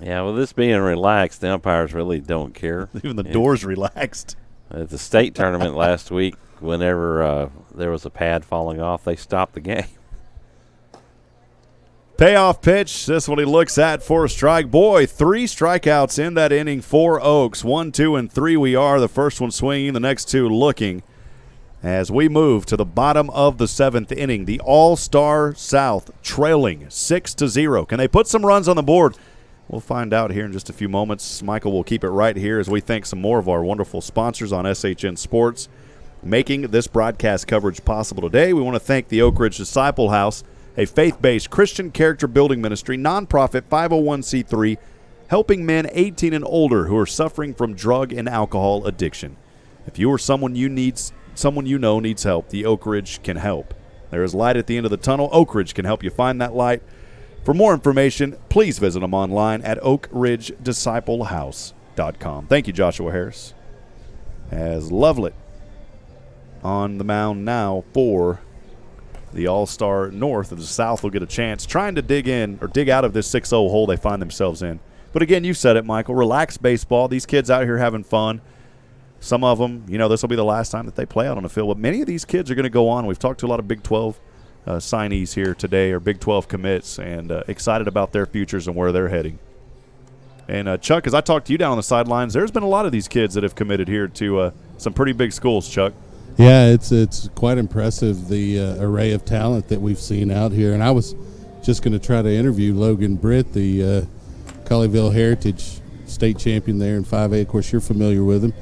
Yeah, well, this being relaxed, the umpires really don't care. Even the door's relaxed. At the state tournament last week, whenever there was a pad falling off, they stopped the game. Payoff pitch. This one he looks at for a strike. Boy, 3 strikeouts in that inning for Oaks. 1, 2, and 3 we are. The first one swinging, the next 2 looking. As we move to the bottom of the 7th inning, the All-Star South trailing 6-0. Can they put some runs on the board? We'll find out here in just a few moments. Michael will keep it right here as we thank some more of our wonderful sponsors on SHN Sports making this broadcast coverage possible today. We want to thank the Oak Ridge Disciple House, a faith-based Christian character building ministry, nonprofit 501c3 helping men 18 and older who are suffering from drug and alcohol addiction. If you or someone you know needs help, the Oak Ridge can help. There is light at the end of the tunnel. Oak Ridge can help you find that light. For more information, please visit them online at oakridgedisciplehouse.com. Thank you, Joshua Harris. As Lovelet on the mound now for the All-Star North. The South will get a chance trying to dig out of this 6-0 hole they find themselves in. But again, you said it, Michael, relaxed baseball. These kids out here having fun. Some of them, this will be the last time that they play out on the field. But many of these kids are going to go on. We've talked to a lot of Big 12 signees here today, or Big 12 commits, and excited about their futures and where they're heading. And, Chuck, as I talked to you down on the sidelines, there's been a lot of these kids that have committed here to some pretty big schools, Chuck. Yeah, it's quite impressive, the array of talent that we've seen out here. And I was just going to try to interview Logan Britt, the Colleyville Heritage state champion there in 5A. Of course, you're familiar with him.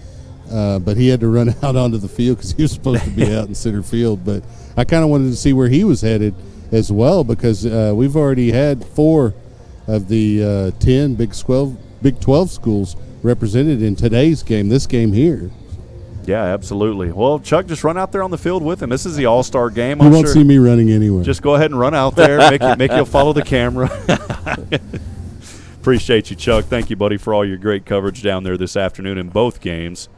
But he had to run out onto the field because he was supposed to be out in center field. But I kind of wanted to see where he was headed as well, because we've already had 4 of the 10 Big 12 schools represented in today's game, this game here. Yeah, absolutely. Well, Chuck, just run out there on the field with him. This is the All-Star game. You won't see me running anywhere. Just go ahead and run out there. Make you follow the camera. Appreciate you, Chuck. Thank you, buddy, for all your great coverage down there this afternoon in both games.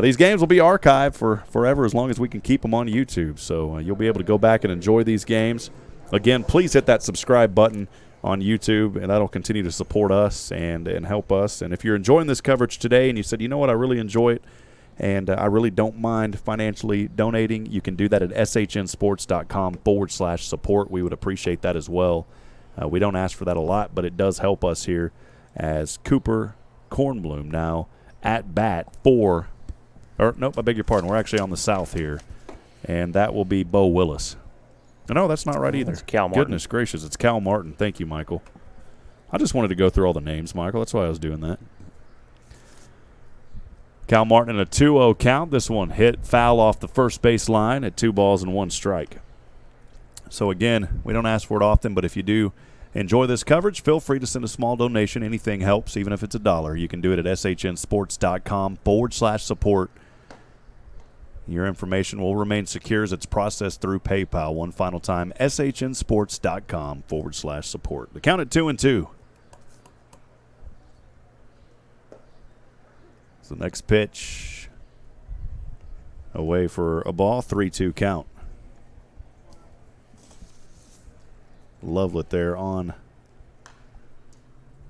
These games will be archived for forever as long as we can keep them on YouTube. So you'll be able to go back and enjoy these games. Again, please hit that subscribe button on YouTube, and that'll continue to support us and help us. And if you're enjoying this coverage today and you said, you know what, I really enjoy it, and I really don't mind financially donating, you can do that at shnsports.com/support. We would appreciate that as well. We don't ask for that a lot, but it does help us here as Cooper Kornblum now at bat for – or nope, I beg your pardon. We're actually on the South here, and that will be Bo Willis. No, that's not right either. That's Cal Martin. Goodness gracious, it's Cal Martin. Thank you, Michael. I just wanted to go through all the names, Michael. That's why I was doing that. Cal Martin in a 2-0 count. This one hit foul off the first base line at 2 balls and 1 strike. So, again, we don't ask for it often, but if you do enjoy this coverage, feel free to send a small donation. Anything helps, even if it's $1. You can do it at shnsports.com/support. Your information will remain secure as it's processed through PayPal. One final time, shnsports.com/support. The count at 2-2. So the next pitch away for a ball, 3-2 count. Lovelet there on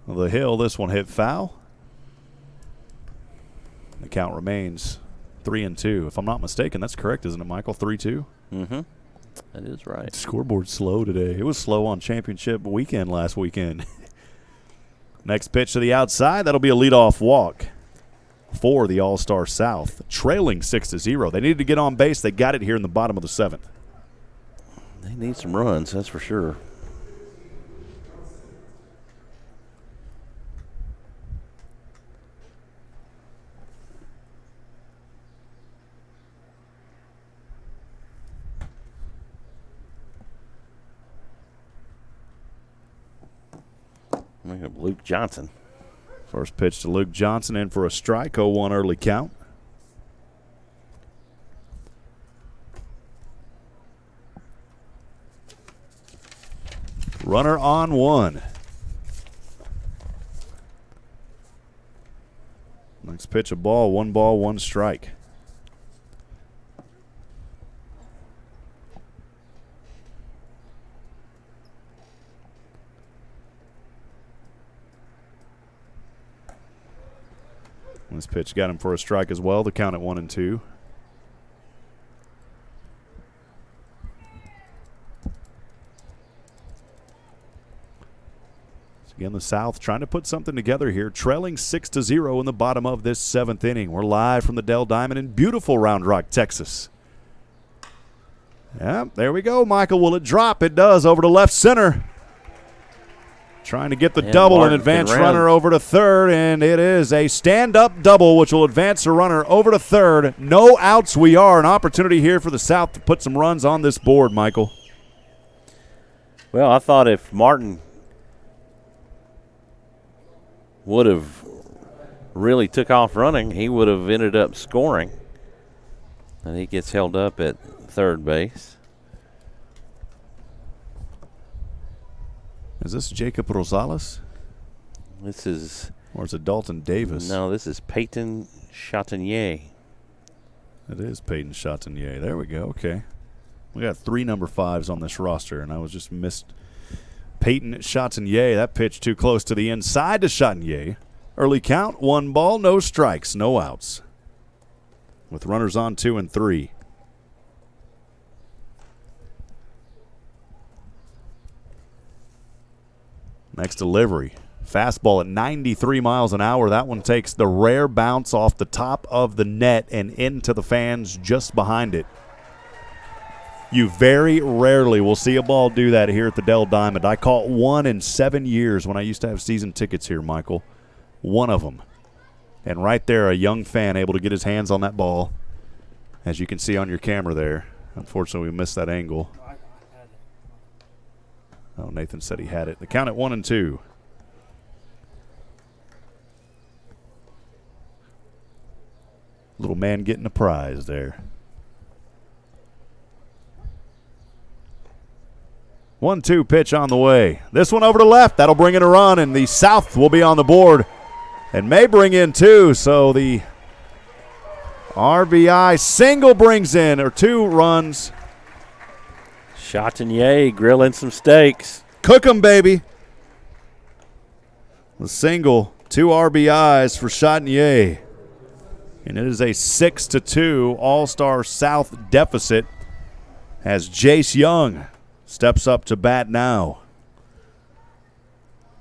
the hill. This one hit foul. The count remains 3-2. If I'm not mistaken, that's correct, isn't it, Michael? 3-2? Mm-hmm. That is right. The scoreboard's slow today. It was slow on championship weekend last weekend. Next pitch to the outside. That'll be a leadoff walk for the All-Star South, trailing 6-0. They needed to get on base. They got it here in the bottom of the 7th. They need some runs, that's for sure. We have Luke Johnson. First pitch to Luke Johnson in for a strike, 0-1 early count. Runner on 1. Next pitch a ball, 1 strike. This pitch got him for a strike as well. The count at 1-2. So again, the South trying to put something together here, trailing 6-0 in the bottom of this 7th inning. We're live from the Dell Diamond in beautiful Round Rock, Texas. Yeah, there we go, Michael. Will it drop? It does, over to left center. Trying to get the double, Martin and advance runner over to third, and it is a stand-up double, which will advance the runner over to third. No outs we are. An opportunity here for the South to put some runs on this board, Michael. Well, I thought if Martin would have really took off running, he would have ended up scoring. And he gets held up at third base. Is this Jacob Rosales? This is... Or is it Dalton Davis? No, this is Peyton Chatinier. It is Peyton Chatinier. There we go. Okay. We got 3 number 5s on this roster, and I was just missed Peyton Chatinier. That pitch too close to the inside to Chatinier. Early count, 1 ball, no strikes, no outs. With runners on 2 and 3. Next delivery. Fastball at 93 miles an hour. That one takes the rare bounce off the top of the net and into the fans just behind it. You very rarely will see a ball do that here at the Dell Diamond. I caught 1 in 7 years when I used to have season tickets here, Michael. 1 of them. And right there, a young fan able to get his hands on that ball, as you can see on your camera there. Unfortunately, we missed that angle. Oh, Nathan said he had it. The count at 1 and 2. Little man getting a prize there. 1-2 pitch on the way. This one over to left. That'll bring in a run, and the South will be on the board and may bring in 2. So the RBI single brings in, or 2 runs. Chatinier grilling some steaks. Cook 'em, baby. The single, 2 RBIs for Chatinier. And it is a 6-2 All-Star South deficit as Jace Young steps up to bat now.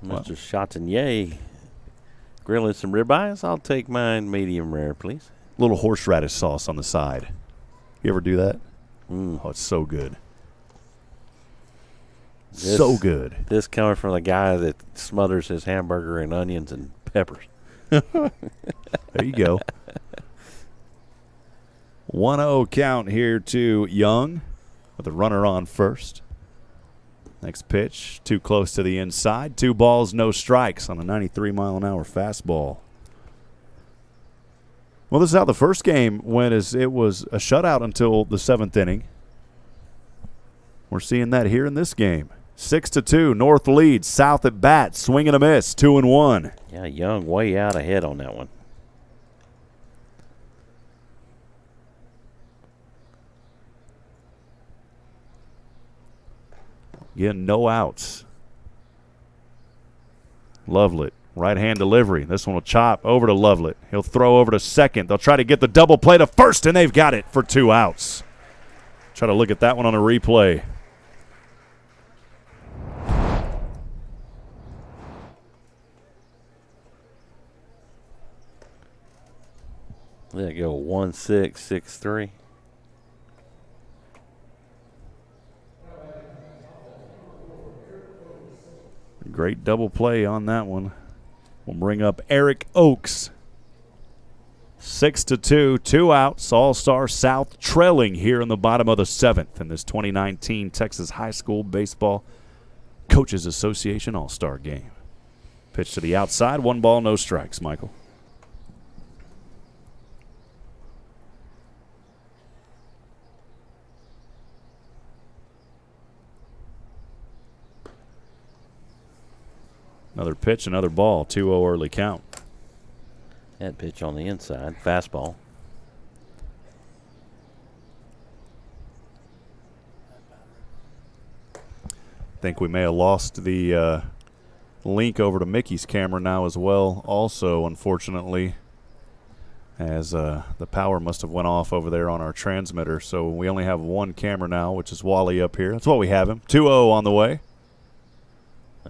Mr. Chatinier grilling some ribeyes. I'll take mine medium rare, please. Little horseradish sauce on the side. You ever do that? Oh, it's so good. So good. This coming from the guy that smothers his hamburger in onions and peppers. There you go. 1-0 count here to Young with a runner on first. Next pitch, too close to the inside. 2 balls, no strikes on a 93-mile-an-hour fastball. Well, this is how the first game went. It was a shutout until the 7th inning. We're seeing that here in this game. 6-2, North leads. South at bat, swing and a miss, 2-1. Yeah, Young way out ahead on that one. Again, no outs. Lovelet, right-hand delivery. This one will chop over to Lovelet. He'll throw over to second. They'll try to get the double play to first, and they've got it for 2 outs. Try to look at that one on a replay. There you go, 1-6, 6-3. Great double play on that one. We'll bring up Eric Oakes. 6-2, 2 outs. All-Star South trailing here in the bottom of the 7th in this 2019 Texas High School Baseball Coaches Association All-Star Game. Pitch to the outside, 1 ball, no strikes, Michael. Another pitch, another ball, 2-0 early count. That pitch on the inside, fastball. Think we may have lost the link over to Mickey's camera now as well. Also, unfortunately, as the power must have went off over there on our transmitter. So we only have 1 camera now, which is Wally up here. That's what we have him. 2-0 on the way.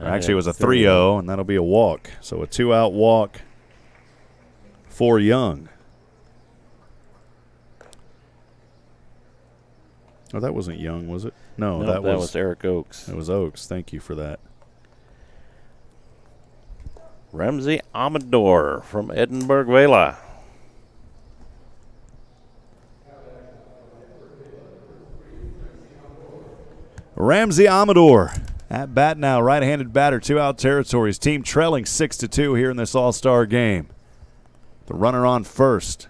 Actually, it was a 3-0, and that'll be a walk. So a 2-out walk for Young. Oh, that wasn't Young, was it? No, that was Eric Oakes. It was Oakes. Thank you for that. Ramsey Amador from Edinburgh Vela. Ramsey Amador At bat now, right-handed batter, 2-out territory. His team trailing 6-2 here in this All-Star game. The runner on first.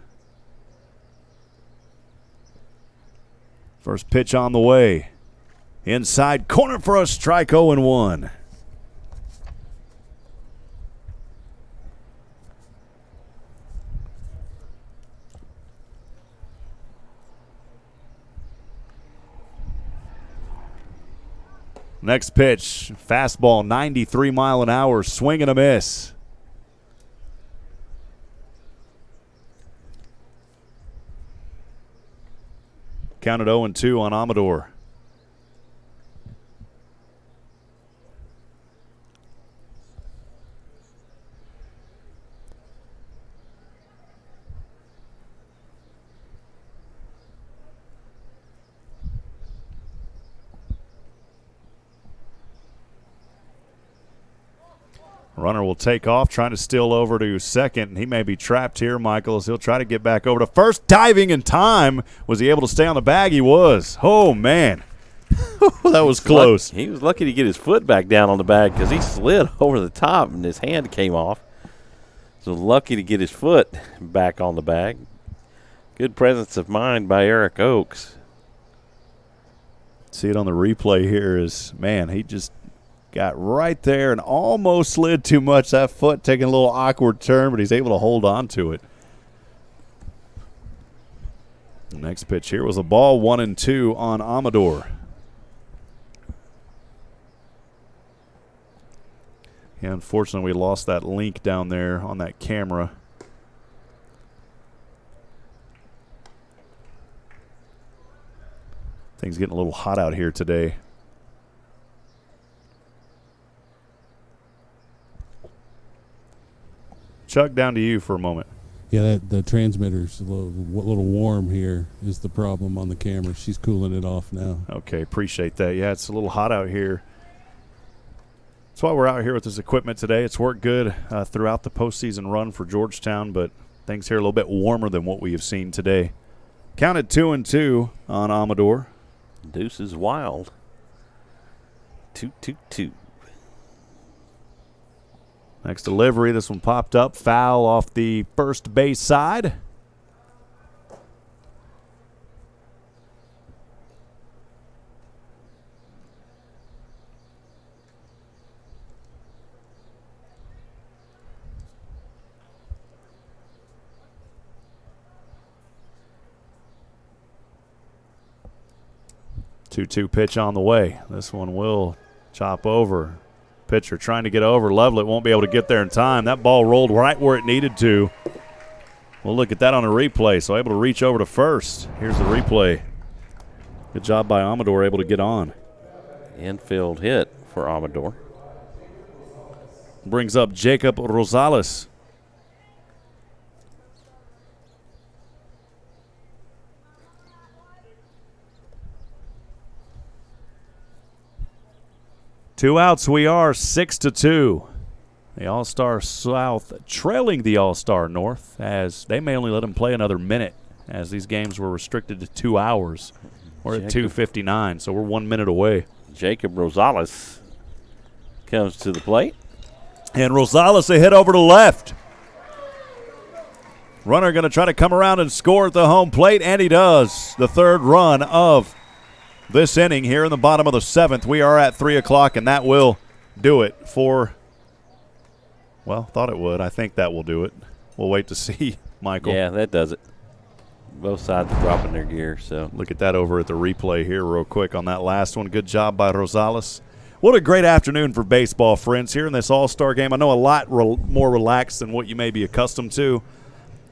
First pitch on the way. Inside corner for a strike, 0-1. Next pitch, fastball, 93 mile an hour, swing and a miss. Counted 0-2 on Amador. Runner will take off, trying to steal over to second, and he may be trapped here, Michael, as he'll try to get back over to first. Diving in time. Was he able to stay on the bag? He was. Oh, man. That was close. He was lucky to get his foot back down on the bag because he slid over the top and his hand came off. So lucky to get his foot back on the bag. Good presence of mind by Eric Oakes. See it on the replay here is, man, he just got right there and almost slid too much. That foot taking a little awkward turn, but he's able to hold on to it. The next pitch here was a ball, 1-2 on Amador. Yeah, unfortunately, we lost that link down there on that camera. Things getting a little hot out here today. Chuck, down to you for a moment. Yeah, the transmitter's a little warm here is the problem on the camera. She's cooling it off now. Okay, appreciate that. Yeah, it's a little hot out here. That's why we're out here with this equipment today. It's worked good throughout the postseason run for Georgetown, but things here are a little bit warmer than what we have seen today. Counted 2-2 on Amador. Deuce is wild. 2-2-2. Next delivery, this one popped up. Foul off the first base side. Two-two pitch on the way. This one will chop over. Pitcher trying to get over. Lovelet won't be able to get there in time. That ball rolled right where it needed to. We'll look at that on a replay. So able to reach over to first. Here's the replay. Good job by Amador, able to get on. Infield hit for Amador. Brings up Jacob Rosales. Two outs, we are 6-2. The All-Star South trailing the All-Star North, as they may only let them play another minute, as these games were restricted to 2 hours. We're at 2:59, so we're 1 minute away. Jacob Rosales comes to the plate. And Rosales a hit over to left. Runner going to try to come around and score at the home plate, and he does. The third run of this inning here in the bottom of the seventh. We are at 3 o'clock, and that will do it for, well, thought it would. I think that will do it. We'll wait to see, Michael. Yeah, that does it. Both sides are dropping their gear. So look at that over at the replay here real quick on that last one. Good job by Rosales. What a great afternoon for baseball, friends, here in this All-Star game. I know a lot more relaxed than what you may be accustomed to,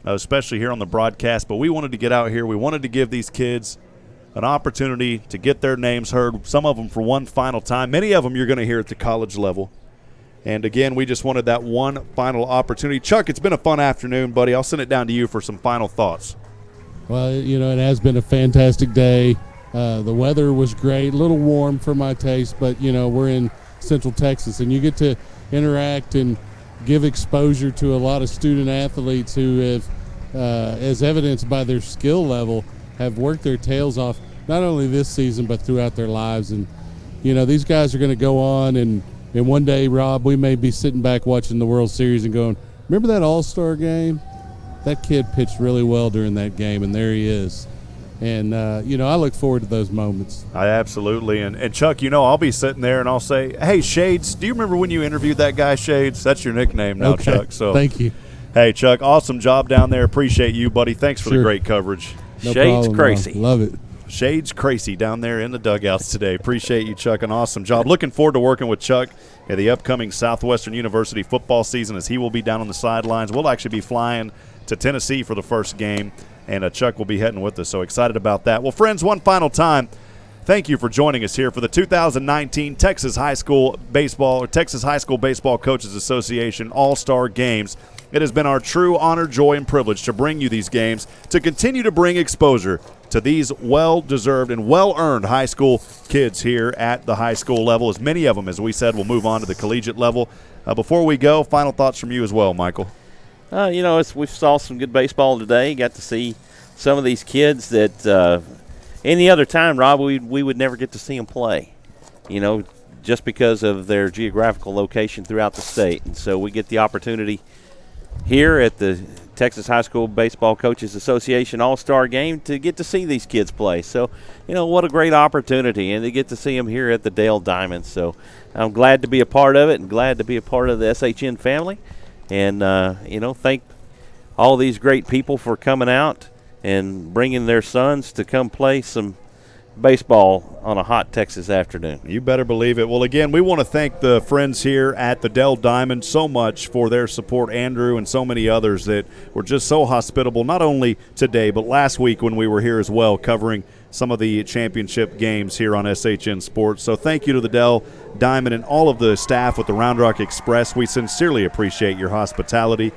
especially here on the broadcast, but we wanted to get out here. We wanted to give these kids an opportunity to get their names heard, some of them for one final time. Many of them you're going to hear at the college level. And, again, we just wanted that one final opportunity. Chuck, it's been a fun afternoon, buddy. I'll send it down to you for some final thoughts. Well, it has been a fantastic day. The weather was great, a little warm for my taste, but, we're in Central Texas, and you get to interact and give exposure to a lot of student athletes who have, as evidenced by their skill level, have worked their tails off not only this season but throughout their lives. And these guys are going to go on, and one day, Rob, we may be sitting back watching the World Series and going, remember that All-Star game? That kid pitched really well during that game, and there he is. And, I look forward to those moments. I absolutely. And Chuck, I'll be sitting there and I'll say, hey, Shades, do you remember when you interviewed that guy, Shades? That's your nickname now, Okay. Chuck. So thank you. Hey, Chuck, awesome job down there. Appreciate you, buddy. Thanks for the great coverage. No Shades problem, crazy. Love it. Shades crazy down there in the dugouts today. Appreciate you, Chuck. An awesome job. Looking forward to working with Chuck at the upcoming Southwestern University football season, as he will be down on the sidelines. We'll actually be flying to Tennessee for the first game, and Chuck will be heading with us. So excited about that. Well, friends, one final time, thank you for joining us here for the 2019 Texas High School Baseball Coaches Association All-Star Games. It has been our true honor, joy, and privilege to bring you these games, to continue to bring exposure to these well-deserved and well-earned high school kids here at the high school level. As many of them, as we said, will move on to the collegiate level. Before we go, final thoughts from you as well, Michael. We saw some good baseball today. Got to see some of these kids that any other time, Rob, we would never get to see them play, just because of their geographical location throughout the state. And so we get the opportunity here at the Texas High School Baseball Coaches Association All-Star Game to get to see these kids play. So, what a great opportunity, and to get to see them here at the Dale Diamond. So I'm glad to be a part of it and glad to be a part of the SHN family. And, thank all these great people for coming out and bringing their sons to come play some baseball on a hot Texas afternoon. You better believe it. Well, again, we want to thank the friends here at the Dell Diamond so much for their support, Andrew and so many others that were just so hospitable, not only today but last week when we were here as well covering some of the championship games here on SHN Sports. So thank you to the Dell Diamond and all of the staff with the Round Rock Express. We sincerely appreciate your hospitality.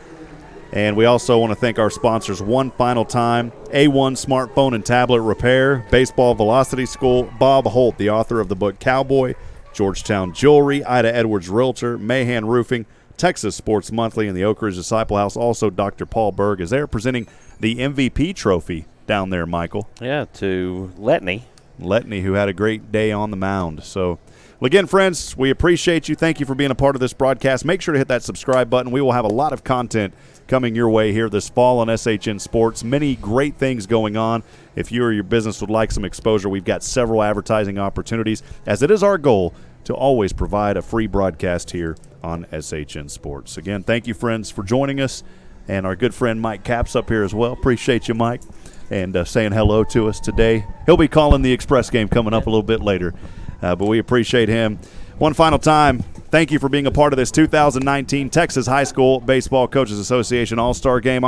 And we also want to thank our sponsors one final time: A1 Smartphone and Tablet Repair, Baseball Velocity School, Bob Holt, the author of the book Cowboy, Georgetown Jewelry, Ida Edwards Realtor, Mahan Roofing, Texas Sports Monthly, and the Oak Ridge Disciple House. Also, Dr. Paul Berg is there presenting the MVP trophy down there, Michael. Yeah, to Letney, who had a great day on the mound. So, well, again, friends, we appreciate you. Thank you for being a part of this broadcast. Make sure to hit that subscribe button. We will have a lot of content coming your way here this fall on SHN Sports. Many great things going on. If you or your business would like some exposure, we've got several advertising opportunities, as it is our goal to always provide a free broadcast here on SHN Sports. Again, thank you, friends, for joining us. And our good friend Mike Capps up here as well. Appreciate you, Mike, and saying hello to us today. He'll be calling the Express game coming up a little bit later, but we appreciate him. One final time, thank you for being a part of this 2019 Texas High School Baseball Coaches Association All-Star Game.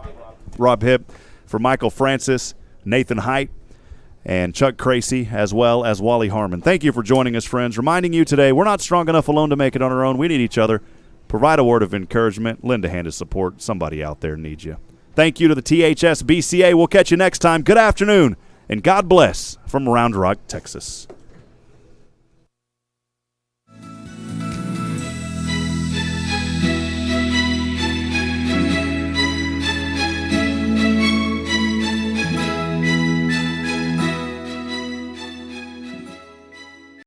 Rob Hipp, for Michael Francis, Nathan Height, and Chuck Cracy, as well as Wally Harmon. Thank you for joining us, friends. Reminding you today, we're not strong enough alone to make it on our own. We need each other. Provide a word of encouragement. Lend a hand of support. Somebody out there needs you. Thank you to the THSBCA. We'll catch you next time. Good afternoon, and God bless from Round Rock, Texas.